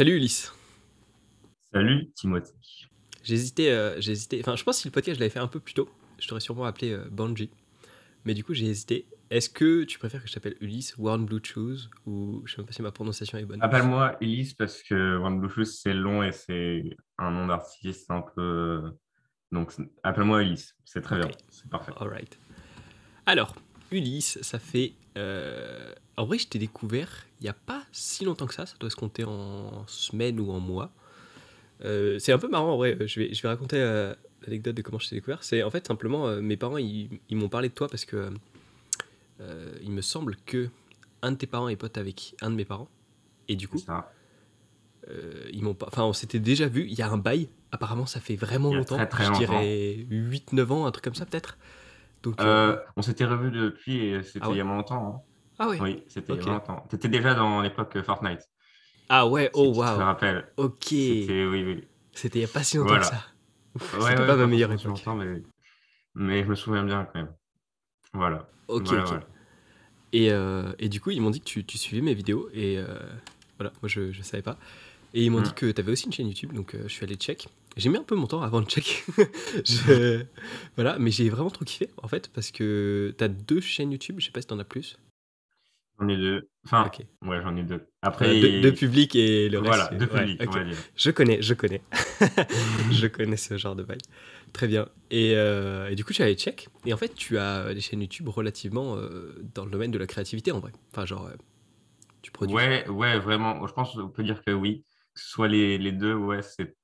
Salut Ulysse. Salut Timothée. J'ai hésité. Enfin, je pense que si le podcast je l'avais fait un peu plus tôt, je t'aurais sûrement appelé Bungie. Mais du coup, j'ai hésité. Est-ce que tu préfères que je t'appelle Ulysse, Warren Blue Shoes, ou je sais même pas si ma prononciation est bonne. Appelle-moi Ulysse parce que One Blue Shoes c'est long et c'est un nom d'artiste un peu. Donc appelle-moi Ulysse, c'est très Ok, bien, c'est parfait. alright. Alors, Ulysse, ça fait. En vrai, je t'ai découvert il y a pas si longtemps que ça doit se compter en semaines ou en mois. C'est un peu marrant en vrai, je vais raconter l'anecdote de comment je t'ai découvert. C'est en fait simplement mes parents ils m'ont parlé de toi parce que il me semble que un de tes parents est pote avec un de mes parents. Et du C'est coup, ça. ils m'ont pas. Enfin, on s'était déjà vu il y a un bail. Apparemment, ça fait vraiment Il y a longtemps. très très Je longtemps. dirais 8 9 ans, un truc comme ça peut-être. Donc. On s'était revus depuis et Ah c'était il y ouais. a longtemps, hein. Ah ouais. Oui, c'était il y a Ok. longtemps. Tu étais déjà dans l'époque Fortnite, Ah ouais, si oh tu te waouh. rappelles. Ok. C'était, oui, oui. C'était il y a pas si longtemps que ça. Voilà. Ouf, Ouais, c'était pas ouais, ma pas meilleure forcément si époque. longtemps, mais je me souviens bien quand même. Voilà. Ok, Voilà, ok. voilà. Et du coup, ils m'ont dit que tu suivais mes vidéos. Et voilà, moi je savais pas. Et ils m'ont dit Hmm. que tu avais aussi une chaîne YouTube, donc je suis allé check. J'ai mis un peu mon temps avant de check. Je- Voilà, mais j'ai vraiment trop kiffé en fait, parce que t'as deux chaînes YouTube, je sais pas si t'en as plus. J'en ai deux. Enfin, Ok. ouais, j'en ai deux. Voilà, deux Après, publics et le reste, voilà, deux ouais, publics, on ok. va dire. Je connais. Je connais ce genre de bail. Très bien. Et du coup, tu allé check. Et en fait, tu as des chaînes YouTube relativement dans le domaine de la créativité en vrai. Enfin, genre, tu produis. Ouais, ouais, vraiment. Je pense qu'on peut dire que oui. Que ce soit les deux, ouais, c'est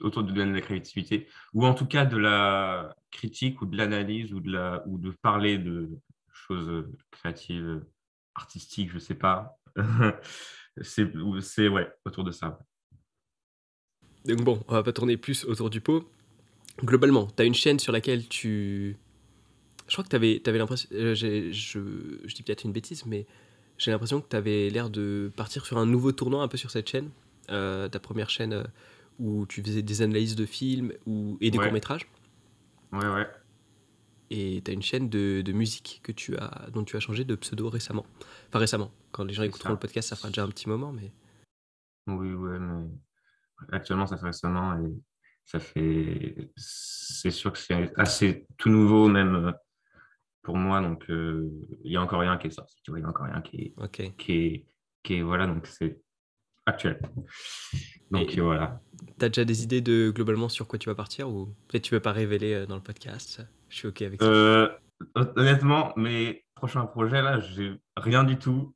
autour du domaine de la créativité. Ou en tout cas de la critique ou de l'analyse ou de parler de choses créatives, artistiques, je sais pas. C'est, ouais, autour de ça. Donc bon, on va pas tourner plus autour du pot. Globalement, tu as une chaîne sur laquelle tu. Je crois que t'avais l'impression. Je dis peut-être une bêtise, mais j'ai l'impression que tu avais l'air de partir sur un nouveau tournant un peu sur cette chaîne. Ta première chaîne où tu faisais des analyses de films et des Ouais, courts-métrages. ouais, ouais. Et tu as une chaîne de musique dont tu as changé de pseudo récemment. Enfin récemment. Quand les gens C'est écouteront le ça. podcast, ça fera déjà un petit moment, mais. Oui, ouais, mais actuellement, ça fait récemment et ça fait. C'est sûr que c'est assez tout nouveau, même. Pour moi. Donc, il y a encore rien qui est sorti. Tu vois, il y a encore rien Ok. qui est, voilà. Donc, c'est actuel. Donc, Et voilà. t'as déjà des idées de globalement sur quoi tu vas partir ou peut-être tu veux pas révéler dans le podcast. Je suis ok avec ça. Euh, Honnêtement, mes prochains projets, là, j'ai rien du tout.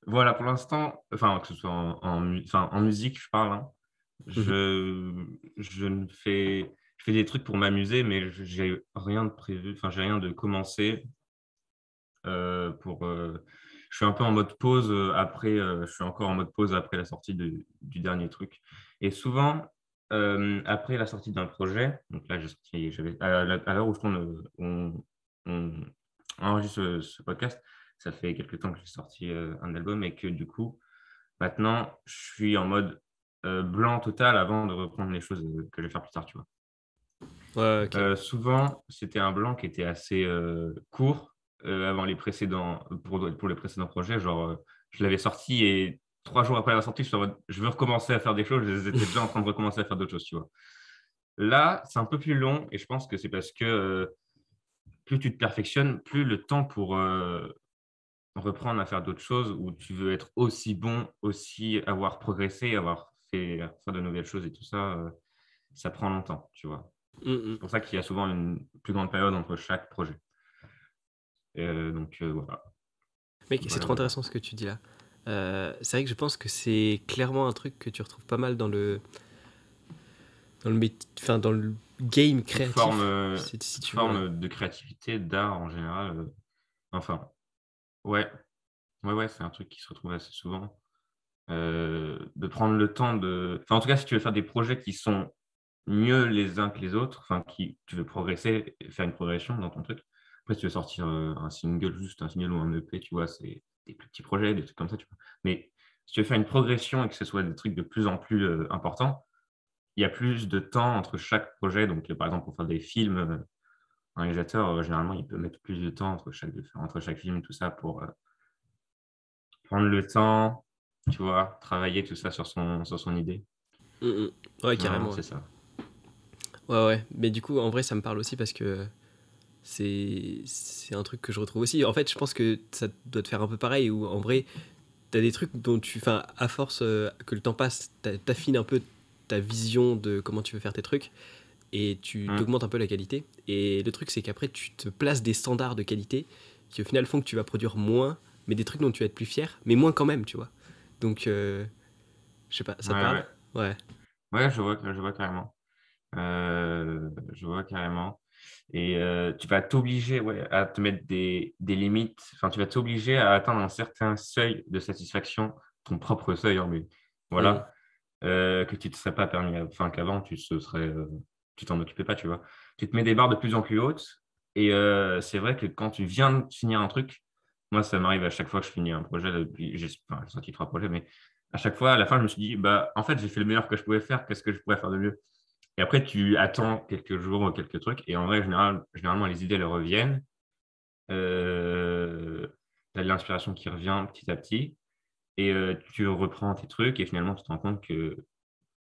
Voilà, pour l'instant, enfin, que ce soit enfin, en musique, je parle, hein, Mhm. je ne fais, je fais des trucs pour m'amuser, mais j'ai rien de prévu, enfin, j'ai rien de commencé. Pour, je suis un peu en mode pause après, je suis encore en mode pause après la sortie du dernier truc. Et souvent, après la sortie d'un projet, donc là, à l'heure où je tourne, on enregistre ce podcast, ça fait quelques temps que j'ai sorti un album et que du coup, maintenant, je suis en mode blanc total avant de reprendre les choses que je vais faire plus tard, tu vois. Ouais, ok. Souvent, c'était un blanc qui était assez court avant les précédents, pour les précédents projets. Genre, je l'avais sorti et 3 jours après la sortie, je suis en mode, je veux recommencer à faire des choses. J'étais déjà en train de recommencer à faire d'autres choses, tu vois. Là, c'est un peu plus long et je pense que c'est parce que plus tu te perfectionnes, plus le temps pour reprendre à faire d'autres choses où tu veux être aussi bon, aussi avoir progressé, avoir fait faire de nouvelles choses et tout ça, ça prend longtemps, tu vois. Mhm. C'est pour ça qu'il y a souvent une plus grande période entre chaque projet. Donc voilà. Mec, c'est Voilà, trop voilà. intéressant ce que tu dis là. C'est vrai que je pense que c'est clairement un truc que tu retrouves pas mal enfin, dans le game créatif, si Toute tu veux. Ouais. forme de créativité, d'art en général. Enfin, ouais, ouais, ouais, c'est un truc qui se retrouve assez souvent. De prendre le temps de. Enfin, en tout cas, si tu veux faire des projets qui sont mieux les uns que les autres, enfin, tu veux progresser, faire une progression dans ton truc. Après, si tu veux sortir un single, juste un single ou un EP, tu vois, c'est des plus petits projets, des trucs comme ça, tu vois. Mais si tu veux faire une progression et que ce soit des trucs de plus en plus importants, il y a plus de temps entre chaque projet. Donc, par exemple, pour faire des films, un réalisateur, généralement, il peut mettre plus de temps entre chaque film, tout ça, pour prendre le temps. tu vois, travailler tout ça sur son idée. Mm, mm. Ouais, Non, non, carrément. Ouais. c'est ça. Ouais, ouais. Mais du coup, en vrai, ça me parle aussi parce que c'est un truc que je retrouve aussi. En fait, je pense que ça doit te faire un peu pareil, où en vrai, t'as des trucs dont tu. Enfin, à force que le temps passe, t'affines un peu ta vision de comment tu veux faire tes trucs et tu Hmm. t'augmentes un peu la qualité. Et le truc, c'est qu'après, tu te places des standards de qualité qui, au final, font que tu vas produire moins, mais des trucs dont tu vas être plus fier, mais moins quand même, tu vois. Donc, je sais pas, ça te Ouais, parle? ouais. Ouais. Ouais, je vois carrément. Je vois carrément. Et tu vas t'obliger ouais, à te mettre des limites. Enfin, tu vas t'obliger à atteindre un certain seuil de satisfaction, ton propre seuil, hein, mais Mm. voilà, que tu ne te serais pas permis. Enfin, qu'avant, tu t'en occupais pas, tu vois. Tu te mets des barres de plus en plus hautes. Et c'est vrai que quand tu viens de finir un truc, moi, ça m'arrive à chaque fois que je finis un projet. Depuis, j'ai sorti 3 projets, mais à chaque fois, à la fin, je me suis dit, bah, en fait, j'ai fait le meilleur que je pouvais faire. Qu'est-ce que je pourrais faire de mieux? Et après, tu attends quelques jours, quelques trucs. Et en vrai, généralement, les idées elles reviennent. Tu as de l'inspiration qui revient petit à petit. Et tu reprends tes trucs. Et finalement, tu te rends compte que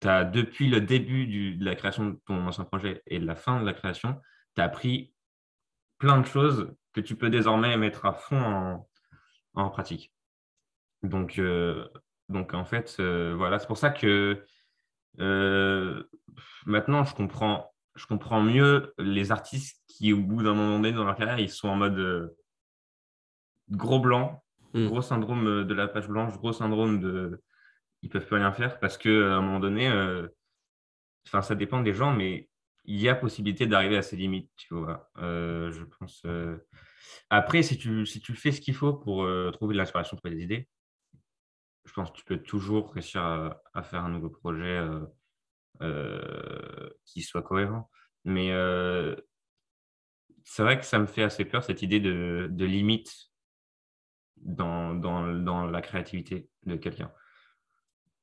depuis le début de la création de ton ancien projet et de la fin de la création, tu as appris plein de choses que tu peux désormais mettre à fond en pratique. Donc, euh, donc en fait, voilà, c'est pour ça que Euh, maintenant, je comprends mieux les artistes qui, au bout d'un moment donné dans leur carrière, ils sont en mode gros blanc, Mm. gros syndrome de la page blanche, gros syndrome de ils peuvent plus rien faire parce que à un moment donné, enfin, ça dépend des gens, mais il y a possibilité d'arriver à ses limites, tu vois. Je pense. Après, si tu fais ce qu'il faut pour trouver de l'inspiration, trouver des idées, je pense que tu peux toujours réussir à faire un nouveau projet. Qui soit cohérent. Mais c'est vrai que ça me fait assez peur, cette idée de limite dans la créativité de quelqu'un.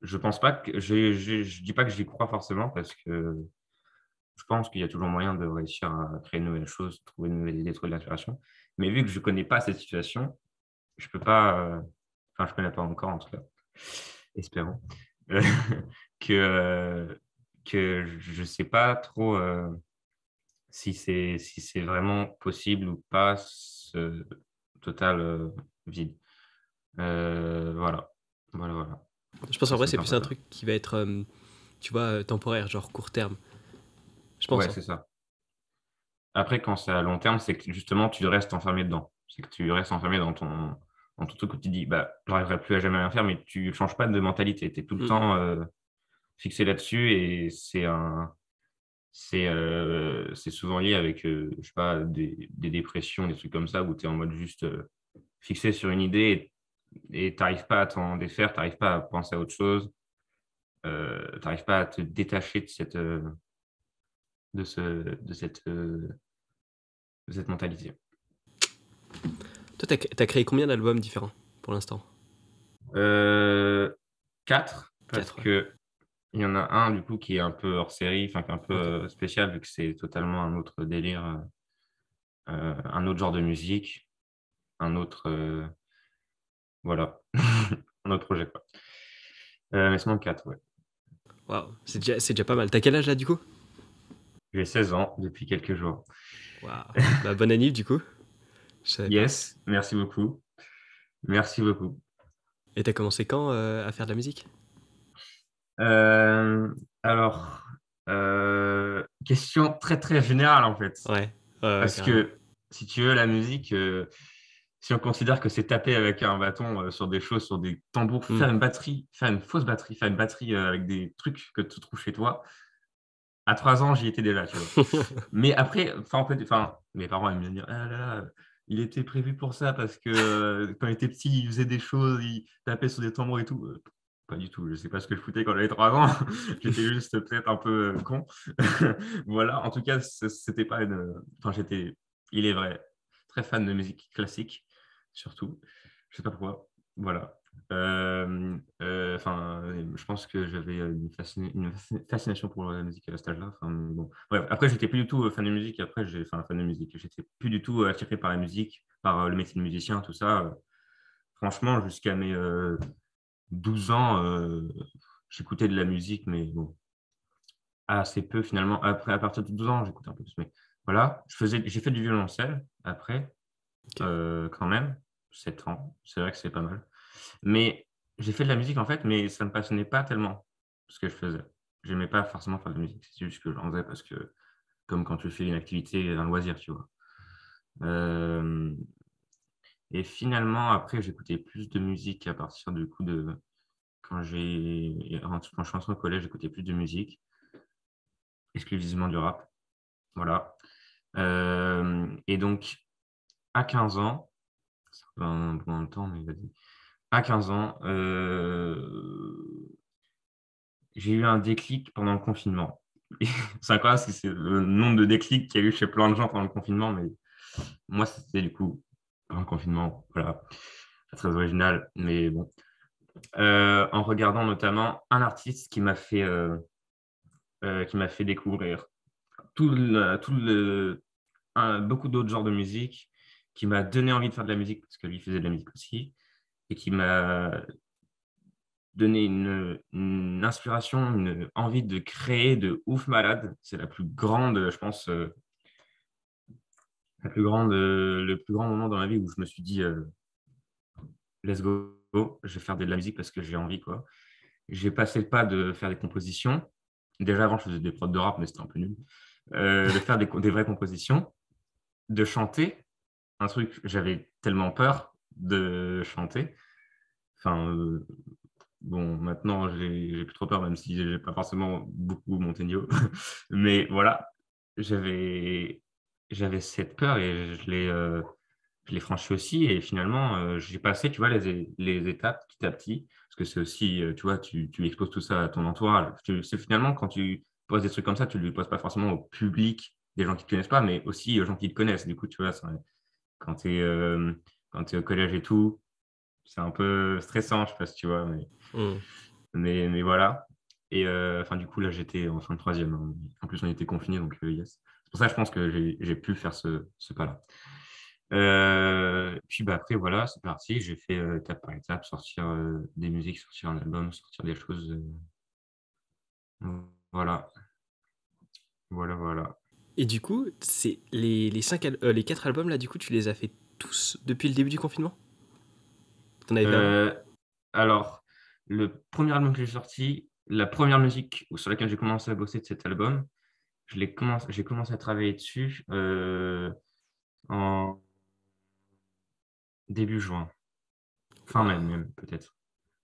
Je pense pas que je dis pas que j'y crois forcément parce que je pense qu'il y a toujours moyen de réussir à créer de nouvelles choses, trouver de nouvelles idées, trouver de l'inspiration. Mais vu que je connais pas cette situation, je peux pas, enfin, je connais pas encore en tout cas, espérons, euh, que, euh, que je sais pas trop. Si c'est vraiment possible ou pas ce total vide. Voilà. Voilà, voilà. Je pense en Ça, vrai, ça me c'est fait un plus peu un peur. truc qui va être, tu vois, temporaire, genre court terme. Je pense, Ouais, hein. c'est ça. Après, quand c'est à long terme, c'est que justement, tu restes enfermé dedans. C'est que tu restes enfermé dans ton truc où tu te dis, bah, j'arriverai plus à jamais rien faire, mais tu ne changes pas de mentalité. Tu es tout le Mm, mm. temps fixé là-dessus et c'est souvent lié avec, je sais pas, des dépressions, des trucs comme ça, où tu es en mode juste fixé sur une idée et tu n'arrives pas à t'en défaire, tu n'arrives pas à penser à autre chose, tu n'arrives pas à te détacher de, ce, de, cette, de cette mentalité. Toi, t'as créé combien d'albums différents pour l'instant? Euh, 4, parce 4, ouais. que il y en a un du coup qui est un peu hors série, enfin qui est un peu Ok. spécial vu que c'est totalement un autre délire, un autre genre de musique, un autre, voilà, un autre projet quoi. Mais sinon 4, ouais. Waouh, c'est déjà pas mal. T'as quel âge là, du coup? J'ai 16 ans depuis quelques jours. Waouh. Bah, bonne année, du coup. Je savais pas. Yes, merci beaucoup. Merci beaucoup. Et t'as commencé quand à faire de la musique? Euh, alors, question très très générale en fait. Ouais, ouais, ouais, Parce carrément. que si tu veux, la musique, si on considère que c'est taper avec un bâton sur des choses, sur des tambours, Hmm. faire une fausse batterie, faire une batterie avec des trucs que tu trouves chez toi, à 3 ans, j'y étais déjà, tu vois. Mais après, enfin, en fait, enfin, mes parents aiment bien dire, ah là là, il était prévu pour ça parce que quand il était petit, il faisait des choses, il tapait sur des tambours et tout. Pas du tout, je sais pas ce que je foutais quand j'avais 3 ans. J'étais juste peut-être un peu con. Voilà, en tout cas, c'était pas une. Enfin, il est vrai, très fan de musique classique, surtout. Je sais pas pourquoi. Voilà. Enfin, je pense que j'avais une fascination pour la musique à cet âge-là. Enfin, bon. Bref, après, j'étais plus du tout fan de musique. Après, j'ai fait un fan de musique. J'étais plus du tout attiré par la musique, par le métier de musicien, tout ça. Franchement, jusqu'à mes 12 ans, j'écoutais de la musique, mais bon, assez peu finalement. Après, à partir de 12 ans, j'écoutais un peu plus. Mais voilà, j'ai fait du violoncelle après, Ok. quand même, 7 ans. C'est vrai que c'est pas mal. Mais j'ai fait de la musique en fait, mais ça ne me passionnait pas tellement ce que je faisais. J'aimais pas forcément faire de la musique. C'est juste que j'en faisais parce que, comme quand tu fais une activité, un loisir, tu vois. Euh, et finalement, après, j'écoutais plus de musique à partir du coup de quand je suis entré au collège, j'écoutais plus de musique, exclusivement du rap. Voilà. Et donc, à 15 ans, ça fait un bon moment de temps, mais vas-y. À 15 ans, j'ai eu un déclic pendant le confinement. C'est incroyable parce que c'est le nombre de déclics qu'il y a eu chez plein de gens pendant le confinement, mais moi, c'était du coup pendant le confinement. Voilà. Pas très original, mais bon. En regardant notamment un artiste qui m'a fait découvrir beaucoup d'autres genres de musique, qui m'a donné envie de faire de la musique parce que lui faisait de la musique aussi, et qui m'a donné une inspiration, une envie de créer de ouf malade. C'est la plus grande, je pense, le plus grand moment dans ma vie où je me suis dit, let's go, je vais faire de la musique parce que j'ai envie, quoi. J'ai passé le pas de faire des compositions. Déjà avant, je faisais des prods de rap, mais c'était un peu nul. De faire des vraies compositions, de chanter, un truc, j'avais tellement peur de chanter. Enfin, bon, maintenant, j'ai plus trop peur, même si j'ai pas forcément beaucoup monté niveau. Mais voilà, j'avais, j'avais cette peur et je l'ai franchie aussi. Et finalement, j'ai passé, tu vois, les étapes petit à petit. Parce que c'est aussi, tu vois, tu exposes tout ça à ton entourage. C'est finalement, quand tu poses des trucs comme ça, tu ne le poses pas forcément au public, des gens qui ne te connaissent pas, mais aussi aux gens qui te connaissent. Du coup, tu vois, quand tu es, quand tu es au collège et tout, c'est un peu stressant, je sais pas si tu vois, Hmm. mais voilà. Et enfin, du coup, là, j'étais en fin de troisième, hein. En plus, on était confinés, donc yes. C'est pour ça, je pense que j'ai pu faire ce pas-là. Puis bah, après, voilà, c'est parti. J'ai fait étape par étape, sortir des musiques, sortir un album, sortir des choses. Voilà, voilà, voilà. Et du coup, c'est les 4 albums là, du coup, tu les as fait tous depuis le début du confinement? T'en avais fait avant? Euh, alors, le premier album que j'ai sorti, la première musique sur laquelle j'ai commencé à bosser de cet album, j'ai commencé à travailler dessus en début juin, fin mai Waouh. même peut-être,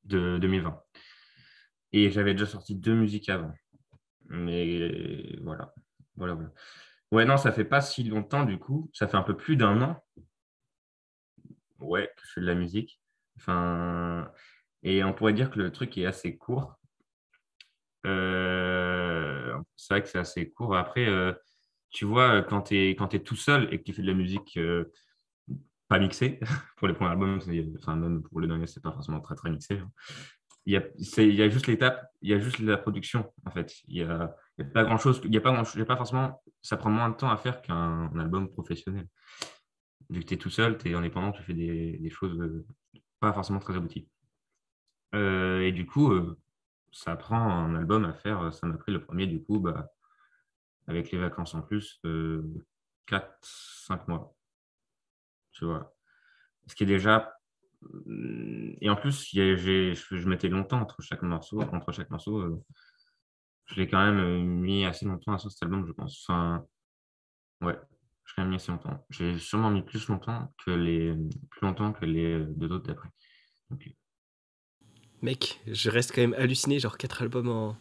de 2020. Et j'avais déjà sorti deux musiques avant. Mais voilà, voilà, voilà. Ouais, non, ça fait pas si longtemps du coup. Ça fait un peu plus d'un an, ouais, que je fais de la musique. Enfin, et on pourrait dire que le truc est assez court. C'est vrai que c'est assez court. Après, tu vois, quand t'es tout seul et que tu fais de la musique pas mixée, pour les premiers albums, enfin, même pour le dernier, c'est pas forcément très, très mixé, hein. Il y a juste l'étape, il y a juste la production, en fait. Il y a pas grand-chose, il y a pas forcément, ça prend moins de temps à faire qu'un album professionnel. Vu que tu es tout seul, tu es indépendant, tu fais des choses pas forcément très abouties. Et du coup, ça prend un album à faire. Ça m'a pris le premier, du coup, bah, avec les vacances en plus, 4-5 mois, tu vois. Ce qui est déjà. Et en plus, je mettais longtemps entre chaque morceau. Entre chaque morceau, je l'ai quand même mis assez longtemps à sortir cet album, je pense. Enfin, ouais, je l'ai quand même mis assez longtemps. J'ai sûrement mis plus longtemps que les deux autres d'après. Donc, Mec, je reste quand même halluciné, genre 4 albums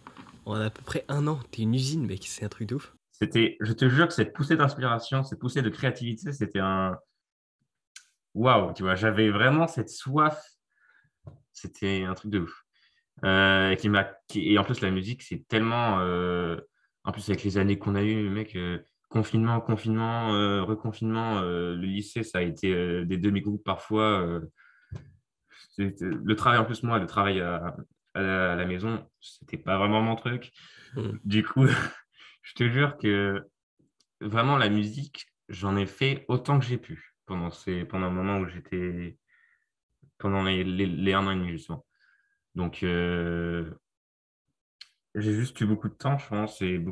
en à peu près un an. T'es une usine, mec, c'est un truc de ouf. je te jure que cette poussée d'inspiration, cette poussée de créativité, c'était un waouh, tu vois, j'avais vraiment cette soif, c'était un truc de ouf. Et en plus, la musique, c'est tellement, en plus, avec les années qu'on a eues, mec, confinement, reconfinement, le lycée, ça a été des demi-groupes parfois. Le travail, en plus, moi, le travail à la maison, c'était pas vraiment mon truc. Hmm. Du coup, je te jure que vraiment, la musique, j'en ai fait autant que j'ai pu pendant un moment où j'étais, pendant les un an et demi, justement. Donc, j'ai juste eu beaucoup de temps, je pense, et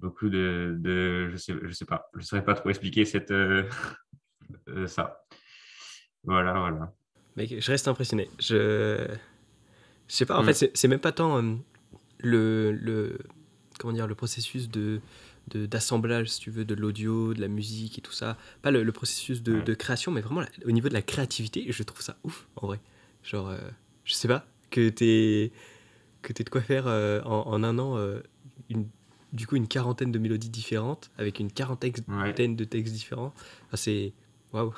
je sais pas, je saurais pas trop expliquer ça. Voilà, voilà. Mec, je reste impressionné. Je sais pas, en fait, Mm. c'est même pas tant le, comment dire, le processus d'assemblage, si tu veux, de l'audio, de la musique et tout ça. Pas le processus Ouais. de création, mais vraiment au niveau de la créativité, je trouve ça ouf, en vrai. Genre, je sais pas, que t'aies de quoi faire en un an, une, du coup, une quarantaine de mélodies différentes, avec une quarantaine Ouais. de textes différents. Enfin, c'est... Waouh.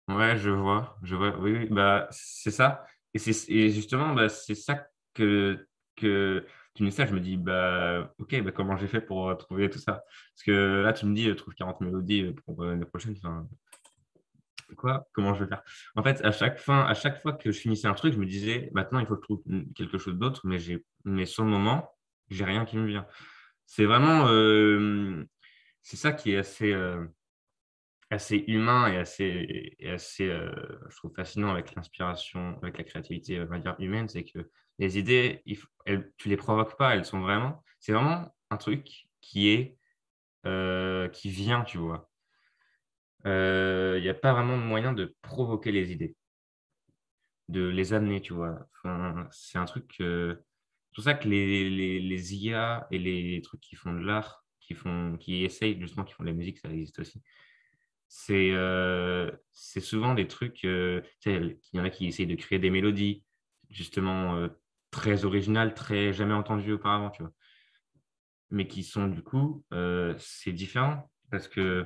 Ouais, je vois, oui, oui, bah, c'est ça. Et justement, bah, c'est ça que tu me dis ça, je me dis, bah, ok, bah, comment j'ai fait pour trouver tout ça? Parce que là, tu me dis, trouve 40 mélodies pour l'année prochaine. Enfin, quoi? Comment je vais faire? En fait, à chaque fois que je finissais un truc, je me disais, maintenant, il faut que je trouve quelque chose d'autre, mais sur le moment, j'ai rien qui me vient. C'est vraiment, c'est ça qui est assez humain et assez, je trouve fascinant avec l'inspiration, avec la créativité, on va dire, humaine, c'est que les idées, tu les provoques pas, c'est vraiment un truc qui vient, tu vois. Il n'y a pas vraiment de moyen de provoquer les idées, de les amener, tu vois. Enfin, c'est un truc, c'est pour ça que les IA et les trucs qui font de l'art, qui essayent justement, qui font de la musique, ça existe aussi. C'est souvent des trucs, tu sais, il y en a qui essayent de créer des mélodies, justement, très originales, très jamais entendues auparavant, tu vois. Mais qui sont du coup, c'est différent parce que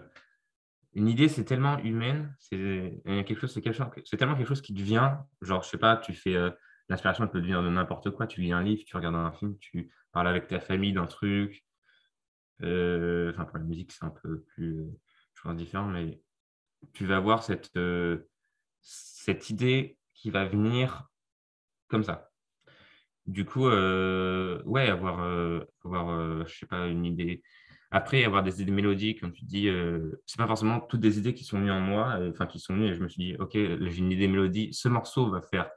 une idée, c'est tellement humaine, c'est tellement quelque chose qui te vient. Genre, je sais pas, l'inspiration, elle peut venir de n'importe quoi. Tu lis un livre, tu regardes un film, tu parles avec ta famille d'un truc. Enfin, pour la musique, c'est un peu plus, je pense, différent, mais tu vas avoir cette idée qui va venir comme ça. Du coup, ouais, je sais pas, une idée. Après, avoir des idées mélodiques, comme tu dis, c'est pas forcément toutes des idées qui sont venues en moi, enfin, qui sont venues et je me suis dit, OK, j'ai une idée mélodie, ce morceau va faire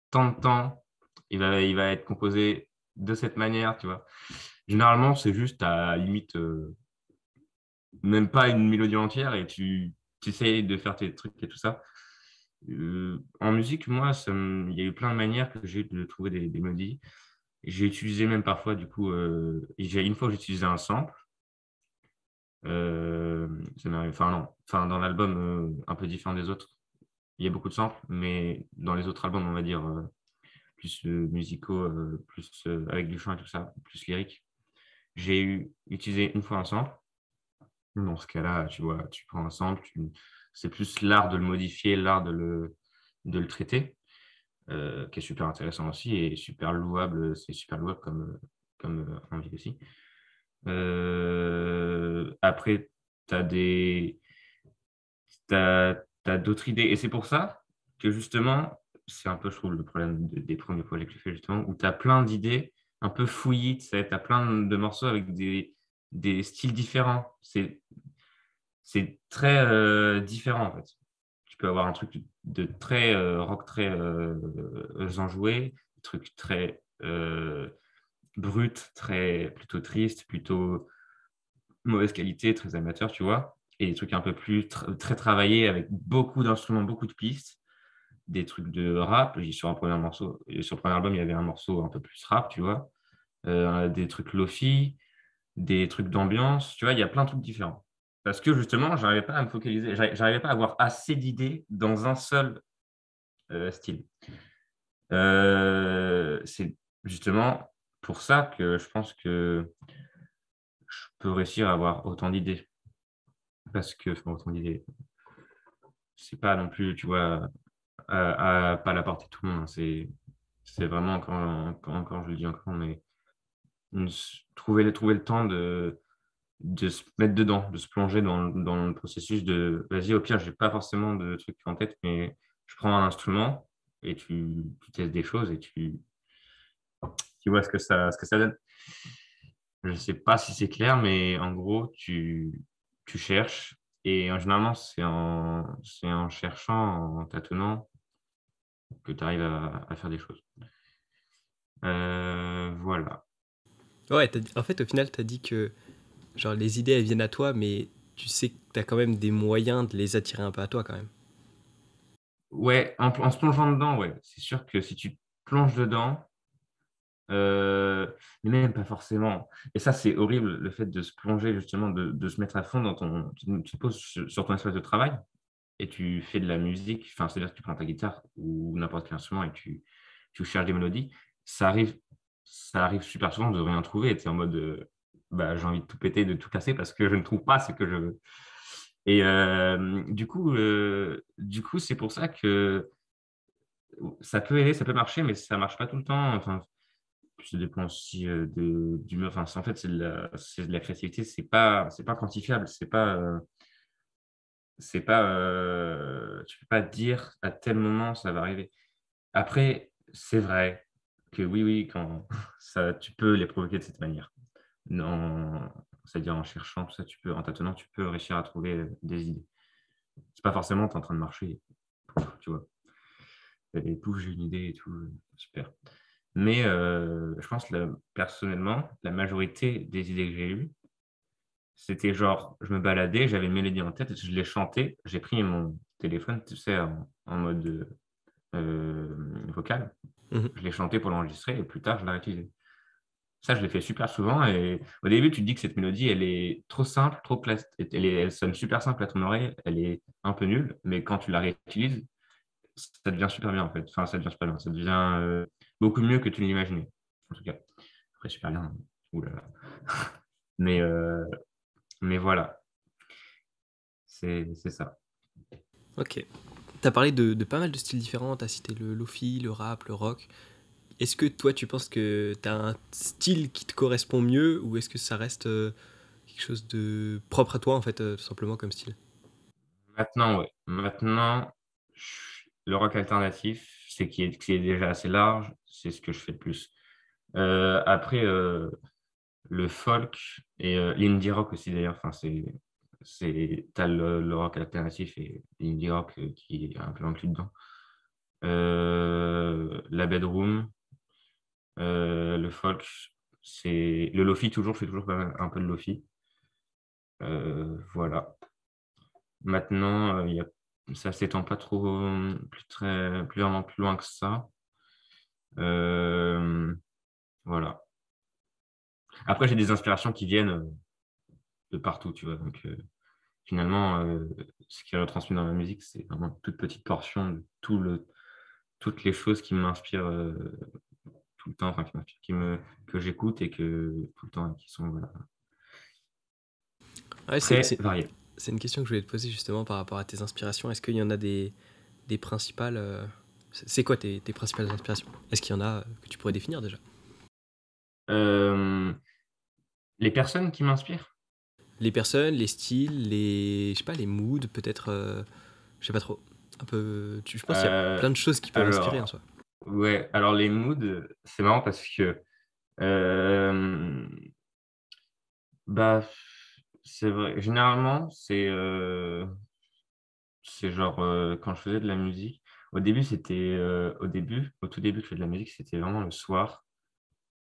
tant de temps, il va être composé de cette manière, tu vois. Généralement, c'est juste à limite, même pas une mélodie entière et tu essayes de faire tes trucs et tout ça. En musique, moi, il y a eu plein de manières que j'ai de trouver des mélodies. J'ai utilisé même parfois, du coup, une fois, j'ai utilisé un sample. Ça m'arrive, enfin, non, enfin, dans l'album un peu différent des autres, il y a beaucoup de samples, mais dans les autres albums, on va dire, plus musicaux, plus avec du chant et tout ça, plus lyrique, utilisé une fois un sample. Dans ce cas-là, tu vois, tu prends un sample, c'est plus l'art de le modifier, l'art de le traiter. Qui est super intéressant aussi et super louable. C'est super louable comme envie aussi. Après, tu as t'as d'autres idées. Et c'est pour ça que justement, c'est un peu, je trouve, le problème des premiers projets que j'ai fait, justement, où tu as plein d'idées un peu fouillis. Tu as plein de morceaux avec des styles différents. C'est très différent, en fait. Tu peux avoir un truc de très rock, très enjoué, des trucs très brut, plutôt triste, plutôt mauvaise qualité, très amateur, tu vois. Et des trucs un peu plus très travaillés avec beaucoup d'instruments, beaucoup de pistes, des trucs de rap. Sur un premier morceau, sur le premier album, il y avait un morceau un peu plus rap, tu vois. Des trucs lofi, des trucs d'ambiance, tu vois, il y a plein de trucs différents. Parce que justement, j'arrivais pas à me focaliser, j'arrivais pas à avoir assez d'idées dans un seul style. C'est justement pour ça que je pense que je peux réussir à avoir autant d'idées. Parce que, enfin, autant d'idées, c'est pas non plus, tu vois, pas la portée de tout le monde, hein. C'est vraiment, encore, je le dis encore, mais trouver le temps de se mettre dedans, de se plonger dans le processus de vas-y, au pire, j'ai pas forcément de trucs en tête, mais je prends un instrument et tu testes des choses et tu vois ce que ça donne. Je ne sais pas si c'est clair, mais en gros, tu cherches et généralement, c'est en cherchant, en tâtonnant, que tu arrives à faire des choses. Voilà. Ouais, en fait, au final, tu as dit que genre, les idées, elles viennent à toi, mais tu sais que tu as quand même des moyens de les attirer un peu à toi quand même. Ouais, en se plongeant dedans, ouais. C'est sûr que si tu plonges dedans, mais même pas forcément. Et ça, c'est horrible, le fait de se plonger, justement, de se mettre à fond dans ton. Tu te poses sur ton espace de travail et tu fais de la musique. Enfin, c'est-à-dire que tu prends ta guitare ou n'importe quel instrument et tu cherches des mélodies. Ça arrive, ça arrive super souvent de rien trouver. Et tu es en mode, bah, j'ai envie de tout péter, de tout casser parce que je ne trouve pas ce que je veux. Et du coup, c'est pour ça que ça peut aider, ça peut marcher, mais ça marche pas tout le temps. Enfin, ça dépend aussi enfin, en fait, c'est de la créativité, c'est pas quantifiable, tu peux pas dire à tel moment ça va arriver. Après, c'est vrai que oui, oui, quand ça, tu peux les provoquer de cette manière. Non, c'est-à-dire en cherchant tout ça, en tâtonnant, tu peux réussir à trouver des idées. C'est pas forcément, tu es en train de marcher, tu vois. Et pouf, j'ai une idée et tout, super. Mais je pense que personnellement, la majorité des idées que j'ai eues, c'était genre, je me baladais, j'avais une mélodie en tête, je l'ai chantée, j'ai pris mon téléphone, tu sais, en mode vocal, Mhm. je l'ai chanté pour l'enregistrer et plus tard, je l'ai réutilisé. Ça, je l'ai fait super souvent et au début, tu te dis que cette mélodie, elle est trop simple, trop elle sonne super simple à ton oreille, elle est un peu nulle, mais quand tu la réutilises, ça devient super bien en fait. Enfin, ça devient super bien, ça devient beaucoup mieux que tu ne l'imaginais, en tout cas. Après, super bien, ouh là là. Mais, euh, mais voilà, c'est ça. Ok. T'as parlé de pas mal de styles différents, t'as cité le lofi, le rap, le rock. Est-ce que toi tu penses que t'as un style qui te correspond mieux ou est-ce que ça reste quelque chose de propre à toi en fait, tout simplement comme style? Maintenant, ouais. Maintenant, le rock alternatif, qui est déjà assez large, c'est ce que je fais le plus. Après, le folk et l'indie rock aussi d'ailleurs, enfin, t'as le rock alternatif et l'indie rock qui est un peu inclus dedans. La bedroom, le folk, c'est le lofi toujours, je fais toujours un peu de lofi. Voilà. Maintenant, ça s'étend pas trop plus vraiment plus loin que ça. Euh, voilà. Après, j'ai des inspirations qui viennent de partout, tu vois. Donc, finalement, ce qui est retransmis dans la musique, c'est vraiment une toute petite portion de toutes les choses qui m'inspirent tout le temps, enfin, que j'écoute et que tout le temps, qui sont voilà, Ouais, très variées. c'est une question que je voulais te poser justement par rapport à tes inspirations. Est-ce qu'il y en a des principales c'est quoi tes principales inspirations? Est-ce qu'il y en a que tu pourrais définir déjà? Euh, les personnes qui m'inspirent, Les personnes, les styles, je sais pas, les moods, peut-être, je sais pas trop. Un peu, je pense qu'il y a euh, plein de choses qui peuvent inspirer en alors, soi. ouais, alors les moods, c'est marrant parce que euh, bah, c'est vrai. Généralement, c'est genre quand je faisais de la musique. Au tout début que je faisais de la musique, c'était vraiment le soir,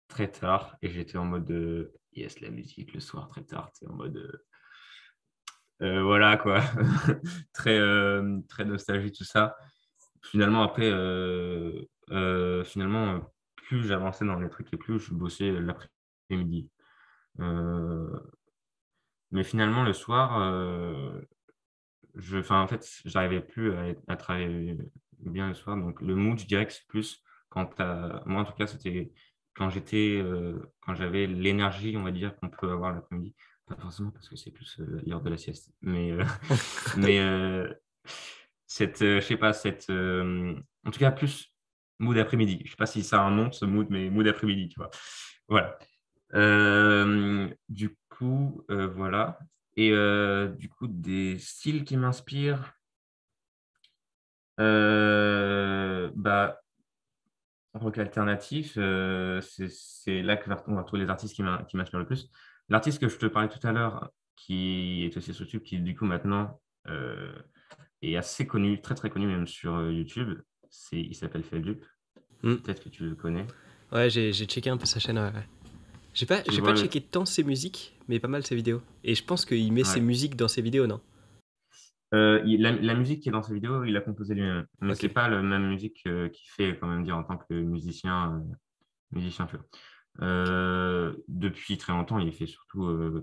très tard, et j'étais en mode yes, la musique le soir très tard. C'est en mode voilà quoi, très nostalgie tout ça. Finalement après, plus j'avançais dans les trucs et plus je bossais l'après-midi. Euh, mais finalement le soir. Enfin, en fait, j'arrivais plus à travailler bien le soir. Donc, le mood, je dirais que c'est plus moi, en tout cas, c'était quand j'avais l'énergie, on va dire, qu'on peut avoir l'après-midi. Pas forcément parce que c'est plus l'heure de la sieste. Mais je sais pas, en tout cas, plus mood après-midi. Je sais pas si ça a un nom, ce mood, mais mood après-midi, tu vois. Voilà. Du coup, voilà. Et du coup, des styles qui m'inspirent, bah, rock alternatif, c'est là on va trouver les artistes qui m'inspirent le plus. L'artiste que je te parlais tout à l'heure, qui est aussi sur YouTube, qui du coup maintenant est assez connu, très très connu même sur YouTube, il s'appelle Feldup. Hmm. Peut-être que tu le connais. Ouais, j'ai checké un peu sa chaîne. Ouais. Tu J'ai vois pas checké tant ses musiques, mais pas mal ses vidéos. Et je pense qu'il met ses ouais. musiques dans ses vidéos, non? La musique qui est dans ses vidéos, il l'a composée lui-même. Mais Ok. c'est pas la même musique qu'il fait, quand même dire, en tant que musicien pur. Depuis très longtemps, il fait surtout.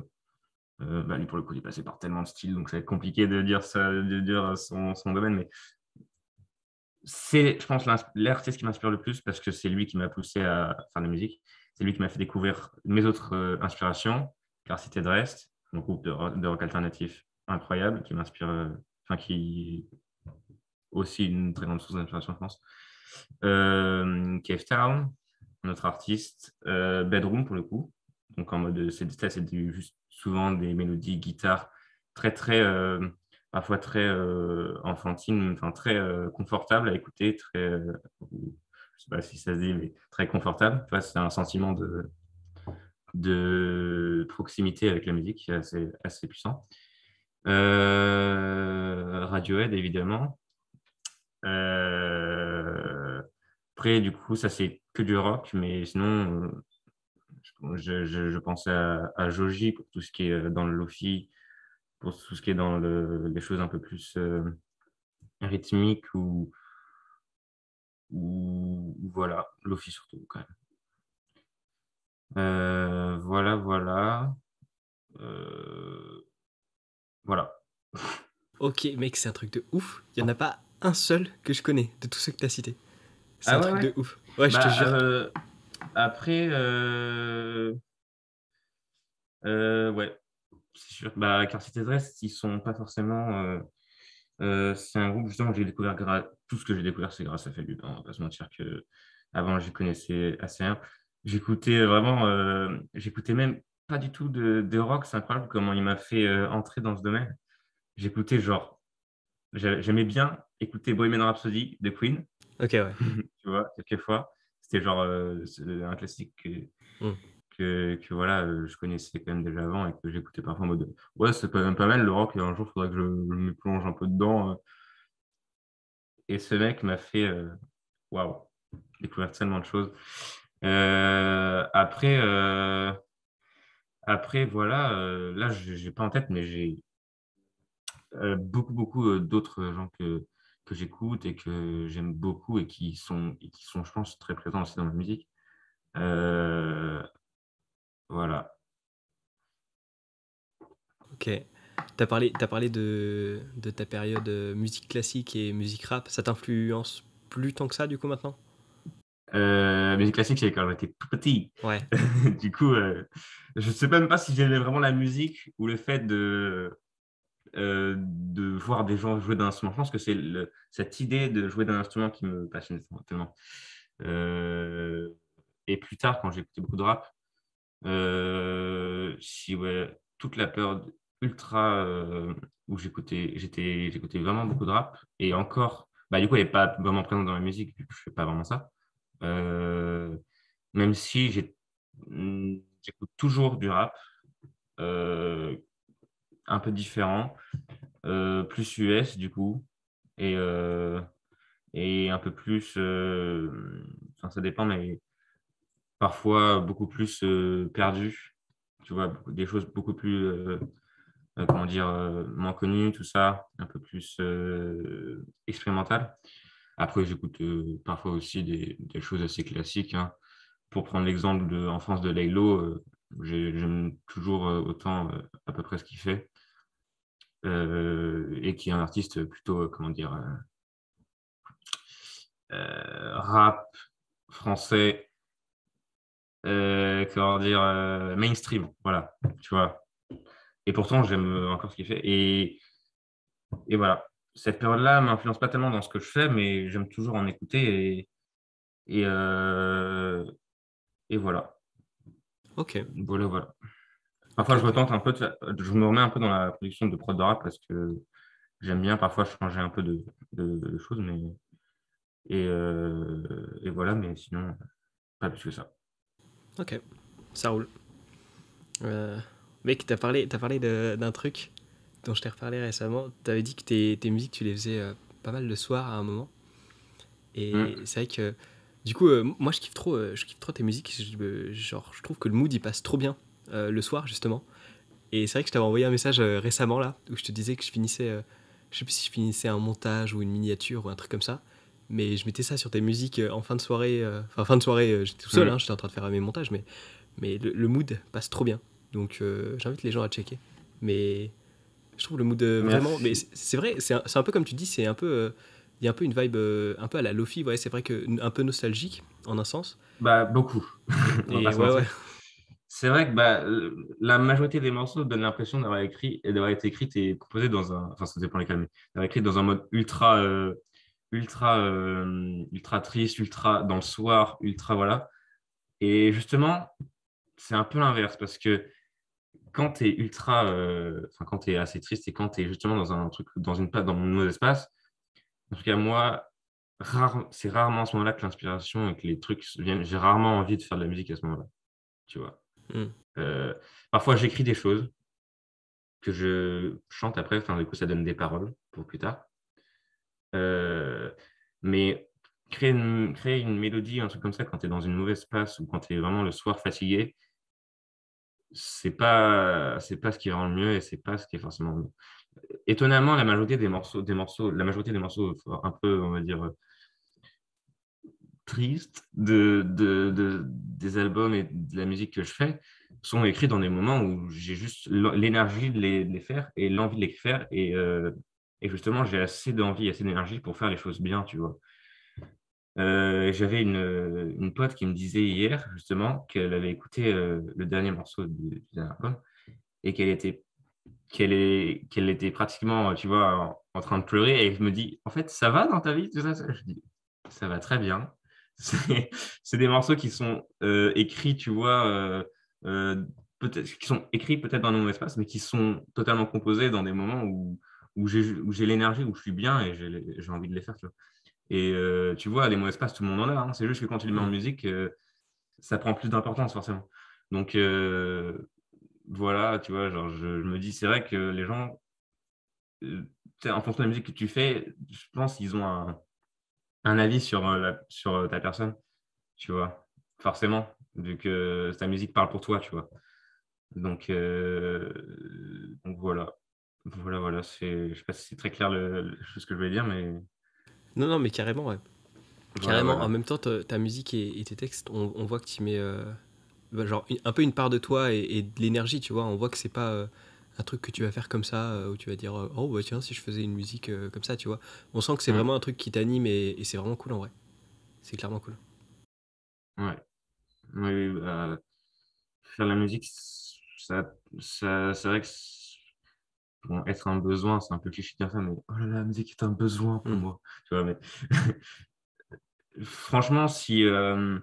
Bah, lui, pour le coup, il est passé par tellement de styles, donc ça va être compliqué de dire ça, de dire son domaine, mais c'est, je pense, l'artiste qui m'inspire le plus parce que c'est lui qui m'a poussé à faire de la musique. C'est lui qui m'a fait découvrir mes autres inspirations, car Cité de Rest, un groupe de rock alternatif incroyable qui m'inspire, enfin, qui est aussi une très grande source d'inspiration, je pense. Cave Town, notre artiste, Bedroom pour le coup. Donc en mode, juste souvent des mélodies guitare très très parfois très enfantines, enfin très confortables à écouter, très je sais pas si ça se dit, mais très confortable. Tu vois, c'est un sentiment de proximité avec la musique qui est assez puissant. Radiohead évidemment. Euh, Après, du coup, ça c'est que du rock, mais sinon, je pensais à Joji pour tout ce qui est dans le lofi, pour tout ce qui est dans les choses un peu plus rythmiques ou voilà, lofi surtout quand même. Voilà. Euh, voilà. Ok, mec, c'est un truc de ouf. Il y en a pas un seul que je connais de tous ceux que t'as cités. C'est Ah un ouais, truc ouais. de ouf. Ouais, je te Bah, jure. après, ouais, c'est sûr. Bah, Car Cité Dress, ils sont pas forcément. C'est un groupe justement que j'ai découvert tout ce que j'ai découvert, c'est grâce à Felub. On va pas se mentir que avant, je connaissais assez rien. J'écoutais vraiment, j'écoutais même pas du tout de rock. C'est incroyable comment il m'a fait entrer dans ce domaine. J'écoutais genre, j'aimais bien écouter Bohemian Rhapsody de Queen, Ok, ouais. tu vois, quelquefois. C'était genre c'est un classique Hmm. que voilà, je connaissais quand même déjà avant et que j'écoutais parfois en mode ouais, c'est quand même pas mal le rock et un jour, il faudrait que je me plonge un peu dedans. Et ce mec m'a fait waouh, découvrir tellement de choses. Après, voilà, là, j'ai pas en tête, mais j'ai beaucoup d'autres gens que j'écoute et que j'aime beaucoup et qui sont, je pense, très présents aussi dans la musique. Euh, voilà. Ok. T'as parlé de ta période musique classique et musique rap. Ça t'influence plus tant que ça, du coup, maintenant? Musique classique, c'est quand j'étais tout petit. Ouais. Du coup, je sais même pas si j'aimais vraiment la musique ou le fait de voir des gens jouer d'un instrument. Je pense que c'est cette idée de jouer d'un instrument qui me passionne tellement. Euh, et plus tard, quand j'ai écouté beaucoup de rap, si ouais, toute la période ultra où j'écoutais vraiment beaucoup de rap et encore, bah du coup, elle n'est pas vraiment présente dans la musique, vu que je fais pas vraiment ça. Euh, Même si j'écoute toujours du rap, euh, un peu différent, plus US du coup, et, euh, et un peu plus, enfin, ça dépend, mais parfois beaucoup plus perdu, tu vois, des choses beaucoup plus, comment dire, moins connues, tout ça, un peu plus expérimental. Après, j'écoute parfois aussi des choses assez classiques, hein. Pour prendre l'exemple de Enfance de Laylo, j'aime toujours autant à peu près ce qu'il fait et qui est un artiste plutôt, comment dire, rap français, comment dire, mainstream, voilà, tu vois. Et pourtant, j'aime encore ce qu'il fait. Et voilà, cette période-là m'influence pas tellement dans ce que je fais, mais j'aime toujours en écouter et, euh, et voilà. Ok. Voilà. Ok, Parfois, je ok. retente un peu, je me remets un peu dans la production de prod de rap parce que j'aime bien parfois changer un peu de choses, et voilà, mais sinon, pas plus que ça. Ok. Ça roule. Euh, Mec, t'as parlé d'un truc dont je t'ai reparlé récemment. T'avais dit que tes musiques, tu les faisais pas mal le soir à un moment. Et Mm. c'est vrai que, du coup, moi je kiffe trop tes musiques. Genre, je trouve que le mood il passe trop bien le soir, justement. Et c'est vrai que je t'avais envoyé un message récemment là, où je te disais que je finissais, je sais plus si je finissais un montage ou une miniature ou un truc comme ça. Mais je mettais ça sur tes musiques en fin de soirée. Enfin, fin de soirée, j'étais tout seul, hein, Mm. j'étais en train de faire mes montages, mais le mood passe trop bien. Donc j'invite les gens à checker. Mais je trouve le mood vraiment. Mais Merci. c'est vrai, c'est un peu comme tu dis, c'est un peu. Il y a un peu une vibe un peu à la Lofi, ouais, c'est vrai que un peu nostalgique en un sens. Bah, beaucoup, on va pas Et se ouais, ouais. mentir. C'est vrai que bah, la majorité des morceaux donnent l'impression d'avoir écrit et d'avoir été écrite et composée dans un, enfin ça dépend lesquels, mais d'avoir écrit dans un mode ultra triste, ultra dans le soir, ultra voilà. Et justement, c'est un peu l'inverse parce que quand tu es enfin quand tu es assez triste et quand tu es justement dans un truc, dans un nouveau espace, en tout cas moi, c'est rarement à ce moment-là que l'inspiration et que les trucs viennent. J'ai rarement envie de faire de la musique à ce moment-là, tu vois. Hmm. Euh, Parfois, j'écris des choses que je chante après. Enfin, du coup, ça donne des paroles pour plus tard. Euh, mais créer une mélodie, un truc comme ça, quand tu es dans une mauvaise passe ou quand tu es vraiment le soir fatigué, c'est pas ce qui rend le mieux et c'est pas ce qui est forcément mieux. Étonnamment, la majorité des morceaux un peu, on va dire, tristes des albums et de la musique que je fais sont écrits dans des moments où j'ai juste l'énergie de les faire et l'envie de les faire. Et justement, j'ai assez d'envie, assez d'énergie pour faire les choses bien, tu vois. J'avais une pote qui me disait hier, justement, qu'elle avait écouté le dernier morceau du dernier album et qu'elle était pratiquement, tu vois, en train de pleurer. Et je me dis, en fait, ça va dans ta vie, tout ça? Je dis, ça va très bien. C'est c'est des morceaux qui sont écrits, tu vois, euh, qui sont écrits peut-être dans un nouveau espace, mais qui sont totalement composés dans des moments où j'ai l'énergie, où je suis bien et j'ai envie de les faire, tu vois. Et tu vois, les mots espaces, tout le monde en a, hein. C'est juste que quand tu les mets en Hmm. musique, ça prend plus d'importance forcément. Donc voilà, tu vois, genre je me dis, c'est vrai que les gens, tu sais, en fonction de la musique que tu fais, je pense qu'ils ont un avis sur, sur ta personne, tu vois, forcément, vu que ta musique parle pour toi, tu vois. Donc voilà. Voilà, je sais pas si c'est très clair ce que je voulais dire, mais Non, non, mais carrément, ouais. Carrément, en voilà. même temps, ta musique et tes textes, on voit que tu mets bah, genre un peu une part de toi et de l'énergie, tu vois. On voit que c'est pas un truc que tu vas faire comme ça, où tu vas dire oh bah tiens, si je faisais une musique comme ça, tu vois. On sent que c'est Mm, vraiment un truc qui t'anime et c'est vraiment cool en vrai. C'est clairement cool. ouais. Oui, oui, faire la musique, c'est vrai que bon, être un besoin, c'est un peu cliché de dire ça, mais oh là là, la musique est un besoin pour Hmm. moi. Tu vois, mais franchement, si je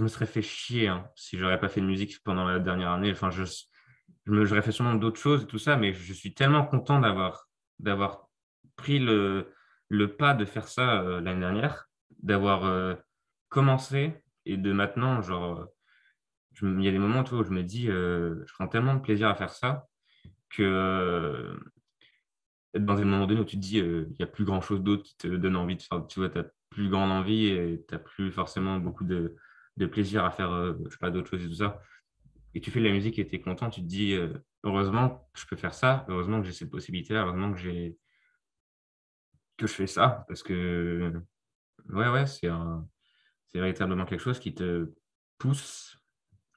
me serais fait chier hein, si j'aurais pas fait de musique pendant la dernière année. Enfin, j'aurais fait sûrement d'autres choses et tout ça, mais je suis tellement content d'avoir pris le pas de faire ça l'année dernière, d'avoir commencé et de maintenant, genre, il y a des moments tu vois, où je me dis, je prends tellement de plaisir à faire ça que dans des moments donnés où tu te dis, il n'y a plus grand-chose d'autre qui te donne envie de faire, tu vois, tu n'as plus grande envie et tu n'as plus forcément beaucoup de plaisir à faire, je sais pas, d'autres choses et tout ça. Et tu fais de la musique et tu es content, tu te dis, heureusement que je peux faire ça, heureusement que j'ai cette possibilité-là, heureusement que je fais ça, parce que, ouais, ouais, c'est véritablement quelque chose qui te pousse,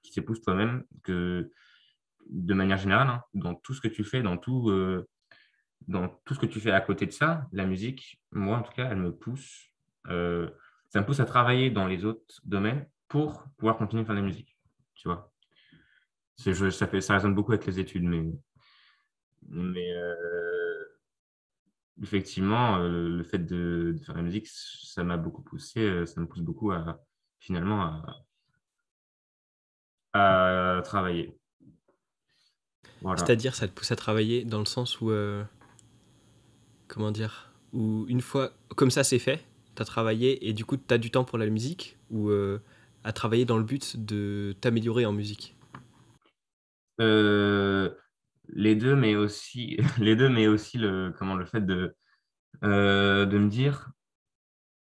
qui te pousse toi-même, que de manière générale, hein, dans tout ce que tu fais, dans tout ce que tu fais à côté de ça, la musique, moi en tout cas, elle me pousse, euh, ça me pousse à travailler dans les autres domaines pour pouvoir continuer à faire de la musique, tu vois. Ça résonne beaucoup avec les études, mais effectivement, le fait de faire de la musique, ça m'a beaucoup poussé, ça me pousse beaucoup finalement à travailler. Voilà. C'est-à-dire, ça te pousse à travailler dans le sens où comment dire, où une fois comme ça c'est fait, t'as travaillé et du coup t'as du temps pour la musique ou à travailler dans le but de t'améliorer en musique. Euh, les deux, mais aussi, les deux, mais aussi comment, le fait de me dire,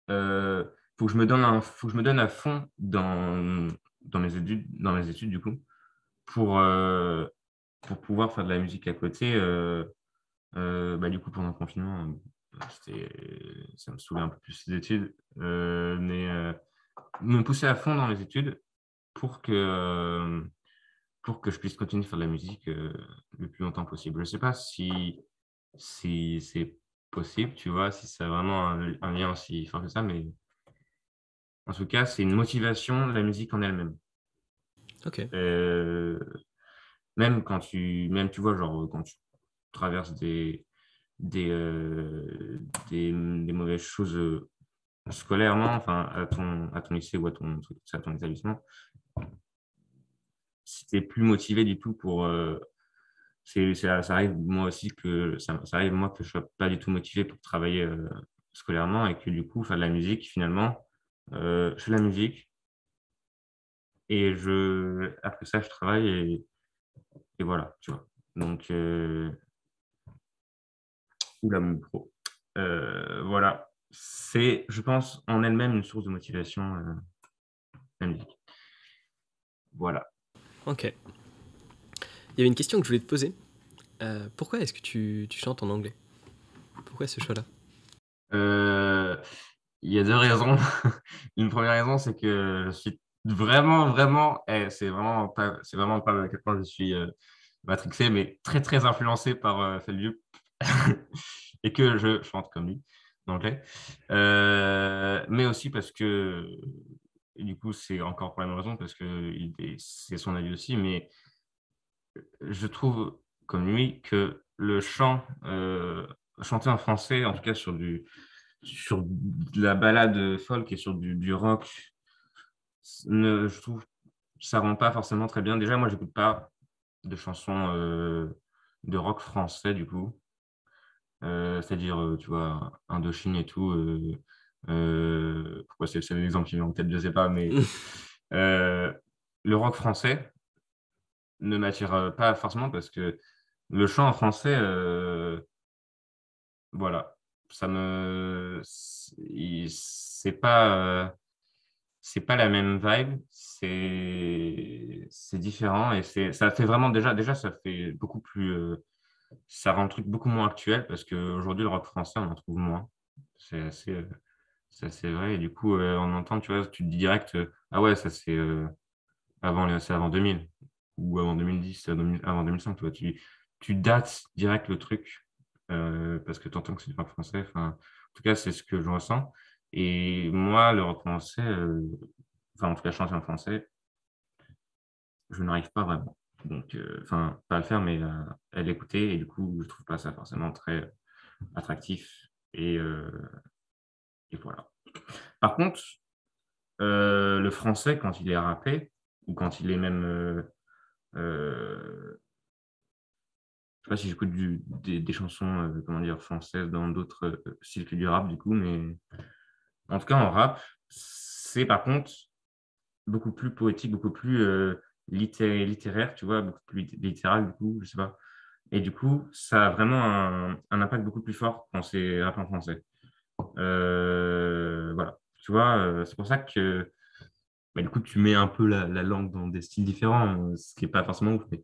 euh, faut que je me donne à fond dans mes études du coup, pour, euh, pour pouvoir faire de la musique à côté. Bah, du coup, pendant le confinement, ça me saoulait un peu plus les études, mais me pousser à fond dans mes études pour que je puisse continuer à faire de la musique le plus longtemps possible. Je ne sais pas si c'est possible, tu vois, si ça a vraiment un lien aussi fort que ça, mais en tout cas, c'est une motivation, la musique en elle-même. Ok. Euh, même tu vois, genre, quand tu traverses des, euh, des mauvaises choses scolairement, enfin, à ton lycée ou à ton établissement, si tu n'es plus motivé du tout ça arrive moi aussi ça arrive moi que je sois pas du tout motivé pour travailler scolairement et que du coup, faire de la musique, finalement, je fais de la musique et après ça, je travaille et voilà, tu vois. Donc, oula, mon micro. Voilà. C'est, je pense, en elle-même une source de motivation, la musique. Voilà. Ok. Il y avait une question que je voulais te poser. Pourquoi est-ce que tu chantes en anglais? Pourquoi ce choix-là? Euh, il y a deux raisons. Une première raison, c'est que je suis vraiment, c'est vraiment pas à quel point je suis matrixé, mais très, très influencé par Feldiou et que je chante comme lui, en anglais. Mais aussi parce que, et du coup, c'est encore pour la même raison, parce que c'est son avis aussi, mais je trouve, comme lui, que le chant, chanter en français, en tout cas sur de la ballade folk et sur du rock, je trouve ça rend pas forcément très bien. Déjà, moi, j'écoute pas de chansons de rock français, du coup. C'est-à-dire, tu vois, Indochine et tout. Pourquoi c'est le seul exemple qui me vient en tête, je sais pas, mais euh, le rock français ne m'attire pas forcément parce que le chant en français, voilà, c'est pas la même vibe, c'est différent et ça fait vraiment déjà ça fait beaucoup plus ça rend le truc beaucoup moins actuel parce qu'aujourd'hui le rock français on en trouve moins. C'est assez c'est assez vrai et du coup on entend tu vois tu te dis direct ah ouais ça c'est avant 2000 ou avant 2010 avant 2005 tu vois tu dates direct le truc parce que tu entends que c'est du rock français. Enfin, en tout cas, c'est ce que je ressens. Et moi, le rock français, enfin, en tout cas, chanter en français, je n'arrive pas vraiment. Donc, enfin, pas à le faire, mais à l'écouter. Et du coup, je trouve pas ça forcément très attractif. Et voilà. Par contre, le français, quand il est rappé, ou quand il est même. Je sais pas si j'écoute des chansons comment dire, françaises dans d'autres styles que du rap, du coup, mais en tout cas, en rap, c'est par contre beaucoup plus poétique, beaucoup plus littéraire, tu vois, beaucoup plus littéral, du coup, je sais pas. Et du coup, ça a vraiment un impact beaucoup plus fort quand c'est rap en français. Voilà. Tu vois, c'est pour ça que bah, du coup, tu mets un peu la langue dans des styles différents, ce qui n'est pas forcément ouf. Mais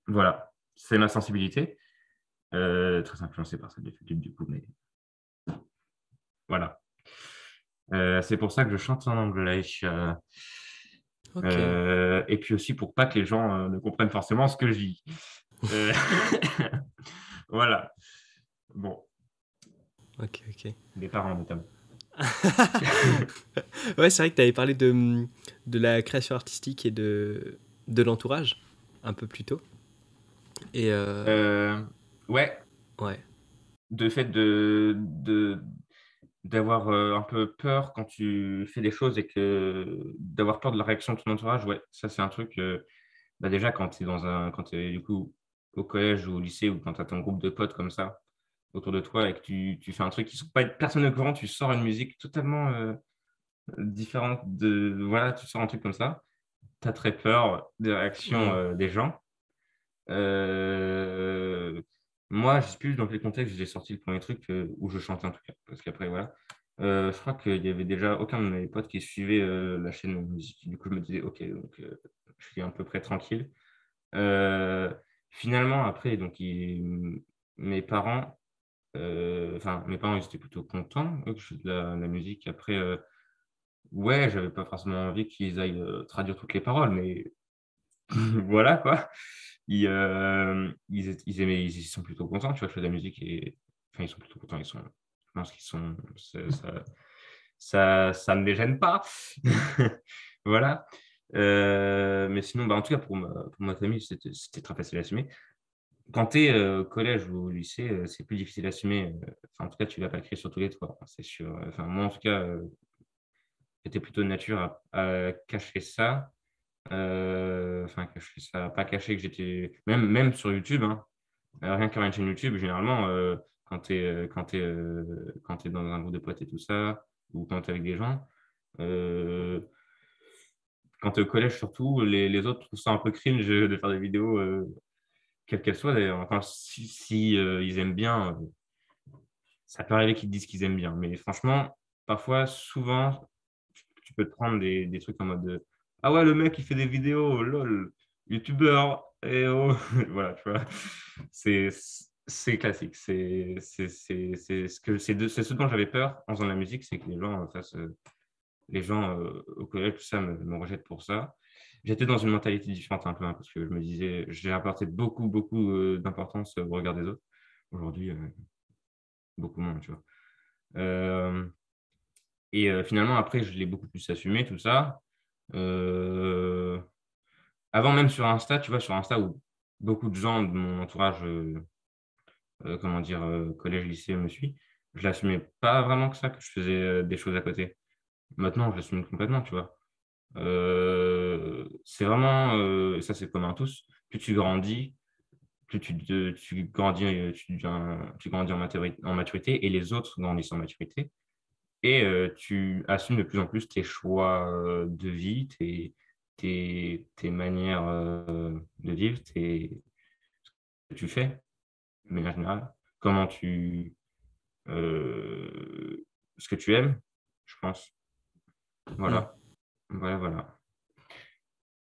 voilà, c'est ma sensibilité, très influencée par celle de Philippe, du coup, mais voilà. C'est pour ça que je chante en anglais. Ok. Et puis aussi pour pas que les gens ne comprennent forcément ce que je dis. Euh, Voilà. Bon, Ok, ok. des parents notamment. Ouais, c'est vrai que tu avais parlé de la création artistique et de l'entourage un peu plus tôt. Et Euh, ouais, ouais. de fait d'avoir un peu peur quand tu fais des choses et que d'avoir peur de la réaction de ton entourage, ouais, ça c'est un truc. Bah déjà quand tu es quand tu du coup au collège ou au lycée ou quand tu as ton groupe de potes comme ça autour de toi et que tu fais un truc qui ne pas personne au courant, tu sors une musique totalement différente voilà, tu sors un truc comme ça, tu as très peur des réactions Hmm. des gens. Euh, Moi, je sais plus dans quel contexte j'ai sorti le premier truc où je chantais en tout cas, parce qu'après, voilà. Je crois qu'il y avait déjà aucun de mes potes qui suivait la chaîne musique. Du coup, je me disais, ok, donc je suis à peu près tranquille. Finalement, après, donc, mes parents, enfin, mes parents, ils étaient plutôt contents que je fasse de la musique. Après, ouais, j'avais pas forcément envie qu'ils aillent traduire toutes les paroles, mais voilà, quoi. Ils aimaient, ils sont plutôt contents, tu vois, que je fais de la musique et, enfin, ils sont plutôt contents, je pense qu'ils sont, ça ne les gêne pas. Voilà. Mais sinon, bah, en tout cas, pour ma famille, c'était très facile à assumer. Quand tu es au collège ou au lycée, c'est plus difficile à assumer. Enfin, en tout cas, tu ne vas pas crier sur tous les toits, hein, c'est sûr. Enfin, moi, en tout cas, j'étais plutôt de nature à cacher ça. Enfin, cacher ça, pas cacher que j'étais. Même sur YouTube, hein, rien qu'avoir une chaîne YouTube, généralement, quand t'es dans un groupe de potes et tout ça, ou quand tu es avec des gens, euh, quand tu es au collège surtout, les autres trouvent ça un peu cringe de faire des vidéos, quelles qu'elles soient d'ailleurs. Enfin, si ils aiment bien, ça peut arriver qu'ils disent qu'ils aiment bien. Mais franchement, parfois, souvent, tu peux te prendre des trucs en mode ah ouais, le mec, il fait des vidéos, lol, youtubeur, et oh. Voilà, tu vois. C'est, c'est classique. C'est ce dont j'avais peur en faisant de la musique, c'est que les gens au collège, tout ça, me rejettent pour ça. J'étais dans une mentalité différente un peu, hein, parce que je me disais, j'ai apporté beaucoup, beaucoup d'importance au regard des autres. Aujourd'hui, beaucoup moins, tu vois. Euh, Finalement, après, je l'ai beaucoup plus assumé, tout ça. Euh, Avant même sur Insta, tu vois, sur Insta où beaucoup de gens de mon entourage, comment dire, collège, lycée me suit, je l'assumais pas vraiment que ça, que je faisais des choses à côté. Maintenant, je l'assume complètement, tu vois. C'est vraiment, ça c'est commun à tous, plus tu grandis, plus tu grandis, tu grandis en maturité et les autres grandissent en maturité. Et tu assumes de plus en plus tes choix de vie, tes manières de vivre, ce que tu fais, de manière générale, comment ce que tu aimes, je pense. Hmm. Voilà, voilà, voilà.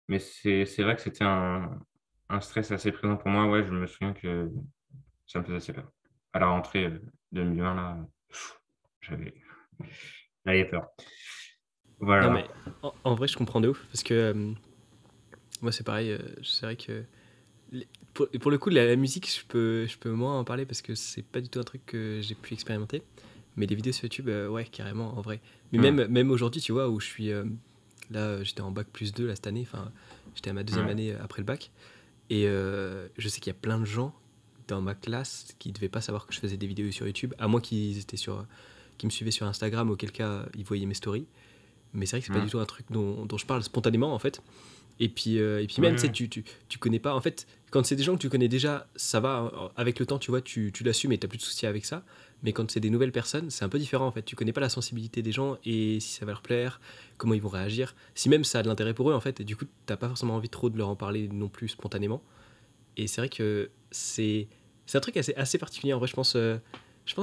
Mais c'est vrai que c'était un stress assez présent pour moi. Ouais, je me souviens que ça me faisait assez peur. À la rentrée 2020, là, j'avais j'avais peur. Non, Voilà. mais en vrai, je comprends de ouf. Parce que moi, c'est pareil. C'est vrai que pour le coup, la musique, je peux moins en parler parce que c'est pas du tout un truc que j'ai pu expérimenter. Mais les vidéos sur YouTube, ouais, carrément, en vrai. Mais Hmm. même aujourd'hui, tu vois, où je suis. Là, j'étais en bac plus 2 là, cette année. Enfin, j'étais à ma deuxième Ouais. année après le bac. Et je sais qu'il y a plein de gens dans ma classe qui devaient pas savoir que je faisais des vidéos sur YouTube, à moins qu'ils me suivaient sur Instagram, auquel cas ils voyaient mes stories. Mais c'est vrai que c'est pas du Hmm. tout un truc dont je parle spontanément en fait. Et puis Oui, même, tu sais, oui. tu connais pas. En fait, quand c'est des gens que tu connais déjà, ça va. Avec le temps, tu vois, tu l'assumes et t'as plus de soucis avec ça. Mais quand c'est des nouvelles personnes, c'est un peu différent en fait. Tu connais pas la sensibilité des gens et si ça va leur plaire, comment ils vont réagir. Si même ça a de l'intérêt pour eux en fait. Et du coup, t'as pas forcément envie trop de leur en parler non plus spontanément. Et c'est vrai que c'est un truc assez particulier. En vrai, je pense que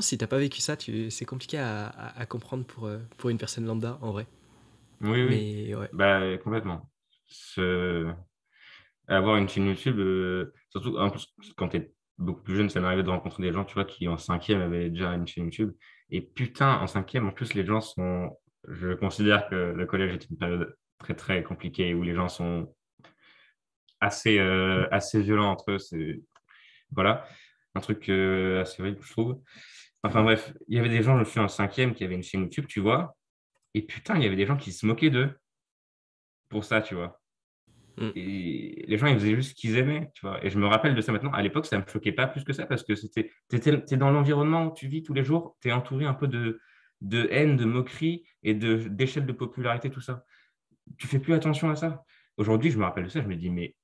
si t'as pas vécu ça, c'est compliqué à comprendre pour une personne lambda en vrai. Oui, oui. Mais ouais. Bah, complètement. Ce... Avoir une chaîne YouTube, surtout en plus, quand tu es beaucoup plus jeune, ça m'est arrivé de rencontrer des gens, tu vois, qui en cinquième avaient déjà une chaîne YouTube. Et putain, en cinquième, en plus, les gens sont. Je considère que le collège est une période très, très compliquée où les gens sont assez violents entre eux. Voilà, un truc assez horrible, je trouve. Enfin bref, il y avait des gens, je suis en cinquième, qui avaient une chaîne YouTube, tu vois. Et putain, il y avait des gens qui se moquaient d'eux pour ça, tu vois. Mm. Et les gens, ils faisaient juste ce qu'ils aimaient, tu vois. Et je me rappelle de ça maintenant. À l'époque, ça me choquait pas plus que ça parce que t'es dans l'environnement où tu vis tous les jours, tu es entouré un peu de haine, de moquerie et d'échelle de popularité, tout ça. Tu fais plus attention à ça. Aujourd'hui, je me rappelle de ça, je me dis, mais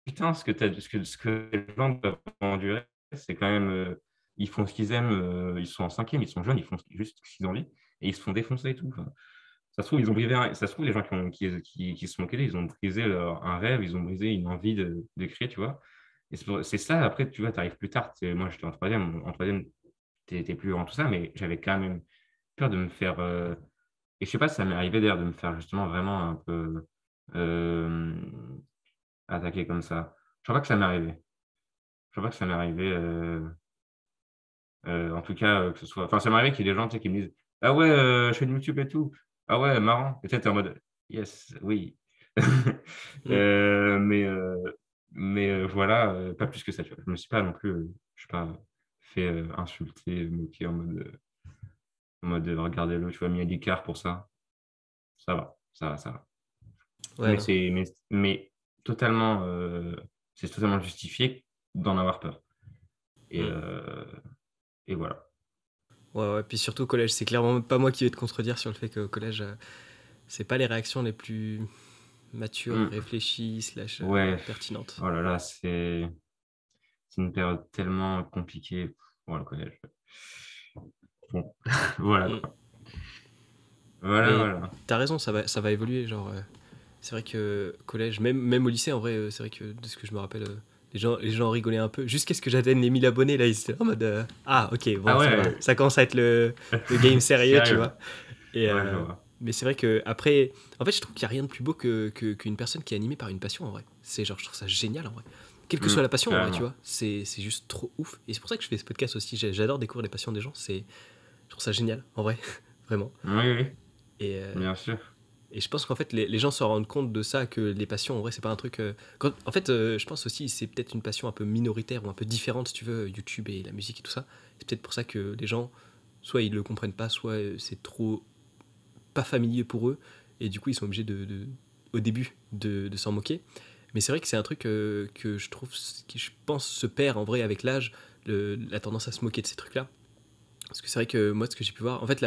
putain, ce que les gens doivent endurer, c'est quand même, ils font ce qu'ils aiment, ils sont en cinquième, ils sont jeunes, ils font juste ce qu'ils ont envie et ils se font défoncer et tout. Enfin, ça se trouve, ils ont brisé ça se trouve, les gens qui se moquaient, ils ont brisé un rêve, ils ont brisé une envie de créer, tu vois. Et c'est ça, après, tu vois, tu arrives plus tard. Moi, j'étais en troisième. En troisième, t'es plus grand tout ça, mais j'avais quand même. peur de me faire, et je sais pas si ça m'est arrivé d'ailleurs de me faire justement vraiment un peu, hem, attaquer comme ça. Je crois pas que ça m'est arrivé. Je crois pas que ça m'est arrivé, en tout cas, que ce soit enfin, ça m'est arrivé qu'il y ait des gens, tu sais, qui me disent: «Ah ouais, chaîne YouTube et tout. Ah ouais, marrant» et tu sais, tu es en mode: «Yes, oui». Mmh. Mais voilà, pas plus que ça, tu vois? Je me suis pas non plus, je sais pas, fait, insulter, moquer en mode, «Regardez-le», tu vois? Mis à l'écart pour ça. Ça va, ça va, ça va. Ouais, Mais non. totalement, c'est totalement justifié d'en avoir peur et Mmh. heu et voilà. Ouais, ouais, puis surtout au collège, c'est clairement pas moi qui vais te contredire sur le fait qu'au collège, c'est pas les réactions les plus matures, Mmh. réfléchies, slash Ouais, pertinentes. oh là là, c'est une période tellement compliquée pour le collège. Bon, voilà Mm. quoi. Voilà, Mais voilà. t'as raison, ça va évoluer. Genre, c'est vrai que collège, même au lycée, en vrai, c'est vrai que de ce que je me rappelle, les gens rigolaient un peu. Jusqu'à ce que j'atteigne les 1000 abonnés, là, ils étaient en mode ah, ok, Ah bon, ça va. ouais! Ça commence à être le game sérieux, tu Sérieux? vois. Et, Ouais, je vois. mais c'est vrai que après, en fait, je trouve qu'il n'y a rien de plus beau qu'une personne qui est animée par une passion, en vrai. C'est genre, je trouve ça génial, en vrai. Quelle que soit la passion, en vrai, tu Carrément. vois. C'est juste trop ouf. Et c'est pour ça que je fais ce podcast aussi. J'adore découvrir les passions des gens. Je trouve ça génial, en vrai. Vraiment. Oui, oui, Et, bien sûr. et je pense qu'en fait, les gens se rendent compte de ça, que les passions, en vrai, c'est pas un truc. En fait, je pense aussi, c'est peut-être une passion un peu minoritaire ou un peu différente, si tu veux, YouTube et la musique et tout ça. C'est peut-être pour ça que les gens, soit ils le comprennent pas, soit c'est trop pas familier pour eux. Et du coup, ils sont obligés au début de s'en moquer. Mais c'est vrai que c'est un truc que je trouve, qui je pense se perd en vrai avec l'âge, la tendance à se moquer de ces trucs-là. Parce que c'est vrai que moi, ce que j'ai pu voir, en fait,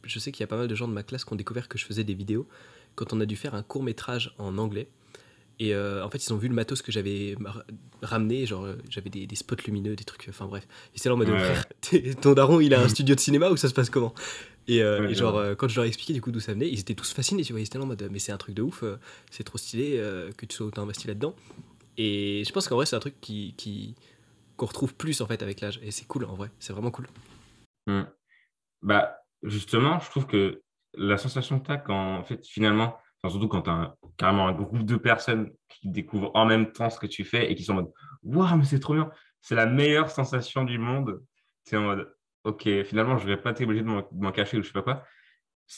je sais qu'il y a pas mal de gens de ma classe qui ont découvert que je faisais des vidéos quand on a dû faire un court métrage en anglais. Et en fait, ils ont vu le matos que j'avais ramené, genre j'avais des spots lumineux, des trucs, enfin bref. Et c'est là en Ouais, mode, ouais. frère, ton daron, il a un studio de cinéma ou ça se passe comment? Ouais, Et je genre, vois. quand je leur ai expliqué du coup d'où ça venait, ils étaient tous fascinés, tu vois. Ils étaient là en mode, mais c'est un truc de ouf, c'est trop stylé que tu sois autant investi là-dedans. Et je pense qu'en vrai, c'est un truc qu'on retrouve plus en fait avec l'âge. Et c'est cool en vrai, c'est vraiment cool. Mmh. Bah, justement, je trouve que la sensation que tu as quand, en fait, finalement, enfin, surtout quand tu as carrément un groupe de personnes qui découvrent en même temps ce que tu fais et qui sont en mode: «Waouh, mais c'est trop bien!» C'est la meilleure sensation du monde. Tu es en mode: «OK, finalement, je vais pas être obligé de m'en cacher» ou je sais pas quoi.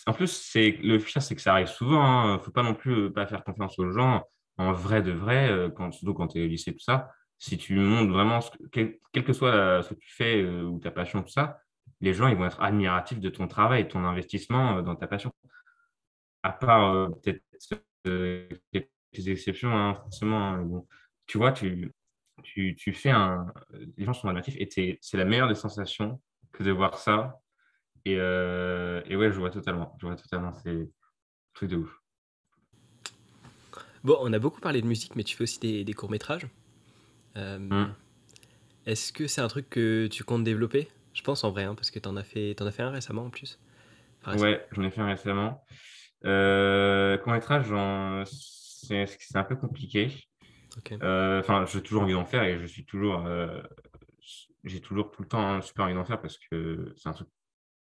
En plus, c'est le pire, c'est que ça arrive souvent, hein. Faut pas non plus, pas faire confiance aux gens. En vrai de vrai, surtout quand tu es au lycée, tout ça, si tu montres vraiment quel que soit ce que tu fais, ou ta passion, tout ça, les gens, ils vont être admiratifs de ton travail, de ton investissement, dans ta passion. À part, peut-être, quelques exceptions, hein, forcément, hein, mais bon. Tu vois, tu fais les gens sont admiratifs et c'est la meilleure des sensations que de voir ça et ouais, je vois totalement, c'est un truc de ouf. Bon, on a beaucoup parlé de musique, mais tu fais aussi des courts-métrages. Euh, Mmh. Est-ce que c'est un truc que tu comptes développer? Je pense en vrai, hein, parce que t'en as fait un récemment en plus. Enfin, récemment. Ouais, j'en ai fait un récemment. Court-métrage, c'est un peu compliqué. Ok. Enfin, j'ai toujours envie d'en faire et j'ai toujours tout le temps, hein, super envie d'en faire parce que c'est un truc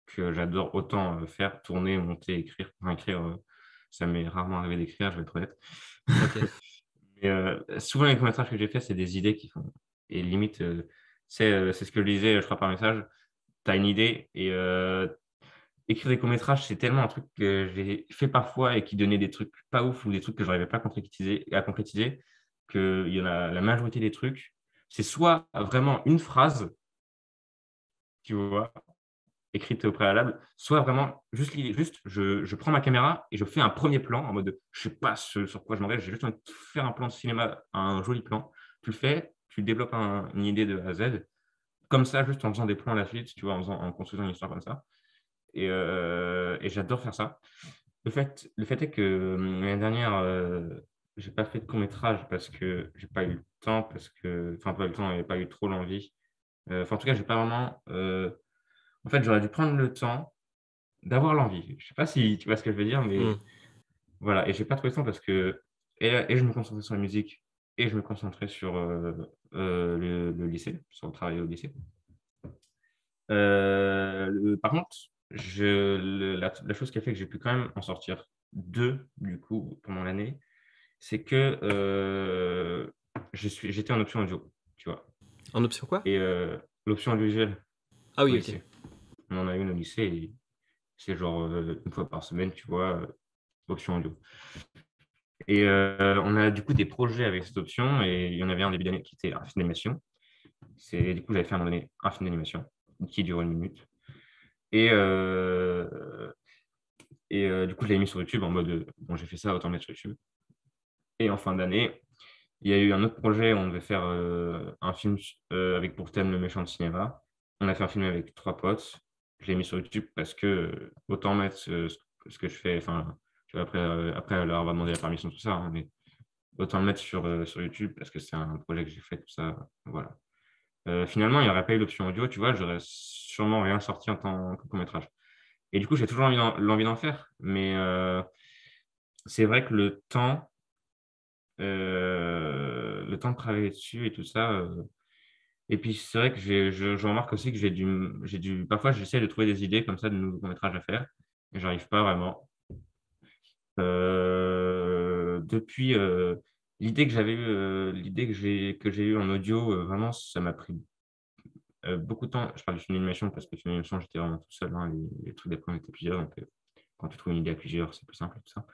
que j'adore autant, faire, tourner, monter, écrire. Enfin écrire, ça m'est rarement arrivé d'écrire, je vais être honnête. Ok. Mais, souvent les courts-métrages que j'ai faits, c'est des idées qui font et limite, c'est ce que je disais, je crois par message, tu as une idée et écrire des courts-métrages, c'est tellement un truc que j'ai fait parfois et qui donnait des trucs pas ouf ou des trucs que j'arrivais pas à concrétiser, qu'il y en a la majorité des trucs, c'est soit vraiment une phrase, tu vois? Écrite au préalable, soit vraiment juste l'idée, juste je prends ma caméra et je fais un premier plan en mode, je sais pas ce sur quoi je m'engage, j'ai juste envie de faire un plan de cinéma, un joli plan. Tu le fais, tu développes une idée de A à Z, comme ça, juste en faisant des plans à la suite, tu vois? En construisant une histoire comme ça et j'adore faire ça. Le fait est que, l'année dernière, j'ai pas fait de court métrage parce que j'ai pas eu le temps, enfin pas eu le temps et pas eu trop l'envie. Enfin en tout cas, j'ai pas vraiment, en fait, j'aurais dû prendre le temps d'avoir l'envie. Je sais pas si tu vois ce que je veux dire, Hmm. mais voilà et j'ai pas trouvé le temps parce que et je me concentrais sur la musique et je me concentrais sur, le lycée, sur le travail au lycée. Par contre, la chose qui a fait que j'ai pu quand même en sortir deux, du coup, pendant l'année, c'est que j'étais en option audio, tu vois. En option quoi? Et l'option audiovisuelle Ah au oui, ok. lycée. On en a une au lycée et c'est genre une fois par semaine, tu vois, option audio. Et on a du coup des projets avec cette option et il y en avait un début d'année qui était un film d'animation. Du coup, j'avais fait à un moment donné un film d'animation qui dure 1 minute. Et, du coup, je l'ai mis sur YouTube en mode bon, j'ai fait ça, autant le mettre sur YouTube. Et en fin d'année, il y a eu un autre projet où on devait faire un film avec pour thème le méchant de cinéma. On a fait un film avec 3 potes. Je l'ai mis sur YouTube parce que autant mettre ce que je fais, enfin, tu vois, après leur avoir demandé la permission, tout ça, hein, mais autant le mettre sur YouTube parce que c'est un projet que j'ai fait, tout ça. Voilà. Finalement, il n'y aurait pas eu l'option audio, tu vois, j'aurais sûrement rien sorti en tant que court-métrage. Et du coup, j'ai toujours l'envie d'en faire, mais c'est vrai que le temps de travailler dessus et tout ça. Et puis, c'est vrai que je remarque aussi que parfois, j'essaie de trouver des idées comme ça de nouveaux courts-métrages à faire, et j'arrive pas vraiment. Depuis l'idée que j'ai eue en audio, vraiment, ça m'a pris beaucoup de temps. Je parle du film d'animation parce que le film d'animation, j'étais vraiment tout seul, hein, les trucs d'après, on était plusieurs. Donc, quand tu trouves une idée à plusieurs, c'est plus simple et tout ça.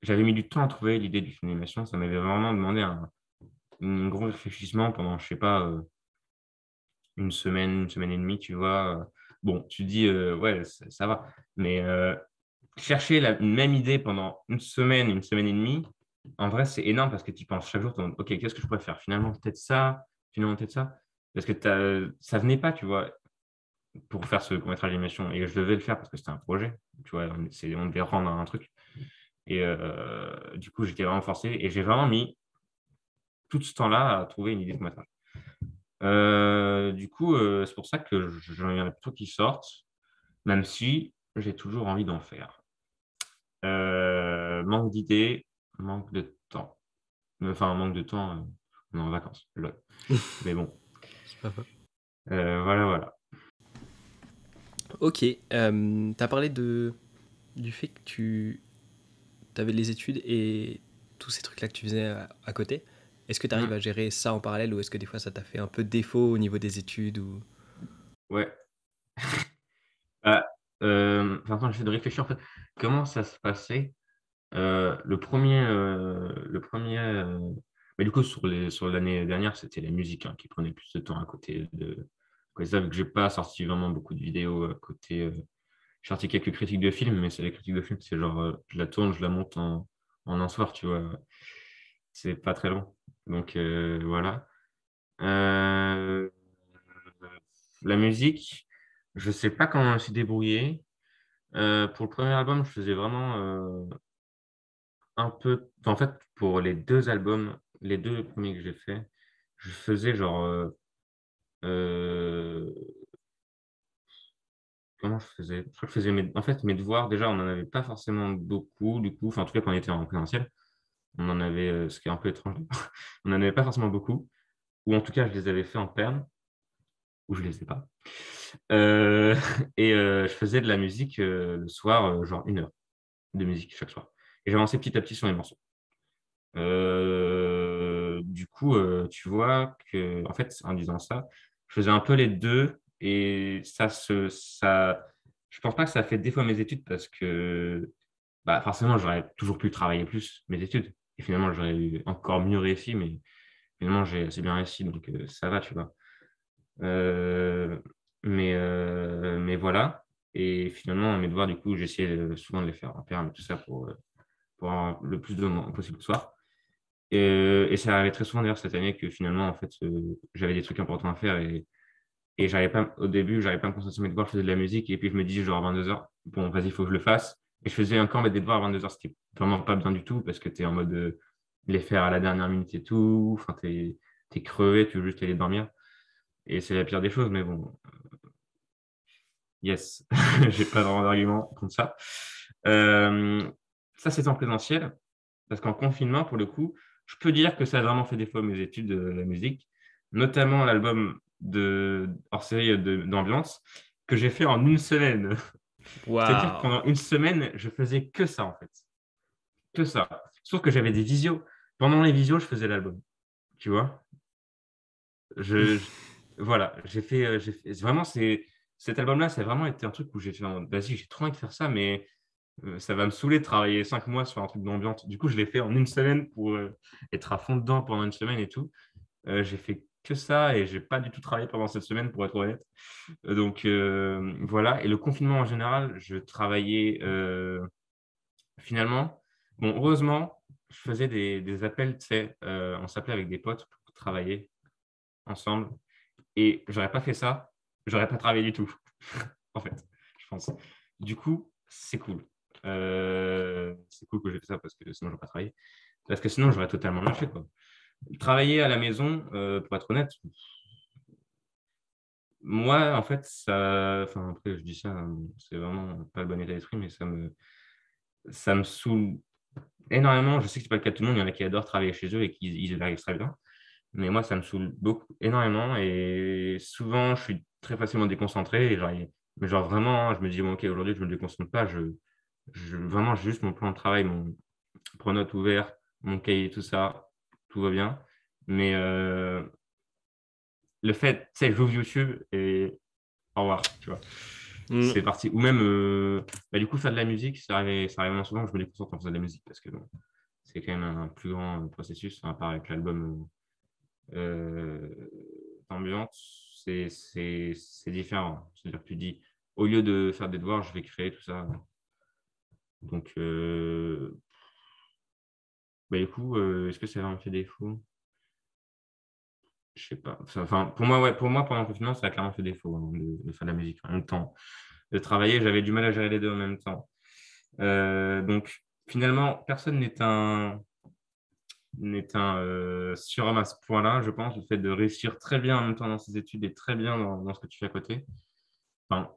J'avais mis du temps à trouver l'idée du film d'animation. Ça m'avait vraiment demandé un gros réfléchissement pendant, je sais pas, une semaine et demie, tu vois. Bon, tu te dis, ouais, ça va. Mais chercher une même idée pendant une semaine et demie, en vrai, c'est énorme parce que tu penses chaque jour, OK, qu'est-ce que je pourrais faire? Finalement, peut-être ça, finalement, peut-être ça. Parce que ça venait pas, tu vois, pour faire ce court-métrage d'animation. Et je devais le faire parce que c'était un projet, tu vois, on devait rendre un truc. Et du coup, j'étais vraiment forcé et j'ai vraiment mis tout ce temps-là à trouver une idée de court-métrage. Du coup, c'est pour ça que j'en ai plutôt qui sortent, même si j'ai toujours envie d'en faire. Manque d'idées, manque de temps. Enfin, manque de temps, on est en vacances. Lol. Mais bon, C'est pas faux. voilà, voilà. Ok, t'as parlé du fait que tu avais les études et tous ces trucs-là que tu faisais à côté. Est-ce que tu arrives Hmm, à gérer ça en parallèle ou est-ce que des fois ça t'a fait un peu défaut au niveau des études ou... ouais. Bah, attends, j'essaie de réfléchir en fait. Comment ça se passait? Mais du coup, sur l'année dernière, c'était la musique hein, qui prenait plus de temps à côté de ça, vu que j'ai pas sorti vraiment beaucoup de vidéos à côté. J'ai sorti quelques critiques de films, mais c'est les critiques de films, c'est genre, je la tourne, je la monte en un soir, tu vois. C'est pas très long. Donc, voilà. Euh, la musique, je sais pas comment je me suis débrouillé. Pour le premier album, je faisais vraiment un peu. En fait, pour les 2 albums, les 2 premiers que j'ai faits, je faisais genre. Euh, comment je faisais? Je crois que je faisais en fait, mes devoirs, déjà, on n'en avait pas forcément beaucoup, du coup. Enfin, en tout cas, quand on était en présentiel, on en avait, ce qui est un peu étrange, on n'en avait pas forcément beaucoup. Ou en tout cas, je les avais fait en perme, ou je les ai pas. Euh, et je faisais de la musique le soir, genre 1 heure de musique chaque soir. Et j'avançais petit à petit sur les morceaux. Du coup, tu vois que, en fait, en disant ça, je faisais un peu les deux et je pense pas que ça a fait défaut à mes études parce que, bah, forcément, j'aurais toujours pu travailler plus mes études et finalement, j'aurais encore mieux réussi, mais finalement, j'ai assez bien réussi, donc ça va, tu vois. Euh, mais voilà. Et finalement, mes devoirs, du coup, j'essayais souvent de les faire en perme et tout ça pour avoir le plus de moments possible le soir. Et ça arrivait très souvent d'ailleurs cette année que finalement, en fait, j'avais des trucs importants à faire et j'arrivais pas, au début, j'arrivais pas à me concentrer sur mes devoirs, je faisais de la musique et puis je me disais genre à 22 heures bon, vas-y, il faut que je le fasse. Et je faisais encore mettre des devoirs à 22 heures c'était vraiment pas bien du tout parce que tu es en mode de les faire à la dernière minute et tout. Enfin, t'es crevé, tu veux juste aller dormir. Et c'est la pire des choses, mais bon, yes, j'ai pas vraiment d'argument contre ça. Euh, Ça, c'est en présentiel. Parce qu'en confinement, pour le coup, je peux dire que ça a vraiment fait défaut à mes études de la musique, notamment l'album hors série d'ambiance que j'ai fait en 1 semaine. C'est-à-dire que Waouh. pendant une semaine, je faisais que ça, en fait. Que ça. Sauf que j'avais des visios. Pendant les visios, je faisais l'album. Tu vois? Je, je- voilà, vraiment, cet album-là, ça a vraiment été un truc où j'ai fait, vas-y, j'ai trop envie de faire ça, mais ça va me saouler de travailler 5 mois sur un truc d'ambiance. Du coup, je l'ai fait en une semaine pour être à fond dedans pendant une semaine et tout. J'ai fait que ça et j'ai pas du tout travaillé pendant cette semaine, pour être honnête. Donc, voilà. Et le confinement en général, je travaillais finalement. Bon, heureusement, je faisais des appels, tu sais, on s'appelait avec des potes pour travailler ensemble. Et j'aurais pas fait ça, j'aurais pas travaillé du tout, en fait, je pense. Du coup, c'est cool. C'est cool que j'ai fait ça parce que sinon, j'aurais pas travaillé. Parce que sinon, j'aurais totalement lâché, quoi. Travailler à la maison, pour être honnête, moi, en fait, ça. Enfin, après, je dis ça, c'est vraiment pas le bon état d'esprit, mais ça me saoule énormément. Je sais que c'est pas le cas de tout le monde, il y en a qui adorent travailler chez eux et qui ils y arrivent très bien. Mais moi, ça me saoule beaucoup, énormément. Et souvent, je suis très facilement déconcentré. Mais genre vraiment, je me dis, bon, OK, aujourd'hui, je ne me déconcentre pas. Vraiment, j'ai juste mon plan de travail, mon pronote ouvert, mon cahier, tout ça. Tout va bien. Mais le fait, tu sais, j'ouvre YouTube et au revoir, tu vois. C'est Mm. parti. Ou même, du coup, faire de la musique, ça arrive vraiment souvent que je me déconcentre en faisant de la musique parce que bon, c'est quand même un plus grand processus, à part avec l'album ambiante, c'est différent. C'est-à-dire que tu dis, au lieu de faire des devoirs, je vais créer tout ça. Donc, du coup, est-ce que ça a fait défaut? Je sais pas. Enfin, pour moi, ouais, pour moi, pendant le confinement, ça a clairement fait défaut de faire de la musique en même temps. De travailler, j'avais du mal à gérer les deux en même temps. Donc, finalement, personne n'est un surhomme à ce point-là, je pense, le fait de réussir très bien en même temps dans ses études et très bien dans ce que tu fais à côté. Enfin,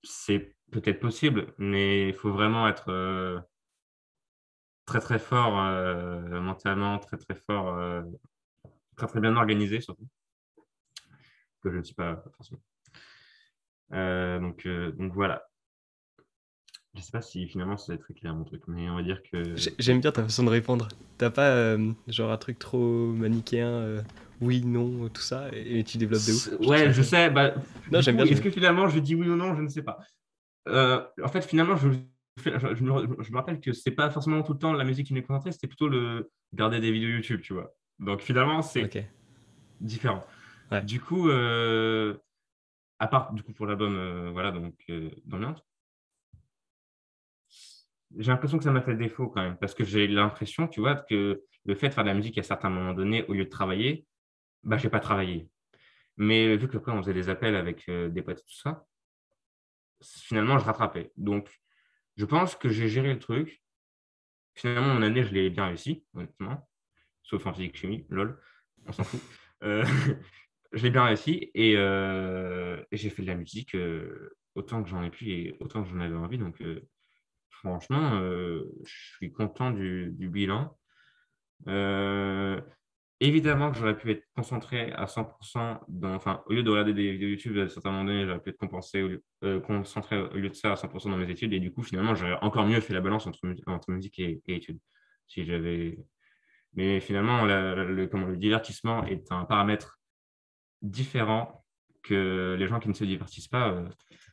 c'est peut-être possible, mais il faut vraiment être très très fort mentalement, très très fort, très très bien organisé surtout, que je ne suis pas forcément. Donc voilà. Je ne sais pas si finalement c'est très clair mon truc, mais on va dire que J'aime bien ta façon de répondre. T'as pas genre un truc trop manichéen, oui, non, tout ça, et tu développes de ouf. Je trouve ça ouais, je cool. sais. Non, Du j'aime coup, bien, j'aime est-ce bien. que finalement je dis oui ou non? Je ne sais pas. En fait, finalement, je me rappelle que c'est pas forcément tout le temps la musique qui m'est concentrée, c'était plutôt le garder des vidéos YouTube, tu vois. Donc finalement, c'est Ok, différent. ouais. Du coup, à part du coup pour l'album, voilà, donc dans l'Inde, j'ai l'impression que ça m'a fait défaut quand même, parce que j'ai l'impression, tu vois, que le fait de faire de la musique à certains moments donnés, au lieu de travailler, bah, j'ai pas travaillé. Mais vu que après on faisait des appels avec des potes et tout ça, finalement, je rattrapais. Donc, je pense que j'ai géré le truc. Finalement, mon année, je l'ai bien réussi, honnêtement, sauf en physique-chimie, lol, on s'en fout. Euh, je l'ai bien réussi et j'ai fait de la musique autant que j'en ai pu et autant que j'en avais envie. Donc, franchement, je suis content du bilan. Euh, Évidemment que j'aurais pu être concentré à 100% enfin, au lieu de regarder des vidéos YouTube, à certains moments donnés, j'aurais pu être concentré au lieu de ça à 100% dans mes études. Et du coup, finalement, j'aurais encore mieux fait la balance entre musique et études. Si j'avais... Mais finalement, le divertissement est un paramètre différent que les gens qui ne se divertissent pas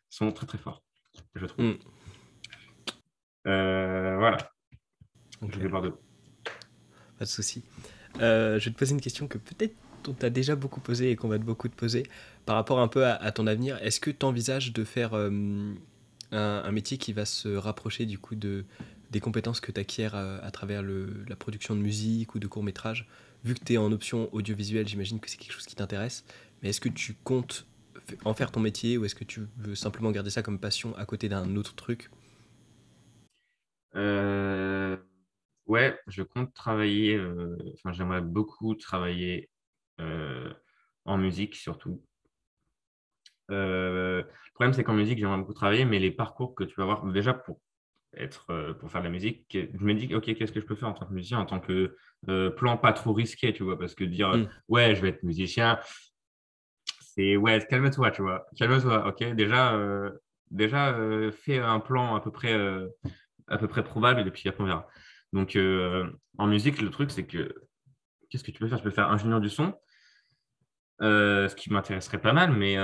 sont très, très forts, je trouve. Hmm, Voilà, je ok, vais voir de... pas de souci. Je vais te poser une question que peut-être on t'a déjà beaucoup posée et qu'on va te beaucoup te poser par rapport un peu à ton avenir. Est-ce que tu envisages de faire un métier qui va se rapprocher du coup des compétences que tu acquiers à travers la production de musique ou de courts-métrages? Vu que tu es en option audiovisuelle, j'imagine que c'est quelque chose qui t'intéresse. Mais est-ce que tu comptes en faire ton métier ou est-ce que tu veux simplement garder ça comme passion à côté d'un autre truc? Euh, Ouais, je compte travailler, enfin j'aimerais beaucoup travailler euh, en musique surtout. Le problème c'est qu'en musique j'aimerais beaucoup travailler, mais les parcours que tu vas voir, déjà pour faire de la musique, je me dis ok, qu'est-ce que je peux faire en tant que musicien, en tant que plan pas trop risqué, tu vois, parce que dire Hmm, ouais je vais être musicien, c'est ouais calme-toi, tu vois, calme-toi, ok, déjà déjà, fais un plan à peu près probable et puis après on verra. Donc, en musique, le truc, c'est que qu'est-ce que tu peux faire? Tu peux faire ingénieur du son, ce qui m'intéresserait pas mal, mais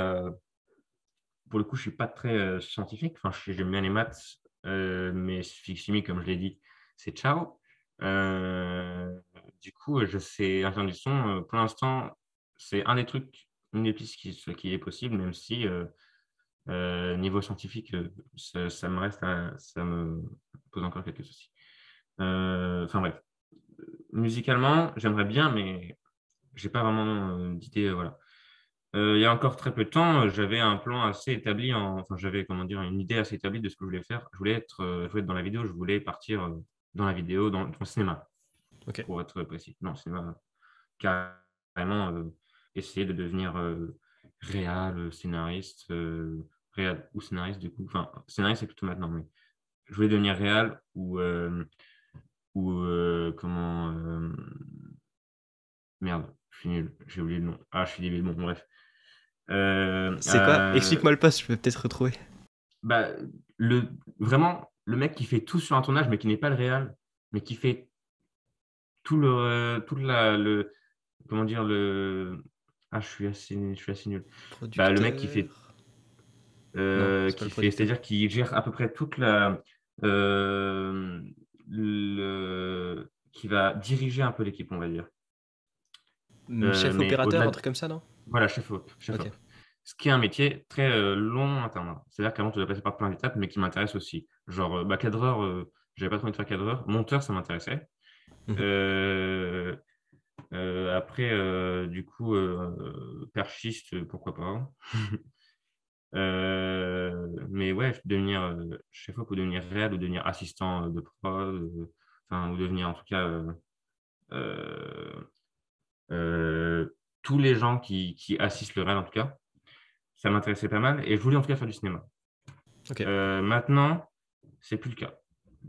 pour le coup, je suis pas très scientifique. Enfin, j'aime bien les maths, mais physique-chimie, comme je l'ai dit, c'est ciao. Euh, du coup, je sais ingénieur du son. Pour l'instant, c'est un des trucs, une des pistes qui est possible, même si niveau scientifique, ça me reste, ça me pose encore quelques soucis. Enfin bref, musicalement, j'aimerais bien, mais j'ai pas vraiment d'idée. Voilà. Il y a encore très peu de temps, j'avais un plan assez établi, enfin j'avais comment dire une idée assez établie de ce que je voulais faire. Je voulais être dans la vidéo, je voulais partir dans la vidéo, dans le cinéma, Ok. pour être précis. Non, cinéma, carrément essayer de devenir réal, scénariste, réal ou scénariste du coup. Enfin, scénariste c'est plutôt maintenant, mais je voulais devenir réal ou comment merde, je suis nul, j'ai oublié le nom. Ah, je suis débile, bon, bref. Euh, C'est quoi? euh, Explique-moi le poste, je peux peut-être retrouver. bah, vraiment, le mec qui fait tout sur un tournage, mais qui n'est pas le réal, mais qui fait comment dire, ah, je suis assez nul. Bah, le mec Producteur. Non, c'est pas le producteur. c'est-à-dire qui gère à peu près euh, qui va diriger un peu l'équipe, on va dire. Chef Mais opérateur, au-delà un de, truc comme ça, non? voilà, chef op, chef Ok. op. Ce qui est un métier très long à atteindre. C'est-à-dire qu'avant, tu dois passer par plein d'étapes, mais qui m'intéresse aussi. Genre, bah, cadreur, j'avais pas trop envie de faire cadreur. Monteur, ça m'intéressait. Mhm. Euh, après, du coup, perchiste, pourquoi pas. Mais ouais, devenir chef op ou devenir réel ou devenir assistant de prod, enfin, ou devenir en tout cas euh, euh, tous les gens qui assistent le réel en tout cas. Ça m'intéressait pas mal et je voulais en tout cas faire du cinéma. Ok. Maintenant, c'est plus le cas.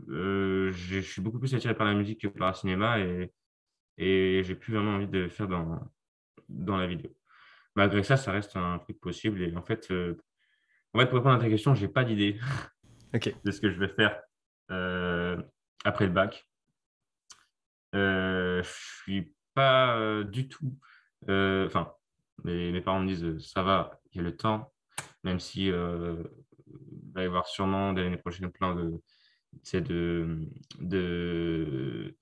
Je suis beaucoup plus attiré par la musique que par le cinéma et j'ai plus vraiment envie de faire dans la vidéo. Malgré ça, ça reste un truc possible et en fait pour répondre à ta question, j'ai pas d'idée Ok. de ce que je vais faire euh, après le bac. Je suis pas du tout. Enfin, mes parents me disent ça va, il y a le temps, même si il va y avoir sûrement dès l'année prochaine plein tu sais, de, de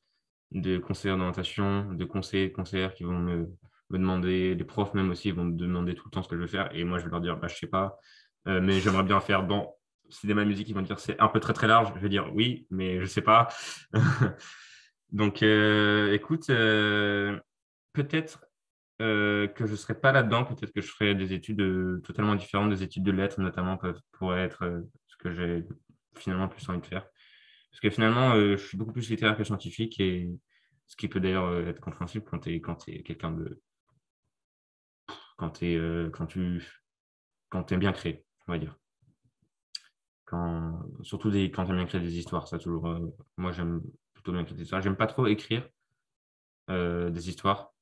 conseillers d'orientation, de conseillers, conseillères qui vont me demander, les profs même aussi vont me demander tout le temps ce que je veux faire. Et moi, je vais leur dire, bah, je sais pas, mais j'aimerais bien faire. Bon, c'est des ma musique, ils vont dire, c'est un peu très très large. Je vais dire oui, mais je sais pas. Donc, écoute, peut-être que je ne serai pas là-dedans, peut-être que je ferai des études totalement différentes, des études de lettres notamment pourraient être ce que j'ai finalement plus envie de faire. Parce que finalement, je suis beaucoup plus littéraire que scientifique et ce qui peut d'ailleurs être compréhensible quand t'es quelqu'un de quand t'es quand t'aimes bien créer, on va dire. Surtout quand t'aimes bien créer des histoires, ça toujours. Moi, j'aime plutôt bien créer des histoires. J'aime pas trop écrire des histoires.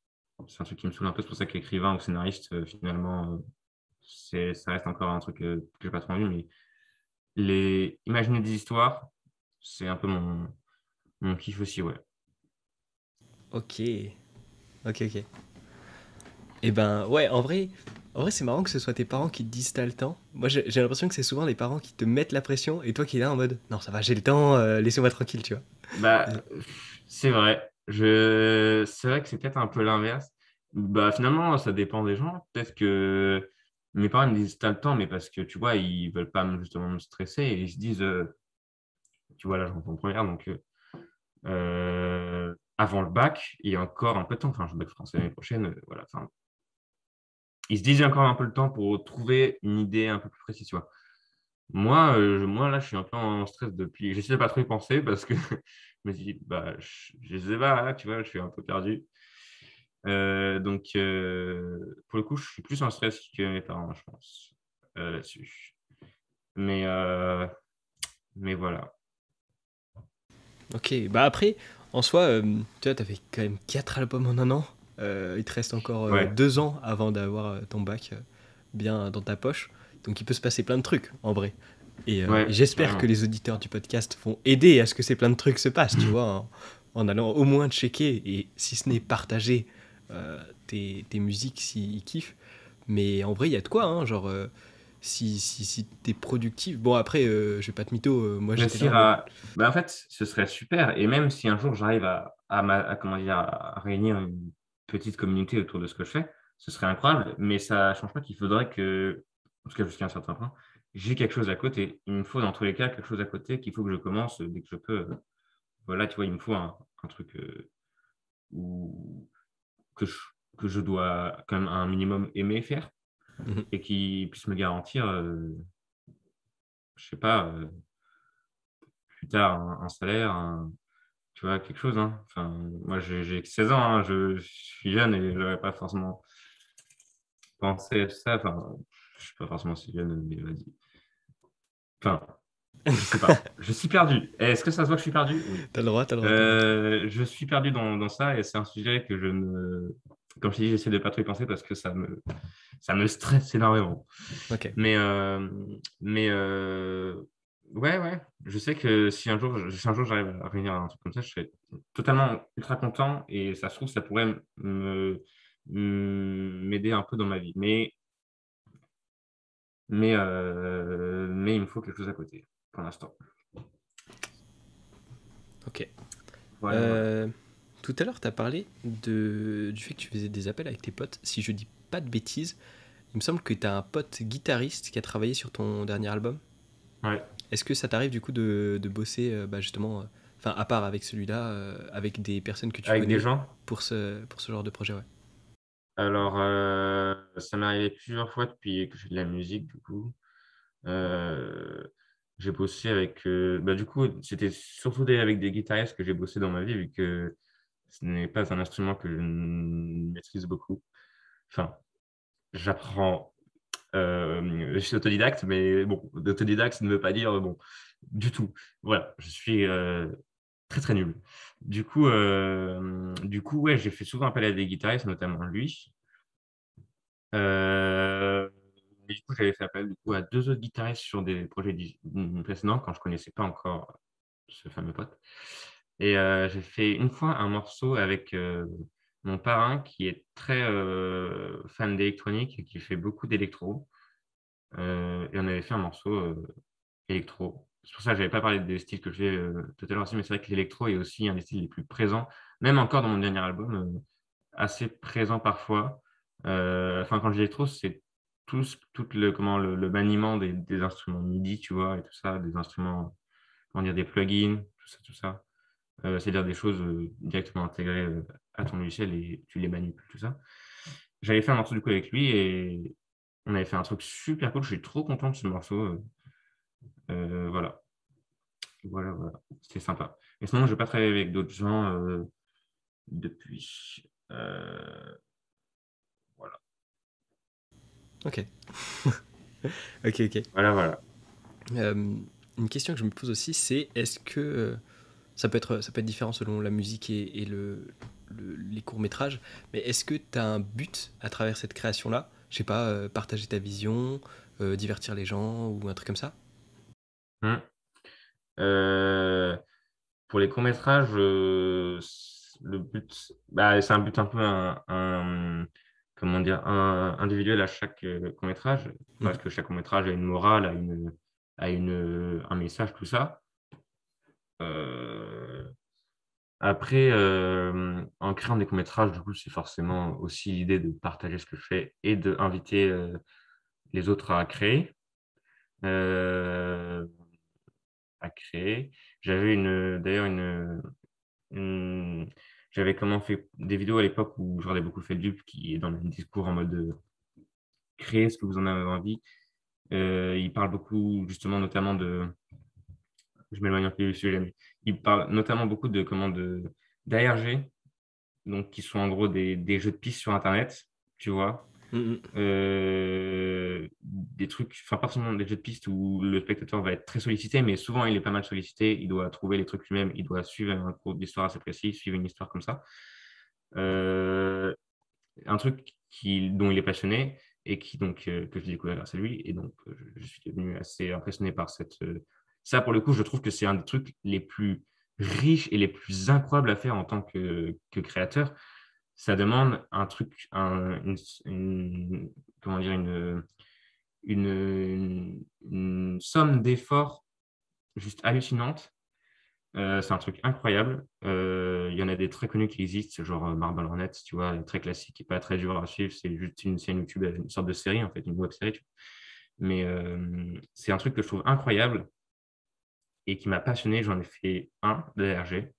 C'est un truc qui me saoule un peu. C'est pour ça qu'écrivain ou scénariste, finalement, ça reste encore un truc que j'ai pas trop envie. Mais imaginer des histoires, c'est un peu mon kiff aussi, ouais. Ok. Ok, ok. Et ben, ouais, en vrai, c'est marrant que ce soit tes parents qui te disent t'as le temps. Moi, j'ai l'impression que c'est souvent les parents qui te mettent la pression et toi qui es là en mode non, ça va, j'ai le temps, laissez-moi tranquille, tu vois. Bah, c'est vrai. C'est vrai que c'est peut-être un peu l'inverse. Bah, finalement, ça dépend des gens. Peut-être que mes parents me disent t'as le temps, mais parce que tu vois, ils veulent pas justement me stresser et ils se disent, tu vois, là, j'entends en première, donc avant le bac, il y a encore un peu de temps. Enfin, je bac français l'année prochaine, voilà. Enfin, ils se disent il y a encore un peu de temps pour trouver une idée un peu plus précise, tu vois. Moi, là, je suis un peu en stress depuis. J'essaie de pas trop y penser parce que je me dis, bah, je sais pas, là, tu vois, je suis un peu perdu. Donc, pour le coup, je suis plus en stress que mes parents, je pense, là-dessus. Mais, euh, mais voilà. Ok, bah après, en soi, tu vois, t'as fait quand même 4 albums en un an. Il te reste encore Ouais, 2 ans avant d'avoir ton bac bien dans ta poche. Donc il peut se passer plein de trucs, en vrai. Et Ouais, j'espère que carrément. les auditeurs du podcast vont aider à ce que ces plein de trucs se passent, tu vois, en allant au moins checker, et si ce n'est partager tes musiques s'ils kiffent. Mais en vrai, il y a de quoi, hein, genre, si t'es productif. Bon, après, je vais pas te mytho, moi j'étais là en Réussir mode. à. Bah, en fait, ce serait super. Et même si un jour j'arrive comment dire, à réunir une petite communauté autour de ce que je fais, ce serait incroyable. Mais ça ne change pas qu'il faudrait que, en tout cas jusqu'à un certain point, j'ai quelque chose à côté. Il me faut dans tous les cas quelque chose à côté qu'il faut que je commence dès que je peux. Voilà, tu vois, il me faut un truc où, que, je, que je dois quand même un minimum aimer faire Mhm. et qui puisse me garantir, je sais pas, plus tard un salaire, tu vois, quelque chose, hein. Enfin, moi, j'ai que 16 ans, hein, je suis jeune et je n'aurais pas forcément pensé à ça. Enfin, je suis pas forcément si jeune, mais vas-y. Enfin, je sais pas. Je suis perdu. Est-ce que ça se voit que je suis perdu? Oui. T'as le droit, t'as le droit, t'as le droit. Je suis perdu dans ça et c'est un sujet que comme je t'ai dit, j'essaie de pas trop y penser parce que ça me stresse énormément. Ok. Mais, ouais, ouais. Je sais que si un jour j'arrive à réunir un truc comme ça, je serais totalement ultra content et ça se trouve, ça pourrait m'aider un peu dans ma vie. Mais il me faut quelque chose à côté pour l'instant. Ok. Voilà, voilà. Euh, Tout à l'heure, t'as parlé du fait que tu faisais des appels avec tes potes. Si je dis pas de bêtises, il me semble que t'as un pote guitariste qui a travaillé sur ton dernier album. Ouais. Est-ce que ça t'arrive du coup de bosser bah, justement, enfin à part avec celui-là, avec des personnes que tu Avec des connais gens. pour ce genre de projet, ouais. Alors, ça m'est arrivé plusieurs fois depuis que je fais de la musique, du coup. Euh, j'ai bossé avec. Bah, du coup, c'était surtout avec des guitaristes que j'ai bossé dans ma vie, vu que ce n'est pas un instrument que je maîtrise beaucoup. Enfin, j'apprends. Je suis autodidacte, mais bon, autodidacte, ça ne veut pas dire bon, du tout. Voilà, je suis très très nul. Du coup, ouais, j'ai fait souvent appel à des guitaristes, notamment lui. Euh, mais du coup, j'avais fait appel du coup, à deux autres guitaristes sur des projets précédents quand je connaissais pas encore ce fameux pote. Et j'ai fait une fois un morceau avec mon parrain qui est très fan d'électronique et qui fait beaucoup d'électro. Et on avait fait un morceau électro. C'est pour ça que je n'avais pas parlé des styles que je fais tout à l'heure aussi, mais c'est vrai que l'électro est aussi un des styles les plus présents, même encore dans mon dernier album, assez présent parfois. Enfin, quand je dis électro, c'est tout le maniement des instruments MIDI, tu vois, et tout ça, des instruments, comment dire, des plugins, tout ça, tout ça. C'est-à-dire des choses directement intégrées à ton logiciel et tu les manipules, tout ça. J'avais fait un morceau du coup avec lui et on avait fait un truc super cool. Je suis trop content de ce morceau. Voilà. Voilà, voilà. C'était sympa. Et sinon, je n'ai pas travaillé avec d'autres gens depuis. Voilà. Ok. Ok, ok. Voilà, voilà. Euh, une question que je me pose aussi, c'est est-ce que ça peut être différent selon la musique et les courts-métrages, mais est-ce que tu as un but à travers cette création-là? Je sais pas, partager ta vision, divertir les gens ou un truc comme ça? Hum. Euh, pour les courts-métrages, le but, bah, c'est un but un peu comment dire, individuel à chaque court-métrage, parce Mhm. que chaque court-métrage a une morale, un message, tout ça. Euh, Après, en créant des courts-métrages, du coup, c'est forcément aussi l'idée de partager ce que je fais et d'inviter les autres euh, à créer. J'avais d'ailleurs une- j'avais comment fait des vidéos à l'époque où j'aurais beaucoup fait de pub qui est dans le discours en mode créer ce que vous en avez envie. Il parle beaucoup justement notamment je m'éloigne un peu du sujet, mais il parle notamment beaucoup d'ARG, donc qui sont en gros des jeux de pistes sur Internet, tu vois. Mhm. Des trucs, enfin pas forcément des jeux de pistes où le spectateur va être très sollicité, mais souvent il est pas mal sollicité, il doit trouver les trucs lui-même, il doit suivre un cours d'histoire assez précis, suivre une histoire comme ça. Euh, un truc dont il est passionné. et qui donc que j'ai découvert grâce à lui. Et donc, je suis devenu assez impressionné par ça, pour le coup, je trouve que c'est un des trucs les plus riches et les plus incroyables à faire en tant que créateur. Ça demande un truc, comment dire, une somme d'efforts juste hallucinante. C'est un truc incroyable. Il y en a des très connus qui existent, genre Marble Hornets, tu vois, très classique et pas très dur à suivre. C'est juste une chaîne YouTube, une sorte de série, en fait, une web série. Mais c'est un truc que je trouve incroyable et qui m'a passionné. J'en ai fait un de RG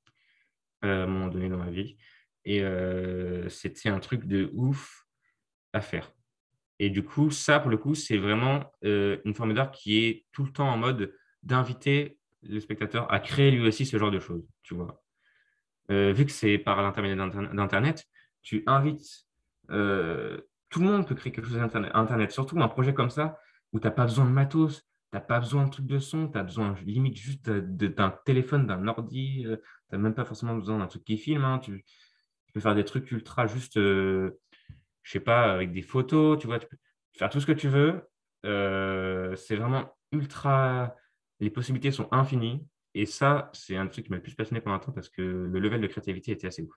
à un moment donné dans ma vie. Et c'était un truc de ouf à faire. Et du coup, ça, pour le coup, c'est vraiment une forme d'art qui est tout le temps en mode d'inviter le spectateur à créer lui aussi ce genre de choses, tu vois. Vu que c'est par l'intermédiaire d'Internet, tu invites, tout le monde peut créer quelque chose sur Internet, surtout un projet comme ça où tu n'as pas besoin de matos, tu n'as pas besoin de trucs de son, tu as besoin limite juste d'un téléphone, d'un ordi, tu n'as même pas forcément besoin d'un truc qui filme, hein. Tu peux faire des trucs ultra juste, je sais pas, avec des photos, tu vois, tu peux faire tout ce que tu veux. C'est vraiment ultra, les possibilités sont infinies. Et ça, c'est un truc qui m'a le plus passionné pendant un temps parce que le level de créativité était assez ouf.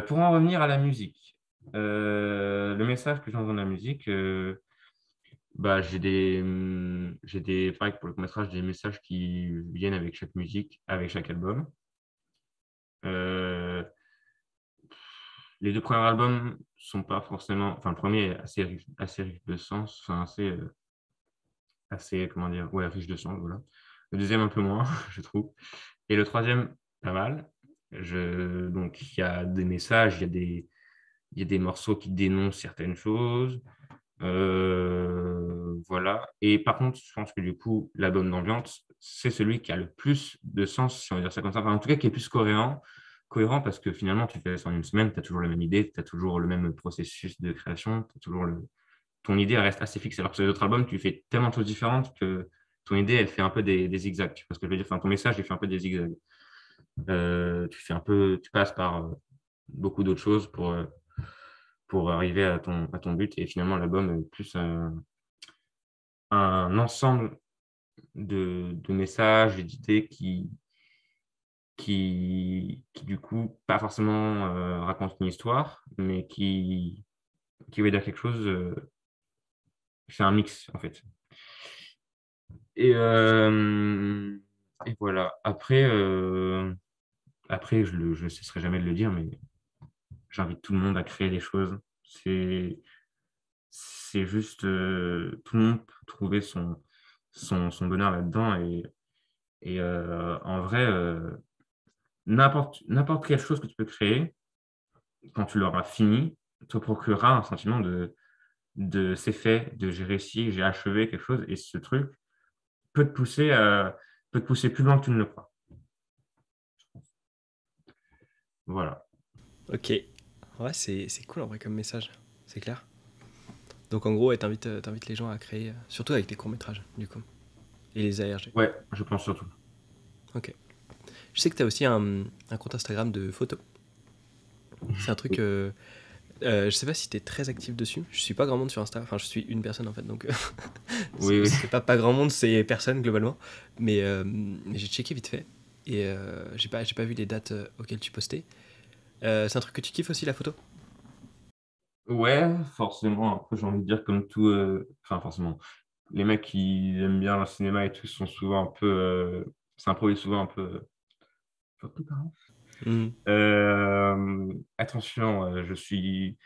Pour en revenir à la musique, le message que j'envoie dans la musique, bah, pareil que pour le court-métrage, des messages qui viennent avec chaque musique, avec chaque album. Euh, les deux premiers albums sont pas forcément, enfin, le premier est assez riche de sens, enfin, assez, comment dire, ouais, riche de sens, voilà. Le deuxième, un peu moins, je trouve. Et le troisième, pas mal. Donc, il y a des messages, il y a des morceaux qui dénoncent certaines choses. Voilà. Et par contre, je pense que du coup, l'album d'ambiance, c'est celui qui a le plus de sens, si on veut dire ça comme ça. Enfin, en tout cas, qui est plus cohérent parce que finalement, tu fais ça en une semaine, tu as toujours la même idée, tu as toujours le même processus de création, ton idée elle reste assez fixe. Alors que sur les autres albums, tu fais tellement de choses différentes que ton idée, elle fait un peu des zigzags. Tu vois ce que je veux dire? Enfin, ton message, il fait un peu des zigzags. Tu passes par beaucoup d'autres choses pour arriver à ton but. Et finalement, l'album est plus un ensemble de messages et d'idées qui, du coup, pas forcément racontent une histoire, mais qui veut dire quelque chose. C'est un mix, en fait. Et, euh, et voilà. Après je cesserai jamais de le dire, mais j'invite tout le monde à créer des choses. C'est juste, tout le monde peut trouver son bonheur là-dedans. Et en vrai, n'importe quelle chose que tu peux créer, quand tu l'auras fini, te procurera un sentiment de c'est fait, de j'ai réussi, j'ai achevé quelque chose. Et ce truc peut te pousser plus loin que tu ne le crois. Voilà. Ok. Ouais, c'est cool en vrai comme message, c'est clair. Donc en gros, ouais, t'invites les gens à créer, surtout avec tes courts-métrages, du coup, et les ARG. Ouais, je pense surtout. Ok. Je sais que t'as aussi un compte Instagram de photos. C'est un truc. Je sais pas si t'es très actif dessus. Je suis pas grand monde sur Insta. Enfin, je suis une personne en fait, donc Oui, oui. c'est pas grand monde, c'est personne globalement. Mais j'ai checké vite fait et j'ai pas vu les dates auxquelles tu postais. C'est un truc que tu kiffes aussi la photo. Ouais, forcément. Après, j'ai envie de dire comme tout. Enfin, forcément. Les mecs qui aiment bien le cinéma et tout sont souvent un peu. S'improvisent souvent un peu. Photo, pardon. Hmm. Attention, je suis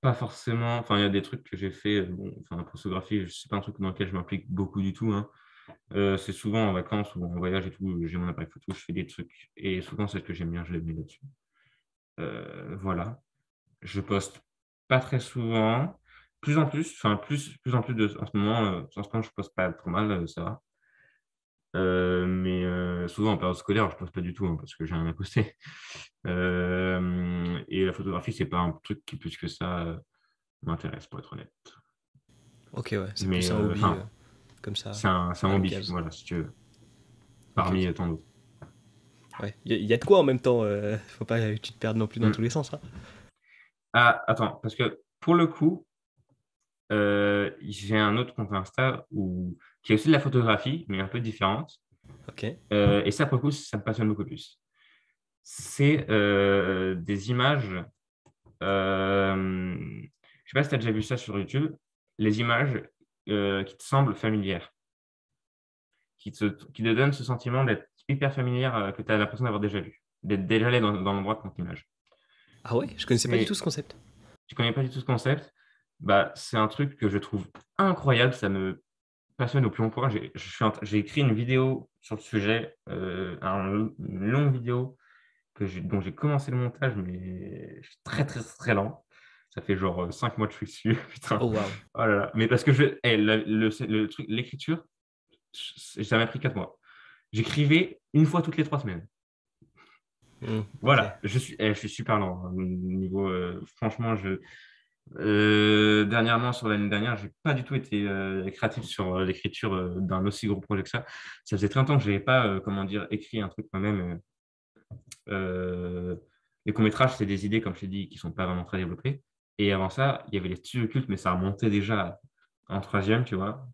pas forcément. Enfin, il y a des trucs que j'ai fait. Bon, enfin, la photographie, c'est pas un truc dans lequel je m'implique beaucoup du tout, hein. C'est souvent en vacances ou en voyage et tout. J'ai mon appareil photo, je fais des trucs. Et souvent, c'est ce que j'aime bien, je les mets là-dessus. Voilà. Je poste pas très souvent. Plus en plus, enfin plus en plus en ce moment, je poste pas trop mal, ça va. Mais souvent en période scolaire, je poste pas du tout, hein, parce que j'ai rien à poster. Et la photographie, c'est pas un truc qui plus que ça m'intéresse, pour être honnête. Ok, ouais, c'est Mais plus un hobby enfin, comme ça, c'est un à hobby, l'occasion. voilà, si tu veux, Ok, parmi ok. tant d'autres. Ouais, y a de quoi en même temps. Faut pas que tu te perdes non plus dans tous Hmm. les sens, hein. Ah, attends, parce que pour le coup, J'ai un autre compte Insta qui est aussi de la photographie, mais un peu différente. Ok. Et ça, pour le coup, ça me passionne beaucoup plus. C'est des images. Je sais pas si tu as déjà vu ça sur YouTube. Les images qui te semblent familières, qui te donnent ce sentiment d'être hyper familière, que tu as l'impression d'avoir déjà vu, d'être déjà allé dans l'endroit de ton image. Ah ouais, je connaissais pas du tout ce concept. Tu connais pas du tout ce concept? Bah, c'est un truc que je trouve incroyable. Ça me passionne au plus haut point. J'ai écrit une vidéo sur le sujet, une longue vidéo dont j'ai commencé le montage, mais je suis très, très, très lent. Ça fait genre 5 mois que je suis dessus. Putain. Oh waouh. Oh là là. Mais parce que le truc, l'écriture, ça m'a pris 4 mois. J'écrivais une fois toutes les 3 semaines. Ok. Voilà, je suis super lent, hein, niveau, franchement, dernièrement, sur l'année dernière, j'ai pas du tout été créatif sur l'écriture d'un aussi gros projet que ça. Ça faisait très longtemps que je n'avais pas, comment dire, écrit un truc moi-même. Les courts-métrages, c'est des idées, comme je t'ai dit, qui sont pas vraiment très développées. Et avant ça, il y avait les studios occultes, mais ça remontait déjà en troisième, tu vois.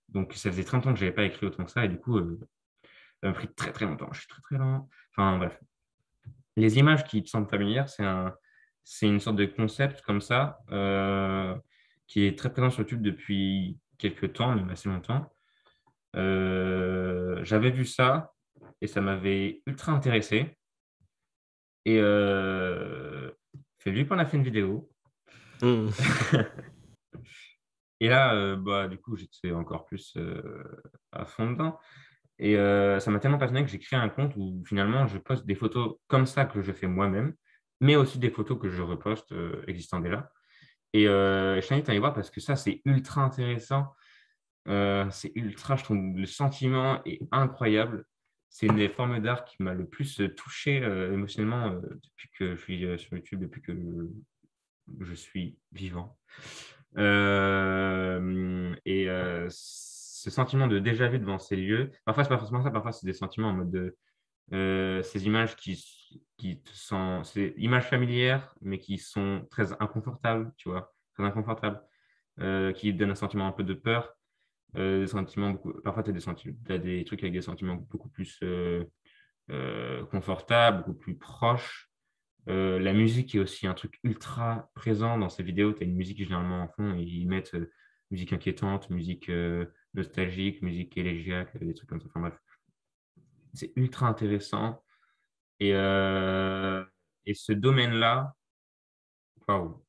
Donc, ça faisait très longtemps que je n'avais pas écrit autant que ça. Et du coup, ça m'a pris très, très longtemps. Je suis très, très lent. Enfin, bref. Les images qui te semblent familières, c'est une sorte de concept comme ça, qui est très présent sur YouTube depuis quelques temps, même assez longtemps. J'avais vu ça et ça m'avait ultra intéressé. Et vu qu'on a fait une vidéo. Hmm. Et là, bah, du coup, j'étais encore plus à fond dedans. Et ça m'a tellement passionné que j'ai créé un compte où finalement, je poste des photos comme ça que je fais moi-même, mais aussi des photos que je reposte existant déjà. Et je t'invite à aller voir parce que ça, c'est ultra intéressant. C'est ultra, je trouve, le sentiment est incroyable. C'est une des formes d'art qui m'a le plus touché émotionnellement depuis que je suis sur YouTube, depuis que je suis vivant. Ce sentiment de déjà vu devant ces lieux, parfois, c'est pas forcément ça, parfois, c'est des sentiments en mode de ces images qui te sont, c'est images familières, mais qui sont très inconfortables, tu vois, très inconfortables, qui donnent un sentiment un peu de peur, des sentiments parfois, tu as des trucs avec des sentiments beaucoup plus confortables, beaucoup plus proches. La musique est aussi un truc ultra présent dans ces vidéos. Tu as une musique généralement en fond et ils mettent musique inquiétante, musique nostalgique, musique élégiaque, des trucs comme ça. Enfin bref, c'est ultra intéressant. Et, euh, et ce domaine-là, waouh,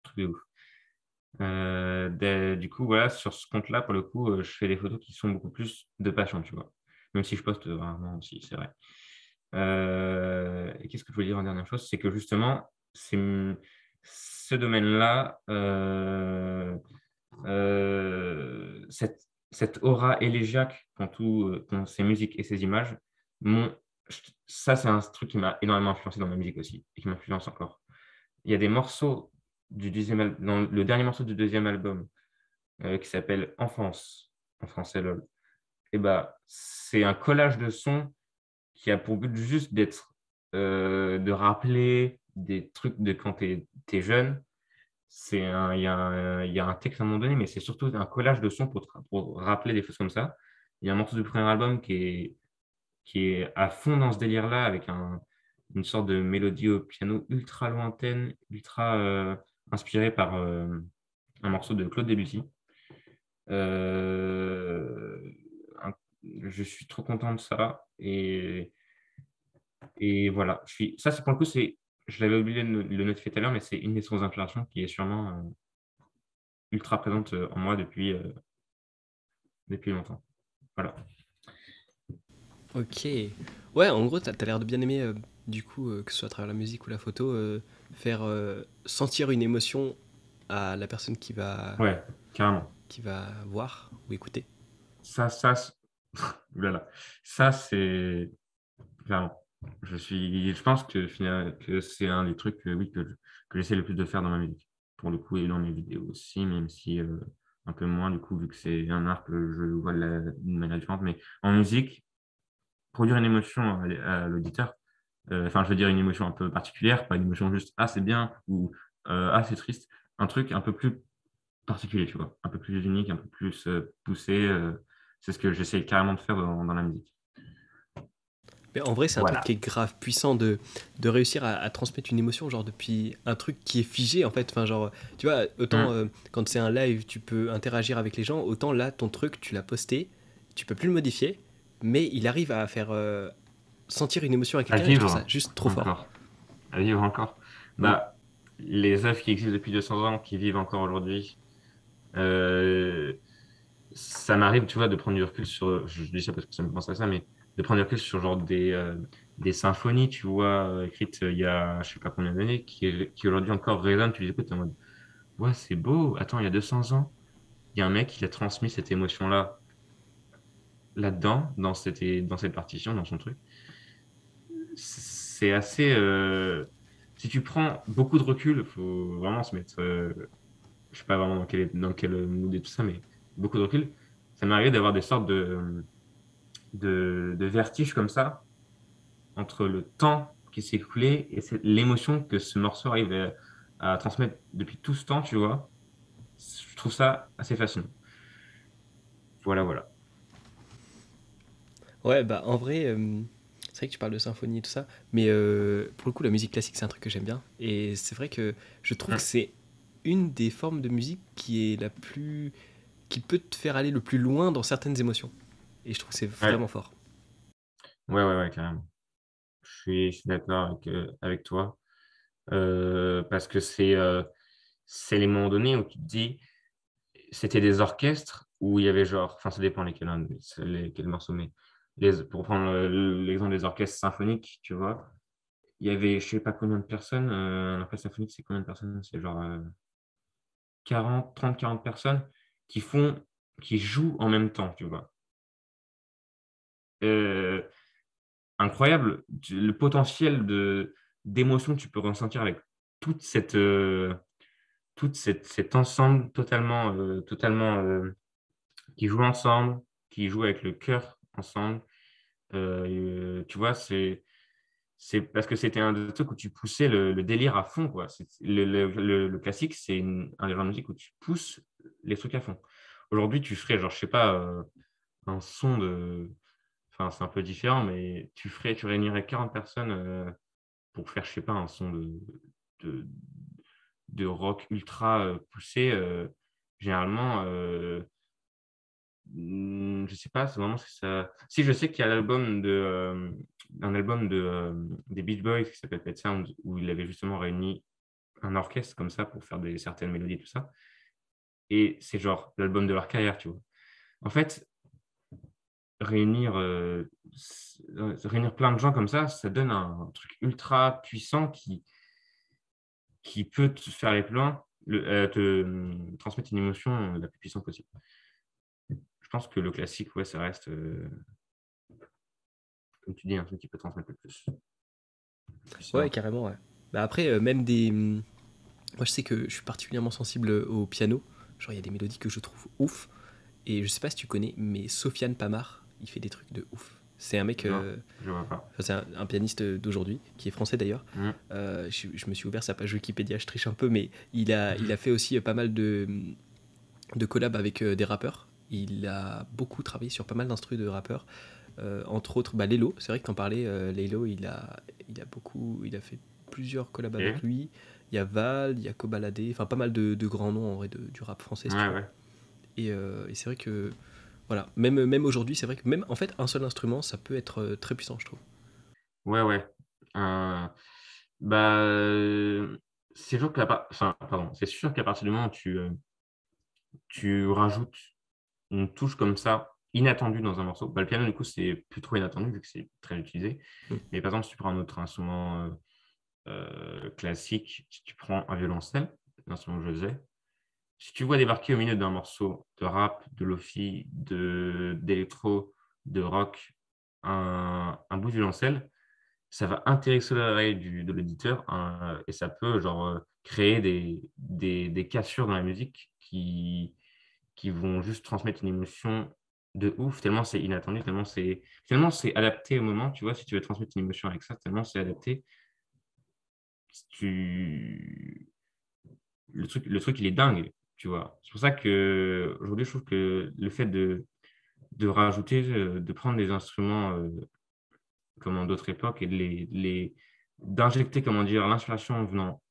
truc de ouf. Du coup, voilà, sur ce compte-là, pour le coup, je fais des photos qui sont beaucoup plus de passion, tu vois. Même si je poste vraiment aussi, c'est vrai. Et qu'est-ce que je voulais dire en dernière chose? C'est que justement, ce domaine-là, cette aura élégiaque dans ces musiques et ces images, mon, ça, c'est un truc qui m'a énormément influencé dans ma musique aussi et qui m'influence encore. Il y a des morceaux dans le dernier morceau du deuxième album qui s'appelle Enfance, en français LOL. Et bah, c'est un collage de sons qui a pour but juste de rappeler des trucs de quand tu es jeune. Il y a un texte à un moment donné, mais c'est surtout un collage de sons pour rappeler des choses comme ça. Il y a un morceau du premier album qui est à fond dans ce délire-là, avec une sorte de mélodie au piano ultra lointaine, ultra inspirée par un morceau de Claude Debussy. Euh, un- je suis trop content de ça. Et voilà, ça, c'est pour le coup, je l'avais oublié de le notifier tout à l'heure, mais c'est une des sources d'inspiration qui est sûrement ultra présente en moi depuis longtemps. Voilà. Ok. Ouais, en gros, t'as l'air de bien aimer, du coup, que ce soit à travers la musique ou la photo, faire sentir une émotion à la personne Ouais, carrément. qui va voir ou écouter. Ça, oulala. Ça, c'est clairement. Je pense que c'est un des trucs oui, que j'essaie le plus de faire dans ma musique. Pour le coup, et dans mes vidéos aussi, même si un peu moins, du coup, vu que c'est un art que je vois d'une manière différente. Mais en musique, produire une émotion à l'auditeur, enfin, je veux dire une émotion un peu particulière, pas une émotion juste ah, c'est bien ou ah, c'est triste. Un truc un peu plus particulier, tu vois, un peu plus unique, un peu plus poussé. C'est ce que j'essaie carrément de faire dans la musique. Mais en vrai, c'est un truc Voilà. qui est grave puissant de réussir à transmettre une émotion, genre depuis un truc qui est figé en fait. Enfin, genre, tu vois, autant Mm. quand c'est un live, tu peux interagir avec les gens, autant là, ton truc, tu l'as posté, tu peux plus le modifier, mais il arrive à faire sentir une émotion à À quelqu'un et je trouve ça vivre juste trop fort. encore. À vivre encore. Mm. Bah, les œuvres qui existent depuis 200 ans, qui vivent encore aujourd'hui, euh, ça m'arrive, tu vois, de prendre du recul sur, je dis ça parce que ça me pense à ça, mais de prendre du recul sur genre des symphonies, tu vois, écrites il y a je sais pas combien d'années, qui aujourd'hui encore résonnent, tu les écoutes en mode, ouais, c'est beau, attends, il y a 200 ans, il y a un mec qui a transmis cette émotion-là, là-dedans, dans cette partition, dans son truc. C'est assez, si tu prends beaucoup de recul, il faut vraiment se mettre, je sais pas vraiment dans quel mood et tout ça, mais beaucoup de recul, ça m'arrive d'avoir des sortes de vertige comme ça entre le temps qui s'est écoulé et l'émotion que ce morceau arrive à transmettre depuis tout ce temps, tu vois. Je trouve ça assez fascinant. Voilà, voilà. Ouais, bah en vrai, c'est vrai que tu parles de symphonie et tout ça, mais pour le coup, la musique classique, c'est un truc que j'aime bien. Et c'est vrai que je trouve que Mm. c'est une des formes de musique qui est la plus qui peut te faire aller le plus loin dans certaines émotions. Et je trouve que c'est vraiment Ouais, fort. ouais, carrément. Je suis d'accord avec toi. Parce que c'est les moments donnés où tu te dis, c'était des orchestres où il y avait genre, enfin, ça dépend lesquels, hein, lesquels morceaux, mais pour prendre l'exemple des orchestres symphoniques, tu vois, il y avait, je sais pas combien de personnes, un orchestre symphonique, c'est combien de personnes? C'est genre 40, 30, 40 personnes qui font, qui jouent en même temps, tu vois. Euh, incroyable, le potentiel d'émotion que tu peux ressentir avec toute cet ensemble totalement qui joue ensemble, qui joue avec le cœur ensemble. Tu vois, c'est parce que c'était un des trucs où tu poussais le délire à fond, quoi. Le classique, c'est un des genres de musique où tu pousses les trucs à fond. Aujourd'hui, tu ferais, genre, je sais pas, un son de. Enfin, c'est un peu différent, mais tu réunirais 40 personnes pour faire, je sais pas, un son de, de rock ultra poussé. Généralement, je sais pas, c'est vraiment ce que ça. Si je sais qu'il y a un album des Beach Boys qui s'appelle Pet Sounds où il avait justement réuni un orchestre comme ça pour faire certaines mélodies et tout ça. Et c'est genre l'album de leur carrière, tu vois. En fait, réunir, réunir plein de gens comme ça donne un truc ultra puissant qui peut te faire les plans, te transmettre une émotion la plus puissante possible. Je pense que le classique, ouais, ça reste, comme tu dis, un truc qui peut transmettre le plus. Ouais, Puissant. carrément, ouais. Bah après, même des. Moi, je sais que je suis particulièrement sensible au piano. Genre, il y a des mélodies que je trouve ouf. Et je sais pas si tu connais, mais Sofiane Pamar, il fait des trucs de ouf. C'est un mec. Non, je vois pas. Enfin, c'est un pianiste d'aujourd'hui, qui est français d'ailleurs. Mhm. Je me suis ouvert sa page Wikipédia, je triche un peu, mais il a fait aussi pas mal de collabs avec des rappeurs. Il a beaucoup travaillé sur pas mal d'instrus de rappeurs. Entre autres, bah, Lelo, c'est vrai que t'en parlais. Lelo, il a fait plusieurs collabs avec Ok. lui. Il y a Val, il y a Kobalade, enfin pas mal de grands noms en vrai du rap français, si tu Ouais, veux. ouais. Et c'est vrai que, voilà, même aujourd'hui, c'est vrai que même en fait, un seul instrument, ça peut être très puissant, je trouve. Ouais, ouais. Euh, bah, c'est sûr enfin, pardon, c'est sûr qu'à partir du moment où tu rajoutes une touche comme ça, inattendue dans un morceau, bah, le piano, du coup, c'est plus trop inattendu vu que c'est très utilisé. Mm. Mais par exemple, si tu prends un autre instrument classique, si tu prends un violoncelle, l'instrument que je faisais, si tu vois débarquer au milieu d'un morceau de rap, de lofi, d'électro, de rock, un bout de violoncelle, ça va intéresser l'oreille de l'auditeur et ça peut genre, créer des cassures dans la musique qui vont juste transmettre une émotion de ouf, tellement c'est inattendu, tellement c'est adapté au moment, tu vois, si tu veux transmettre une émotion avec ça, tellement c'est adapté. Si tu... le truc, il est dingue. tu vois. C'est pour ça que aujourd'hui, je trouve que le fait de rajouter, de prendre des instruments comme d'autres époques et d'injecter, comment dire, l'inspiration venant,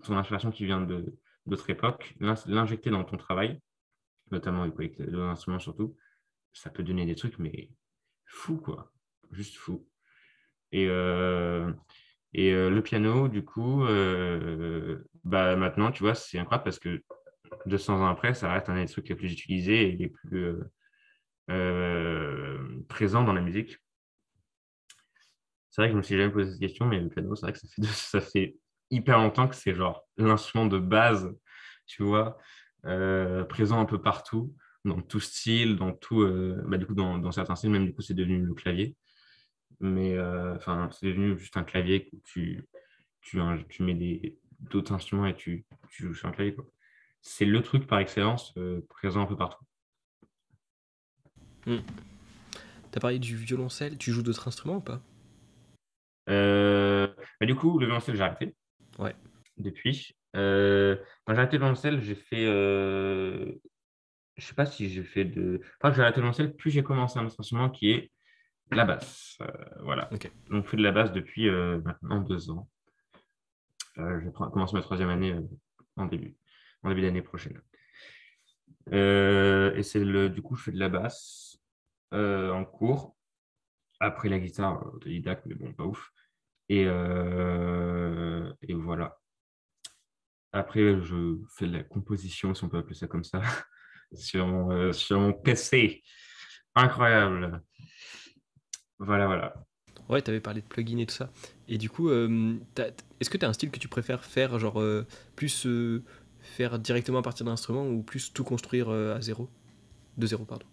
ton inspiration qui vient de d'autres époques, l'injecter dans ton travail, notamment avec les instruments surtout, ça peut donner des trucs, mais fou, quoi. Juste fou. Et, le piano, du coup, bah, maintenant, tu vois, c'est incroyable parce que 200 ans après, ça reste un des trucs les plus utilisés et les plus présents dans la musique. C'est vrai que je me suis jamais posé cette question, mais le piano, c'est vrai que ça fait hyper longtemps que c'est genre l'instrument de base, tu vois, présent un peu partout, dans tout style, dans tout, bah, du coup, dans certains styles, même du coup, c'est devenu le clavier. Mais enfin, c'est devenu juste un clavier où tu mets d'autres instruments et tu joues sur un clavier, quoi. C'est le truc par excellence présent un peu partout. Hmm. T'as parlé du violoncelle, tu joues d'autres instruments ou pas? Bah, du coup, le violoncelle, j'ai arrêté Ouais. depuis. Quand j'ai arrêté le violoncelle, j'ai fait. Je sais pas si j'ai fait de. Enfin, j'ai arrêté le violoncelle, puis j'ai commencé un autre instrument qui est la basse. Voilà. Ok. Donc, je fais de la basse depuis maintenant 2 ans. Je vais commencer ma troisième année en début, en début d'année prochaine. Et du coup, je fais de la basse en cours. Après la guitare, autodidacte, mais bon, pas ouf. Et voilà. Après, je fais de la composition, si on peut appeler ça comme ça, sur mon PC. Incroyable. Voilà, voilà. Ouais, t'avais parlé de plugins et tout ça. Et du coup, est-ce que t'as un style que tu préfères faire, genre plus faire directement à partir d'un instrument ou plus tout construire à zéro? De zéro, pardon.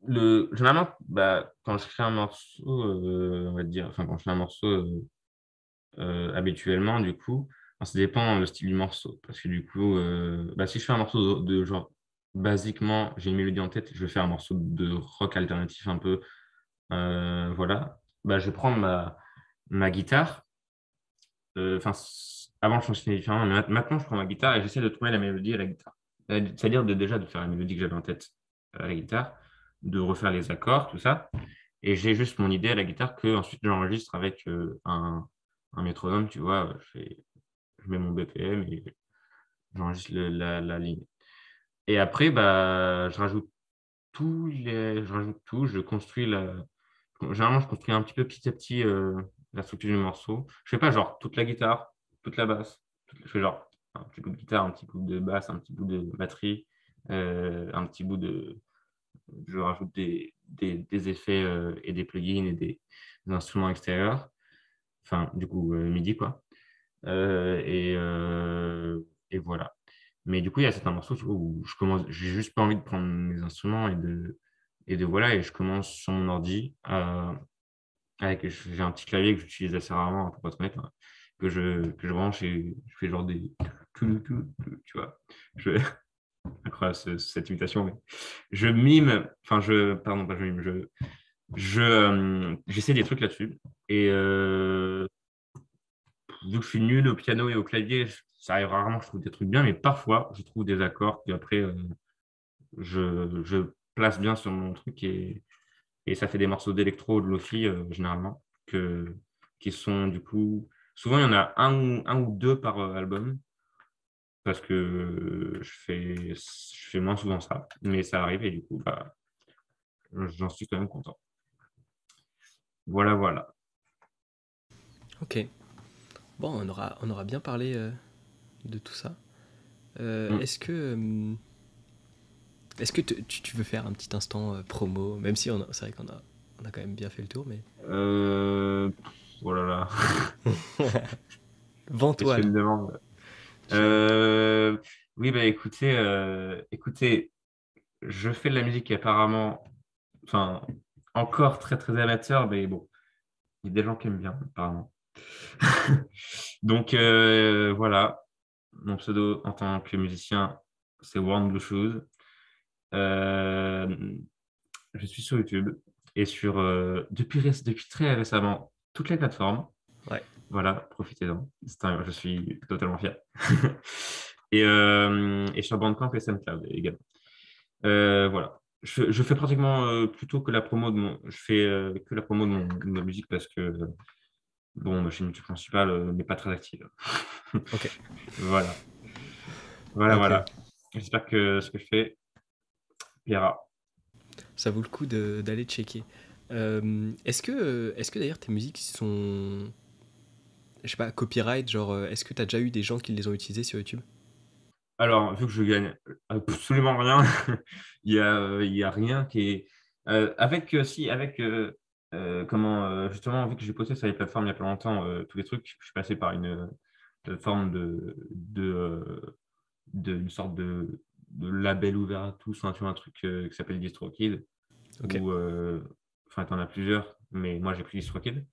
Généralement, bah, quand je crée un morceau, on va dire, enfin, quand je fais un morceau habituellement, du coup, enfin, ça dépend le style du morceau. Parce que du coup, bah, si je fais un morceau de genre, basiquement, j'ai une mélodie en tête, je vais faire un morceau de rock alternatif un peu, voilà, bah, je vais prendre ma guitare. Enfin, avant, je fonctionnais différemment, mais maintenant, je prends ma guitare et j'essaie de trouver la mélodie à la guitare. C'est-à-dire déjà de faire la mélodie que j'avais en tête à la guitare, de refaire les accords, tout ça. Et j'ai juste mon idée à la guitare que ensuite j'enregistre avec un métronome, tu vois. Je mets mon BPM et j'enregistre la ligne. Et après, bah, je rajoute tout, je construis généralement, je construis un petit peu petit à petit la structure du morceau. Je fais pas genre toute la guitare, toute la basse. Je fais genre un petit bout de guitare, un petit bout de basse, un petit bout de batterie, un petit bout de. Je rajoute des effets et des plugins et des instruments extérieurs. Enfin, du coup, MIDI, quoi. Et voilà. Mais du coup, il y a certains morceaux tu vois, où j'ai juste pas envie de prendre mes instruments et de voilà, et je commence sur mon ordi j'ai un petit clavier que j'utilise assez rarement, hein, pour pas être honnête, hein, que je branche et je fais genre des tu vois. Je, incroyable cette imitation, mais je mime, enfin pardon, pas je mime, j'essaie des trucs là-dessus. Et vu que je suis nul au piano et au clavier, ça arrive rarement que je trouve des trucs bien, mais parfois je trouve des accords que après je place bien sur mon truc et ça fait des morceaux d'électro ou de lofi généralement qui sont du coup souvent il y en a un ou deux par album parce que je fais moins souvent ça, mais ça arrive et du coup bah, j'en suis quand même content. Voilà, voilà. Ok. Bon, on aura bien parlé de tout ça. Mm. Est-ce que tu veux faire un petit instant promo, même si c'est vrai qu'on a quand même bien fait le tour, mais Oh là là, qu'est-ce vends-toi que tu là. me demandes? Je- Oui, bah écoutez, je fais de la musique apparemment, enfin, encore très très amateur, mais bon, il y a des gens qui aiment bien, apparemment. Donc voilà, mon pseudo en tant que musicien, c'est Warren Blue Shoes. Euh, je suis sur YouTube et depuis très récemment toutes les plateformes. Ouais. Voilà, profitez-en. Je suis totalement fier. Et sur Bandcamp et SoundCloud également. Voilà. Je fais pratiquement plutôt que la promo de mon. Je fais que la promo de ma musique parce que bon, ma chaîne YouTube principale n'est pas très active. Ok. Voilà. Voilà, Ok, voilà. ok. J'espère que ce que je fais plaira. Ça vaut le coup d'aller checker. Est-ce que d'ailleurs tes musiques sont, je sais pas, copyright, genre, est-ce que t'as déjà eu des gens qui les ont utilisées sur YouTube? Alors, vu que je gagne absolument rien, il y a rien qui est. Avec, si, avec. Comment. Justement, vu que j'ai posté sur les plateformes il y a pas longtemps tous les trucs, je suis passé par une plateforme une sorte de label ouvert à tous, hein, tu vois, un truc qui s'appelle DistroKid, Ok, où. Enfin, tu en as plusieurs, mais moi j'ai pris DistroKid,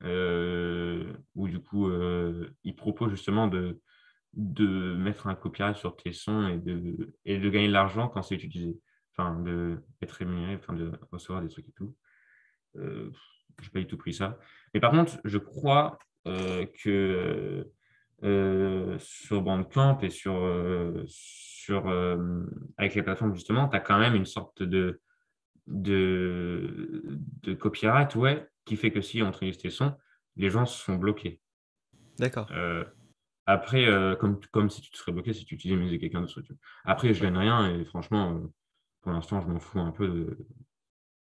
où du coup, ils proposent justement de mettre un copyright sur tes sons et de gagner de l'argent quand c'est utilisé. Enfin, d'être rémunéré, enfin, de recevoir des trucs et tout. Euh, je n'ai pas du tout pris ça. Mais par contre, je crois que sur Bandcamp et avec les plateformes, justement, tu as quand même une sorte de copyright, ouais, qui fait que si on utilise tes sons, les gens sont bloqués. d'accord. Euh, Après, comme si tu te serais bloqué si tu utilisais la musique de quelqu'un d'autre. Tu vois. Après, je Ouais. gagne rien et franchement, pour l'instant, je m'en fous un peu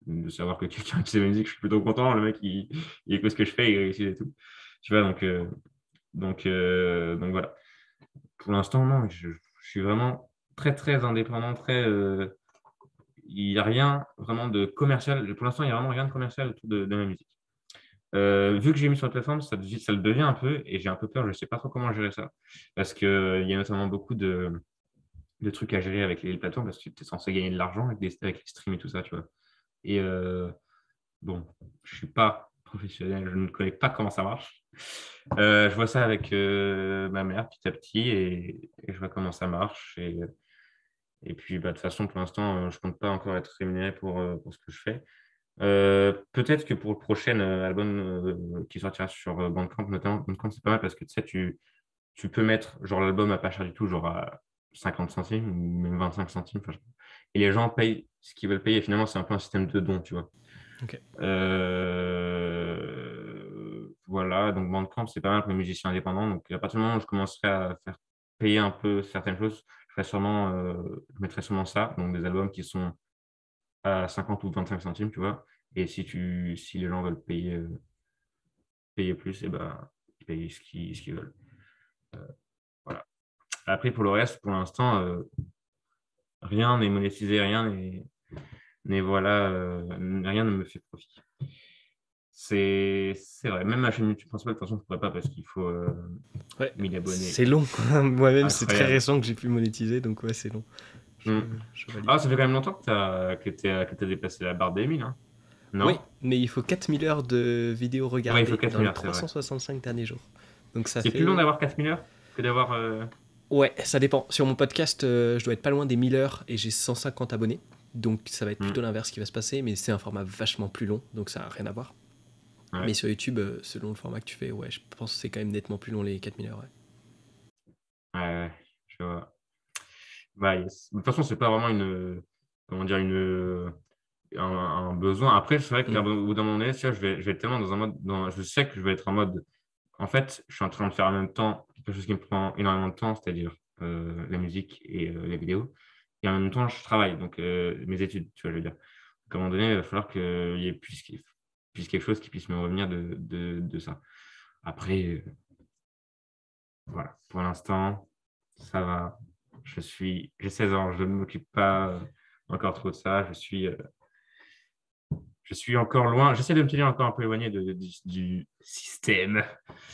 de savoir que quelqu'un utilise la musique. Je suis plutôt content. Le mec, il écoute ce que je fais, il réussit et tout. Tu vois, donc voilà. Pour l'instant, non, je suis vraiment très, très indépendant, très. Il n'y a rien vraiment de commercial. Pour l'instant, il n'y a vraiment rien de commercial autour de ma musique. Vu que j'ai mis sur la plateforme, ça le devient un peu et j'ai un peu peur, je ne sais pas trop comment gérer ça. Parce qu'il y a notamment beaucoup de trucs à gérer avec les plateformes parce que tu es censé gagner de l'argent avec les streams et tout ça, tu vois. Et bon, je ne suis pas professionnel, je ne connais pas comment ça marche. Je vois ça avec ma mère petit à petit et je vois comment ça marche. Et puis, bah, de toute façon, pour l'instant, je ne compte pas encore être rémunéré pour ce que je fais. Peut-être que pour le prochain album qui sortira sur Bandcamp, notamment, Bandcamp, c'est pas mal parce que tu sais, tu peux mettre genre l'album à pas cher du tout, genre à 50 centimes ou même 25 centimes. Enfin, et les gens payent ce qu'ils veulent payer. Finalement, c'est un peu un système de don, tu vois. Ok. Voilà, donc Bandcamp, c'est pas mal pour les musiciens indépendants. Donc, à partir du moment où je commencerai à faire payer un peu certaines choses, je mettrai sûrement ça, donc des albums qui sont à 50 ou 25 centimes, tu vois. Et si les gens veulent payer plus, et ben, ils payent ce qu'ils veulent. Voilà. Après, pour le reste, pour l'instant, rien n'est monétisé, rien ne me fait profit. C'est vrai. Même ma chaîne YouTube principale, de toute façon, je ne pourrais pas parce qu'il faut Ouais, 1000 abonnés. c'est long. Moi-même, c'est très Incroyable. récent que j'ai pu monétiser, donc ouais, c'est long. Je, Hmm. je valide. Ah, ça fait quand même longtemps que t'as dépassé la barre des 1000, hein? Oui, Non? mais il faut 4000 heures de vidéos Ouais, il faut regardées 4 dans 000 les heures, c'est vrai. 365 derniers jours. Donc ça C'est plus long fait. d'avoir 4 000 heures que d'avoir. Ouais, ça dépend. Sur mon podcast, je dois être pas loin des 1000 heures et j'ai 150 abonnés. Donc ça va être Hmm. plutôt l'inverse qui va se passer, mais c'est un format vachement plus long, donc ça n'a rien à voir. Mais Ouais. sur YouTube, selon le format que tu fais, ouais, je pense que c'est quand même nettement plus long les 4000 heures. Ouais. Ouais, ouais, je vois. Bah, yes. De toute façon, c'est pas vraiment comment dire, un besoin. Après, c'est vrai qu'au Mm. bout d'un moment donné, tu vois, je vais être tellement dans un mode, je sais que je vais être en mode, en fait, je suis en train de faire en même temps quelque chose qui me prend énormément de temps, c'est-à-dire la musique et les vidéos. Et en même temps, je travaille, donc mes études, tu vois, je veux dire. Donc, à un moment donné, il va falloir qu'il y ait plus quelque chose qui puisse me revenir de ça. Après, voilà, pour l'instant, ça va. J'ai 16 ans, je ne m'occupe pas encore trop de ça. Je suis encore loin. J'essaie de me tenir encore un peu éloigné du système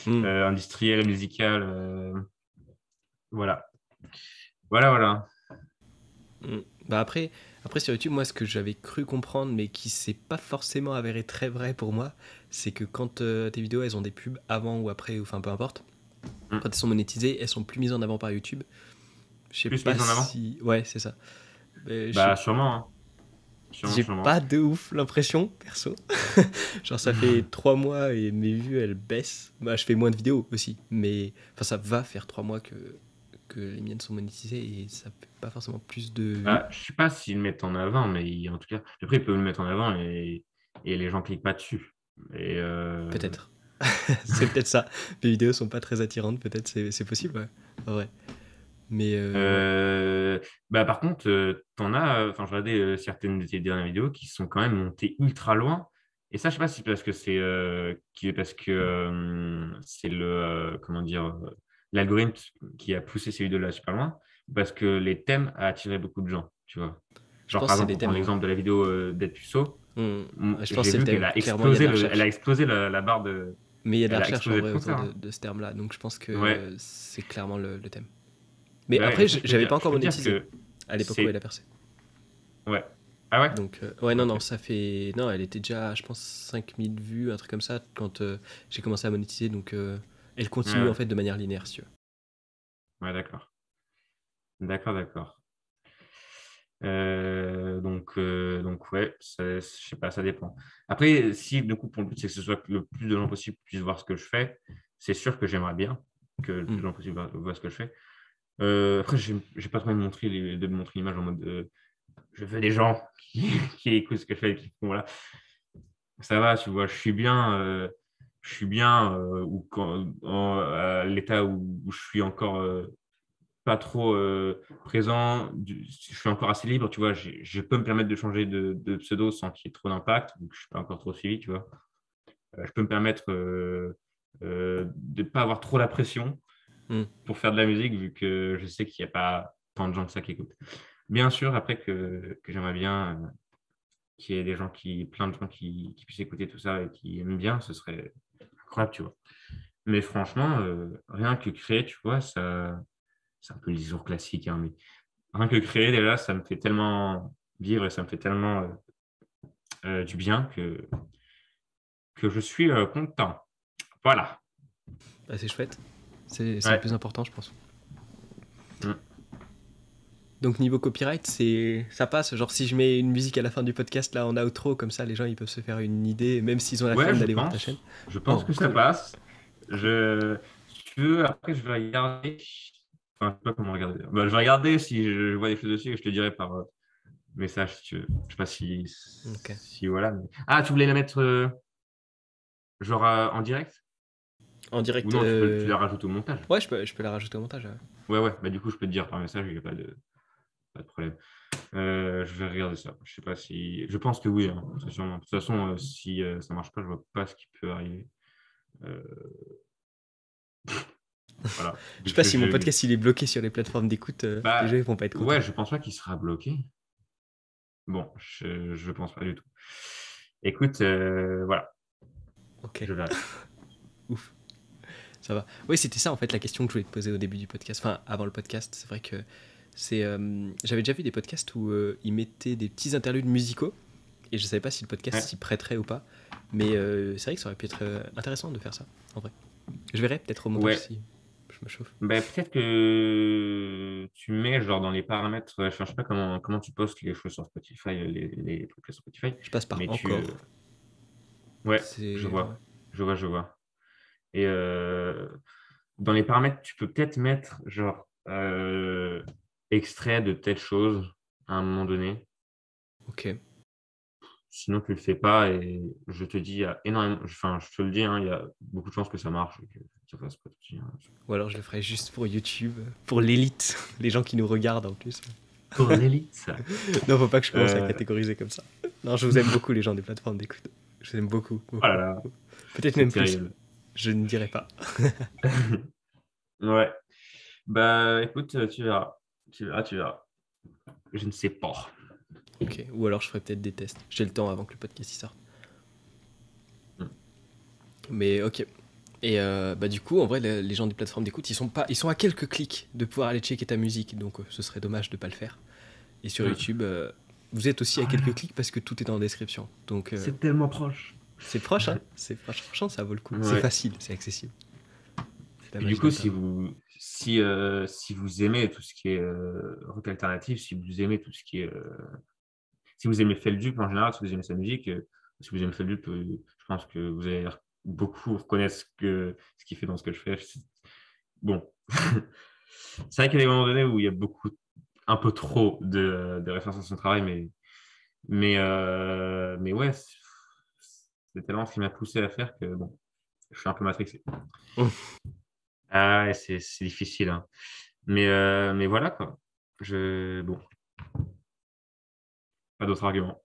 Mm. industriel et musical. Voilà. Voilà, voilà. Mm. Bah après, sur YouTube, moi, ce que j'avais cru comprendre, mais qui s'est pas forcément avéré très vrai pour moi, c'est que quand tes vidéos, elles ont des pubs avant ou après, ou enfin peu importe, Hmm. quand elles sont monétisées, elles sont plus mises en avant par YouTube. Je sais Plus pas mise en avant? si. Ouais, c'est ça. Mais Bah, sûrement, hein. Sûrement, j'ai pas sûrement. de ouf l'impression, perso. Genre, ça fait 3 mois et mes vues, elles baissent. Bah, je fais moins de vidéos aussi. Mais. Enfin, ça va faire 3 mois que les miennes sont monétisées et ça fait pas forcément plus de vues. Ah, je sais pas s'ils le mettent en avant, mais en tout cas, après, ils peuvent le mettre en avant et les gens cliquent pas dessus. Et Peut-être. C'est peut-être ça. Les vidéos sont pas très attirantes, peut-être, c'est possible, ouais. Ouais. Mais ouais. Bah, par contre, t'en as, enfin, je regardais certaines de tes dernières vidéos qui sont quand même montées ultra loin. Et ça, je sais pas si c'est parce que c'est le, comment dire, l'algorithme qui a poussé ces vidéos-là super loin, ou parce que les thèmes a attiré beaucoup de gens, tu vois. Je Genre, pense par que c'est exemple, des pour prendre thèmes, ouais. l'exemple de la vidéo d'Ed Puceau, Je pense que j'ai c'est le vu qu'elle thème. a Clairement, il y a de explosé, la recherche. elle a explosé la barre de. Mais il y a de la Elle a recherche en explosé de vrai autour concerts. Hein. de ce terme-là, donc je pense Ouais. que c'est clairement le thème. Mais Bah ouais, après, et ça, j'avais pas je encore peux te dire monétisé que à l'époque où elle c'est. a percé. Ouais. Ah ouais? Donc, ouais, non, Ok. non, ça fait. Non, elle était déjà, je pense, 5000 vues, un truc comme ça, quand j'ai commencé à monétiser. Donc, elle continue en Ouais, fait de manière linéaire, si tu veux. ouais, d'accord. D'accord. Donc ouais, je sais pas, ça dépend. Après, si du coup, pour le but, c'est que ce soit que le plus de gens possible puissent voir ce que je fais, c'est sûr que j'aimerais bien que le plus de Hmm. gens possible voient ce que je fais. Après, j'ai pas trop envie de me montrer l'image en mode je veux des gens qui écoutent ce que je fais et qui font voilà. Ça va, tu vois, je suis bien ou à l'état où je suis encore pas trop présent, je suis encore assez libre, tu vois, je peux me permettre de changer de pseudo sans qu'il y ait trop d'impact, donc je suis pas encore trop suivi, tu vois. Je peux me permettre de ne pas avoir trop la pression Hmm. pour faire de la musique, vu que je sais qu'il n'y a pas tant de gens que ça qui écoutent. Bien sûr, après que j'aimerais bien qu'il y ait plein de gens qui puissent écouter tout ça et qui aiment bien, ce serait incroyable, tu vois. Mais franchement, rien que créer, tu vois, ça, c'est un peu le discours classique, hein, mais rien que créer, déjà, ça me fait tellement vivre et ça me fait tellement du bien que je suis content. Voilà. Bah, c'est chouette. C'est le Ouais. plus important, je pense. Mm. Donc, niveau copyright, ça passe. Genre, si je mets une musique à la fin du podcast, là, en outro, comme ça, les gens, ils peuvent se faire une idée, même s'ils ont la Ouais, flemme d'aller voir ta chaîne. je pense Oh, que ça cool. passe. Si tu veux, après, je vais regarder. Enfin, je sais pas comment regarder. Bah, je vais regarder si je vois des choses dessus et je te dirai par message si tu veux. Je sais pas Ok. si voilà. Ah, tu voulais la mettre genre en direct? En Ou direct. non, tu la rajoutes au montage. Ouais, je peux la rajouter au montage. Ouais. Ouais. Bah, du coup, je peux te dire par message, il n'y a pas de problème. Je vais regarder ça. Je sais pas si. Je pense que oui, hein, c'est sûrement. De toute façon, si ça marche pas, je vois pas ce qui peut arriver. Euh, Voilà. Je Vu sais pas que si mon podcast il est bloqué sur les plateformes d'écoute, les gens Bah, ils vont pas être contents. ouais, je pense pas qu'il sera bloqué. Bon, je pense pas du tout. Écoute, voilà, Ok, je verrai. ouf, ça va. Oui, c'était ça en fait la question que je voulais te poser au début du podcast, enfin avant le podcast. C'est vrai que j'avais déjà vu des podcasts où ils mettaient des petits interludes musicaux et je savais pas si le podcast Ouais. s'y prêterait ou pas. Mais c'est vrai que ça aurait pu être intéressant de faire ça en vrai. Je verrai peut-être au montage Ouais. si je me chauffe. Ben, peut-être que tu mets genre dans les paramètres, je sais pas comment tu postes les choses sur Spotify, les trucs sur Spotify, Je passe par mais encore. ouais, je C'est ouais. vois, je vois. Et dans les paramètres, tu peux peut-être mettre genre extrait de telle chose à un moment donné. Ok. Sinon, tu le fais pas et je te dis, il y a énormément, enfin, je te le dis, hein, il y a beaucoup de chances que ça marche et que ça fasse pas de souci, hein. Ou alors je le ferai juste pour YouTube, pour l'élite, les gens qui nous regardent en plus. Pour l'élite, ça. Non, faut pas que je commence à Euh, catégoriser comme ça. Non, je vous aime beaucoup, les gens des plateformes d'écoute. Je vous aime beaucoup, oh là beaucoup. là, Peut-être c'est même plus. terrible. Je ne dirai pas. Ouais. Bah, écoute, tu verras. Je ne sais pas. Ok. Ou alors je ferai peut-être des tests. J'ai le temps avant que le podcast y sorte. Hmm. Mais ok. Et bah du coup, en vrai, les gens des plateformes d'écoute, ils sont à quelques clics de pouvoir aller checker ta musique. Donc ce serait dommage de pas le faire. Et sur Hmm. YouTube, vous êtes aussi à Oh là quelques là, clics parce que tout est en description. Donc c'est tellement proche. c'est proche, hein. C'est proche. Franchement, ça vaut le coup. C'est Ouais. facile, c'est accessible. C'est la Et du magie coup, d'Internet. si vous aimez tout ce qui est rock alternatif, si vous aimez tout ce qui est si vous aimez Feldup en général, si vous aimez sa musique, si vous aimez Feldup, je pense que vous allez beaucoup reconnaître ce qu'il fait dans ce que je fais. Bon, C'est vrai qu'il y a des moments donnés où il y a un peu trop de références à son travail, mais ouais, c'est tellement ce qui m'a poussé à faire que bon, je suis un peu matrixé. Ah ouais, c'est difficile, hein. Mais voilà, quoi. Bon, pas d'autres arguments.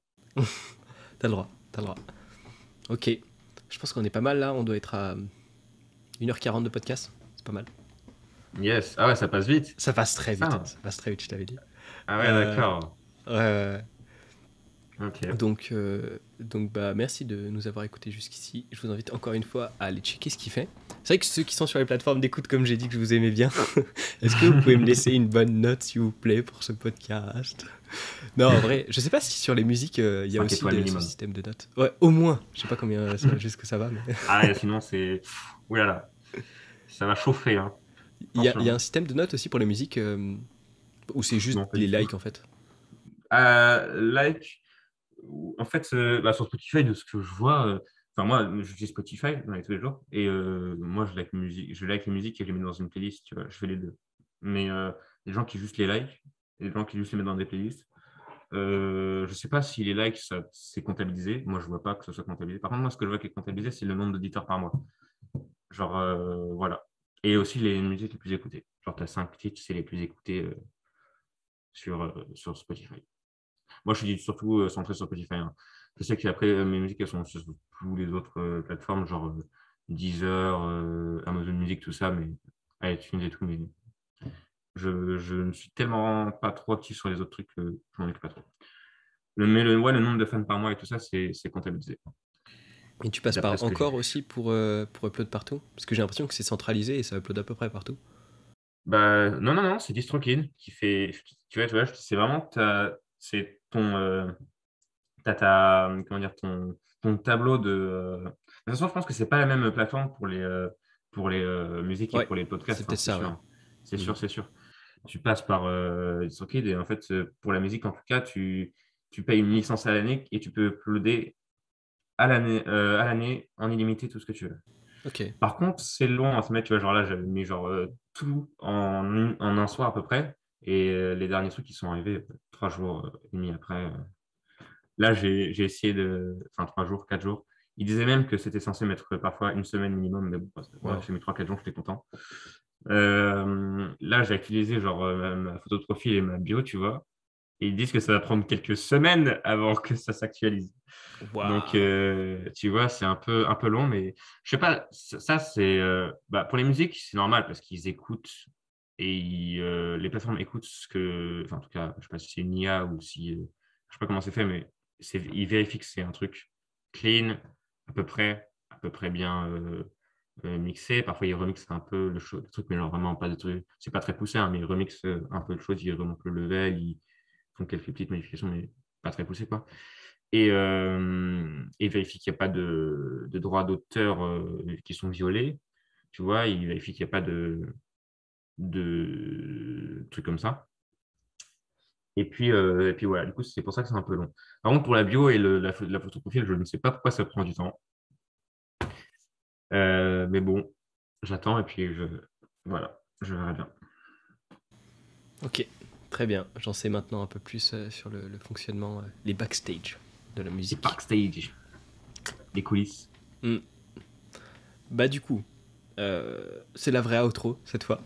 T'as le droit, t'as le droit. Ok, je pense qu'on est pas mal là, on doit être à 1h40 de podcast, c'est pas mal. Yes. Ah ouais, ça passe vite. Ça passe très Ça, vite, hein. ça passe très vite, je t'avais dit. Ah ouais, Euh, d'accord. ouais, ouais, ouais. Ok. Donc bah, merci de nous avoir écoutés jusqu'ici. Je vous invite encore une fois à aller checker ce qu'il fait. C'est vrai que ceux qui sont sur les plateformes d'écoute, comme j'ai dit que je vous aimais bien, est-ce que vous pouvez me laisser une bonne note, s'il vous plaît, pour ce podcast? Non, en vrai, je sais pas si sur les musiques, il y a 5 aussi étoiles ce minimum. système de notes. Ouais, au moins. Je sais pas combien jusque ça va, mais Ah ouais, sinon c'est... Ouh là là, ça va chauffer, hein. il y a Attention. un système de notes aussi pour les musiques où c'est juste Non, pas les du tout. likes en fait. Like, en fait, bah, sur Spotify, de ce que je vois, enfin moi, j'utilise Spotify tous les jours, et moi, je like les musiques et je les mets dans une playlist, tu vois, je fais les deux. Mais les gens qui juste les like, et les gens qui juste les mettent dans des playlists, je sais pas si les likes, c'est comptabilisé. Moi, je vois pas que ce soit comptabilisé. Par contre, moi, ce que je vois qui est comptabilisé, c'est le nombre d'auditeurs par mois. Genre, voilà. Et aussi les musiques les plus écoutées. Genre, tu as 5 titres, c'est les plus écoutés sur Spotify. Moi, je suis surtout centré sur Spotify, hein. Je sais qu'après, mes musiques, elles sont sur tous les autres plateformes, genre Deezer, Amazon Music, tout ça, mais iTunes et tout. Mais je ne suis tellement pas trop actif sur les autres trucs que je m'en occupe pas trop. Ouais, le nombre de fans par mois et tout ça, c'est comptabilisé. Et tu passes D'après par ce que j'ai encore vu. aussi pour upload partout? Parce que j'ai l'impression que c'est centralisé et ça upload à peu près partout. Bah, non, non, non, c'est DistroKid qui fait. Tu vois, c'est vraiment c'est comment dire, ton tableau de. De toute façon, je pense que c'est pas la même plateforme pour les musiques et Ouais, pour les c'est podcasts, hein, peut-être c'est ça, sûr, ouais. hein. C'est Mhm. sûr, c'est sûr. Tu passes par DistroKid et en fait, pour la musique, en tout cas, tu payes une licence à l'année et tu peux uploader à l'année en illimité tout ce que tu veux. Ok. Par contre, c'est long à se mettre, tu vois, genre là, j'avais mis genre tout en un soir à peu près. Et les derniers trucs qui sont arrivés 3 jours et demi après. Là, j'ai essayé enfin, 3 jours, 4 jours. Il disait même que c'était censé mettre parfois une semaine minimum, mais bon, moi, Wow. j'ai mis 3, 4 jours, j'étais content. Là, j'ai actualisé genre ma photo de profil et ma bio, tu vois. Et ils disent que ça va prendre quelques semaines avant que ça s'actualise. Donc, Waouh. tu vois, c'est un peu long, mais je sais pas, ça, c'est. Bah, pour les musiques, c'est normal parce qu'ils écoutent et les plateformes écoutent ce que. Enfin, en tout cas, je sais pas si c'est une IA ou si. Je sais pas comment c'est fait, mais ils vérifient que c'est un truc clean, à peu près bien mixé. Parfois, ils remixent un peu le truc, mais genre vraiment pas de truc. C'est pas très poussé, hein, mais ils remixent un peu de choses, ils remontent le level, ils font quelques petites modifications, mais pas très poussé, quoi. Et vérifie qu'il n'y a pas de droits d'auteur qui sont violés. Tu vois, il vérifie qu'il n'y a pas de trucs comme ça. Et puis voilà, du coup, c'est pour ça que c'est un peu long. Par contre, pour la bio et la photo profil, je ne sais pas pourquoi ça prend du temps. Mais bon, j'attends et puis voilà, je verrai bien. Ok. Très bien. J'en sais maintenant un peu plus sur le fonctionnement, les backstage de la Et musique. backstage, les coulisses. Hmm. Bah du coup, c'est la vraie outro cette fois.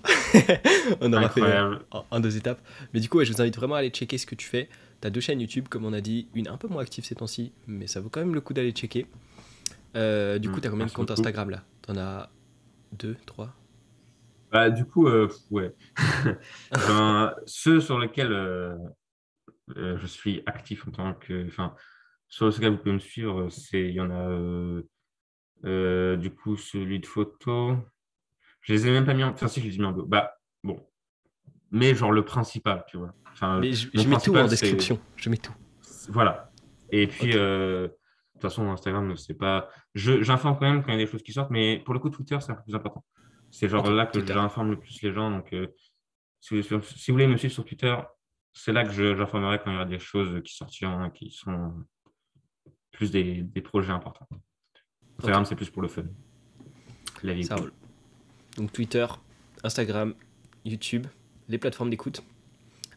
On aura fait Incroyable. en 2 étapes. Mais du coup, ouais, je vous invite vraiment à aller checker ce que tu fais. T'as 2 chaînes YouTube, comme on a dit, une un peu moins active ces temps-ci, mais ça vaut quand même le coup d'aller checker. Du coup, t'as combien de Merci comptes beaucoup. Instagram là? T'en as 2, 3? Bah, du coup, ouais. Ceux sur lesquels je suis actif en tant que. Enfin, sur ce cas, vous pouvez me suivre. Il y en a du coup celui de photo. Je les ai même pas mis en. Enfin, si, je les ai mis en bio. Bah, bon. Mais genre le principal, tu vois. Enfin, Mais mon je mets tout en principal, c'est. description. Je mets tout. Voilà. Et puis, Ok. de toute façon, Instagram, c'est pas. J'informe quand même quand il y a des choses qui sortent, mais pour le coup, Twitter, c'est un peu plus important. C'est genre Ok, là que Twitter. j'informe le plus les gens. Donc, si vous voulez me suivre sur Twitter, c'est là que j'informerai quand il y aura des choses qui sortiront, qui sont plus des projets importants. Ok, Instagram, c'est plus pour le fun, la vie ça cool. roule. Donc Twitter, Instagram, YouTube, les plateformes d'écoute.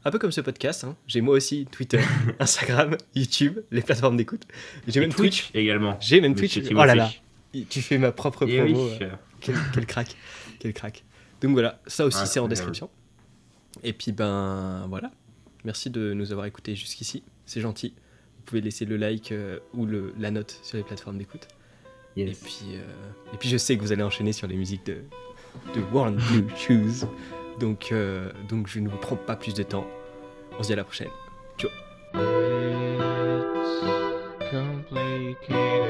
Un peu comme ce podcast, hein. J'ai moi aussi Twitter, Instagram, YouTube, les plateformes d'écoute. J'ai même Twitch également. J'ai même Twitch. Oh là là, tu fais ma propre Et promo. oui. Quel crack. Quel crack. Donc voilà, ça aussi c'est en Incroyable. description. Et puis ben voilà, merci de nous avoir écoutés jusqu'ici, c'est gentil. Vous pouvez laisser le like ou la note sur les plateformes d'écoute. Yes. Et puis je sais que vous allez enchaîner sur les musiques de One Blue Shoes. Donc je ne vous prends pas plus de temps. On se dit à la prochaine. Ciao. It's complicated.